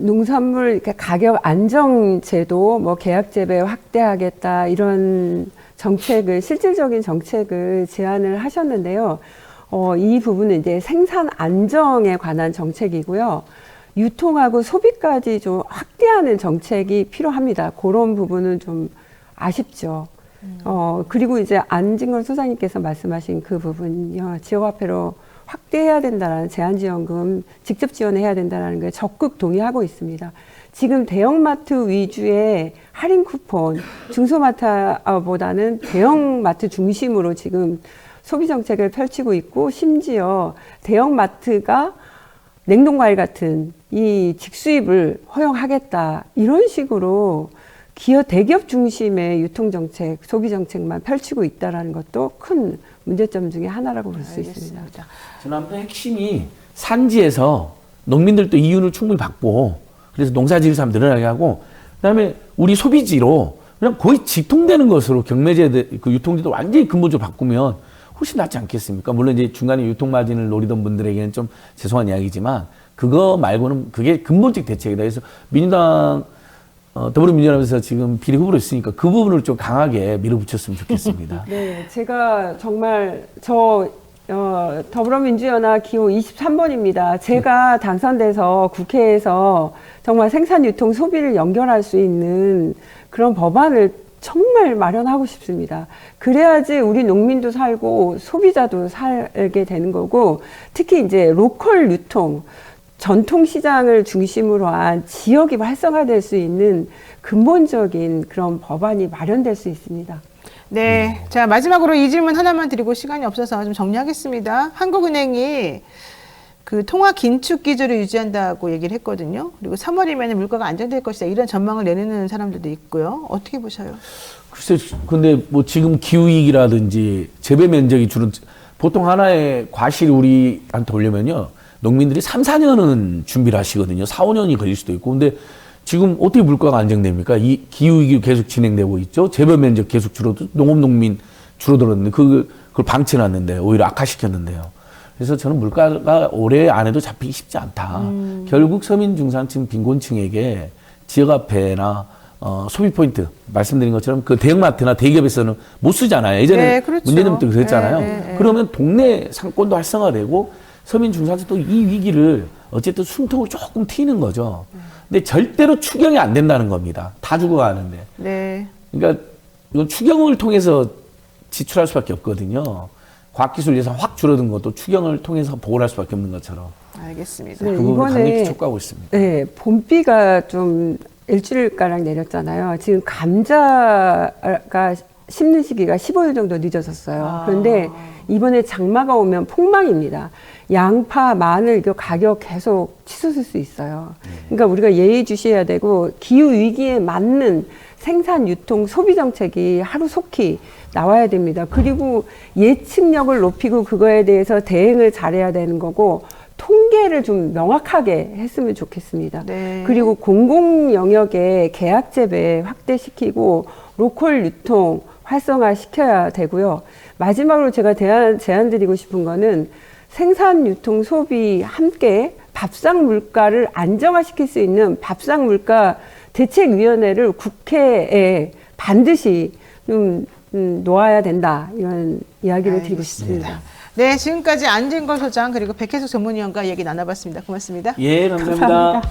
농산물 가격 안정 제도, 뭐 계약 재배 확대하겠다 이런 정책을, 실질적인 정책을 제안을 하셨는데요. 이 부분은 이제 생산 안정에 관한 정책이고요. 유통하고 소비까지 좀 확대하는 정책이 필요합니다. 그런 부분은 좀 아쉽죠. 그리고 이제 안진걸 소장님께서 말씀하신 그 부분요. 지역화폐로 확대해야 된다라는, 제한지원금 직접 지원해야 된다는 게 적극 동의하고 있습니다. 지금 대형마트 위주의 할인 쿠폰, 중소마트보다는 대형마트 중심으로 지금 소비정책을 펼치고 있고, 심지어 대형마트가 냉동과일 같은 이 직수입을 허용하겠다, 이런 식으로 대기업 중심의 유통정책, 소비정책만 펼치고 있다는 것도 큰 문제점 중에 하나라고 볼 수 있습니다. 저는 아무튼 핵심이 산지에서 농민들도 이윤을 충분히 받고, 그래서 농사지을 사람 늘어나게 하고, 그다음에 우리 소비지로 그냥 거의 직통되는 것으로 경매제 그 유통제도 완전히 근본적으로 바꾸면 훨씬 낫지 않겠습니까? 물론 이제 중간에 유통마진을 노리던 분들에게는 좀 죄송한 이야기지만, 그거 말고는 그게 근본적 대책이다. 그래서 민주당 더불어민주당에서 지금 비례 후보로 있으니까 그 부분을 좀 강하게 밀어붙였으면 좋겠습니다. 네, 제가 정말 더불어민주연합 기호 23번입니다. 제가 당선돼서 국회에서 정말 생산, 유통, 소비를 연결할 수 있는 그런 법안을 정말 마련하고 싶습니다. 그래야지 우리 농민도 살고 소비자도 살게 되는 거고, 특히 이제 로컬 유통, 전통 시장을 중심으로 한 지역이 활성화될 수 있는 근본적인 그런 법안이 마련될 수 있습니다. 네. 자, 마지막으로 이 질문 하나만 드리고 시간이 없어서 좀 정리하겠습니다. 한국은행이 그 통화 긴축 기조를 유지한다고 얘기를 했거든요. 그리고 3월이면 물가가 안정될 것이다. 이런 전망을 내놓는 사람들도 있고요. 어떻게 보셔요? 글쎄, 근데 뭐 지금 기후위기라든지 재배 면적이 줄은, 보통 하나의 과실이 우리한테 오려면요, 농민들이 3, 4년은 준비를 하시거든요. 4, 5년이 걸릴 수도 있고. 근데 지금 어떻게 물가가 안정됩니까? 이 기후위기 계속 진행되고 있죠. 재배 면적 계속 농민 줄어들었는데 그걸 방치해놨는데 오히려 악화시켰는데요. 그래서 저는 물가가 올해 안에도 잡히기 쉽지 않다. 결국 서민 중산층 빈곤층에게 지역화폐나 소비 포인트 말씀드린 것처럼 그 대형마트나 대기업에서는 못 쓰잖아요. 예전에 네, 그렇죠. 문재인부터 그랬잖아요. 네. 그러면 동네 상권도 활성화되고 서민 중산층도 이 위기를 어쨌든 숨통을 조금 트이는 거죠. 근데 절대로 추경이 안 된다는 겁니다. 다 죽어가는데. 네. 그러니까 이건 추경을 통해서 지출할 수밖에 없거든요. 과학기술 예산 확 줄어든 것도 추경을 통해서 보호할 수밖에 없는 것처럼. 알겠습니다. 네, 그 부분을 강력히 이번에 촉구하고 있습니다. 네, 봄비가 좀 일주일가량 내렸잖아요. 지금 감자가 심는 시기가 15일 정도 늦어졌어요. 그런데 이번에 장마가 오면 폭망입니다. 양파, 마늘 이거 가격 계속 치솟을 수 있어요. 그러니까 우리가 예의주시해야 되고 기후 위기에 맞는 생산, 유통, 소비 정책이 하루속히 나와야 됩니다. 그리고 예측력을 높이고 그거에 대해서 대응을 잘해야 되는 거고, 통계를 좀 명확하게 했으면 좋겠습니다. 네. 그리고 공공 영역의 계약 재배 확대시키고 로컬 유통 활성화시켜야 되고요. 마지막으로 제가 제안 드리고 싶은 거는 생산, 유통, 소비 함께 밥상 물가를 안정화시킬 수 있는 밥상 물가 대책위원회를 국회에 반드시 좀 놓아야 된다, 이런 이야기를 드리고 싶습니다. 네, 지금까지 안진걸 소장 그리고 백혜숙 전문위원과 얘기 나눠봤습니다. 고맙습니다. 예, 감사합니다.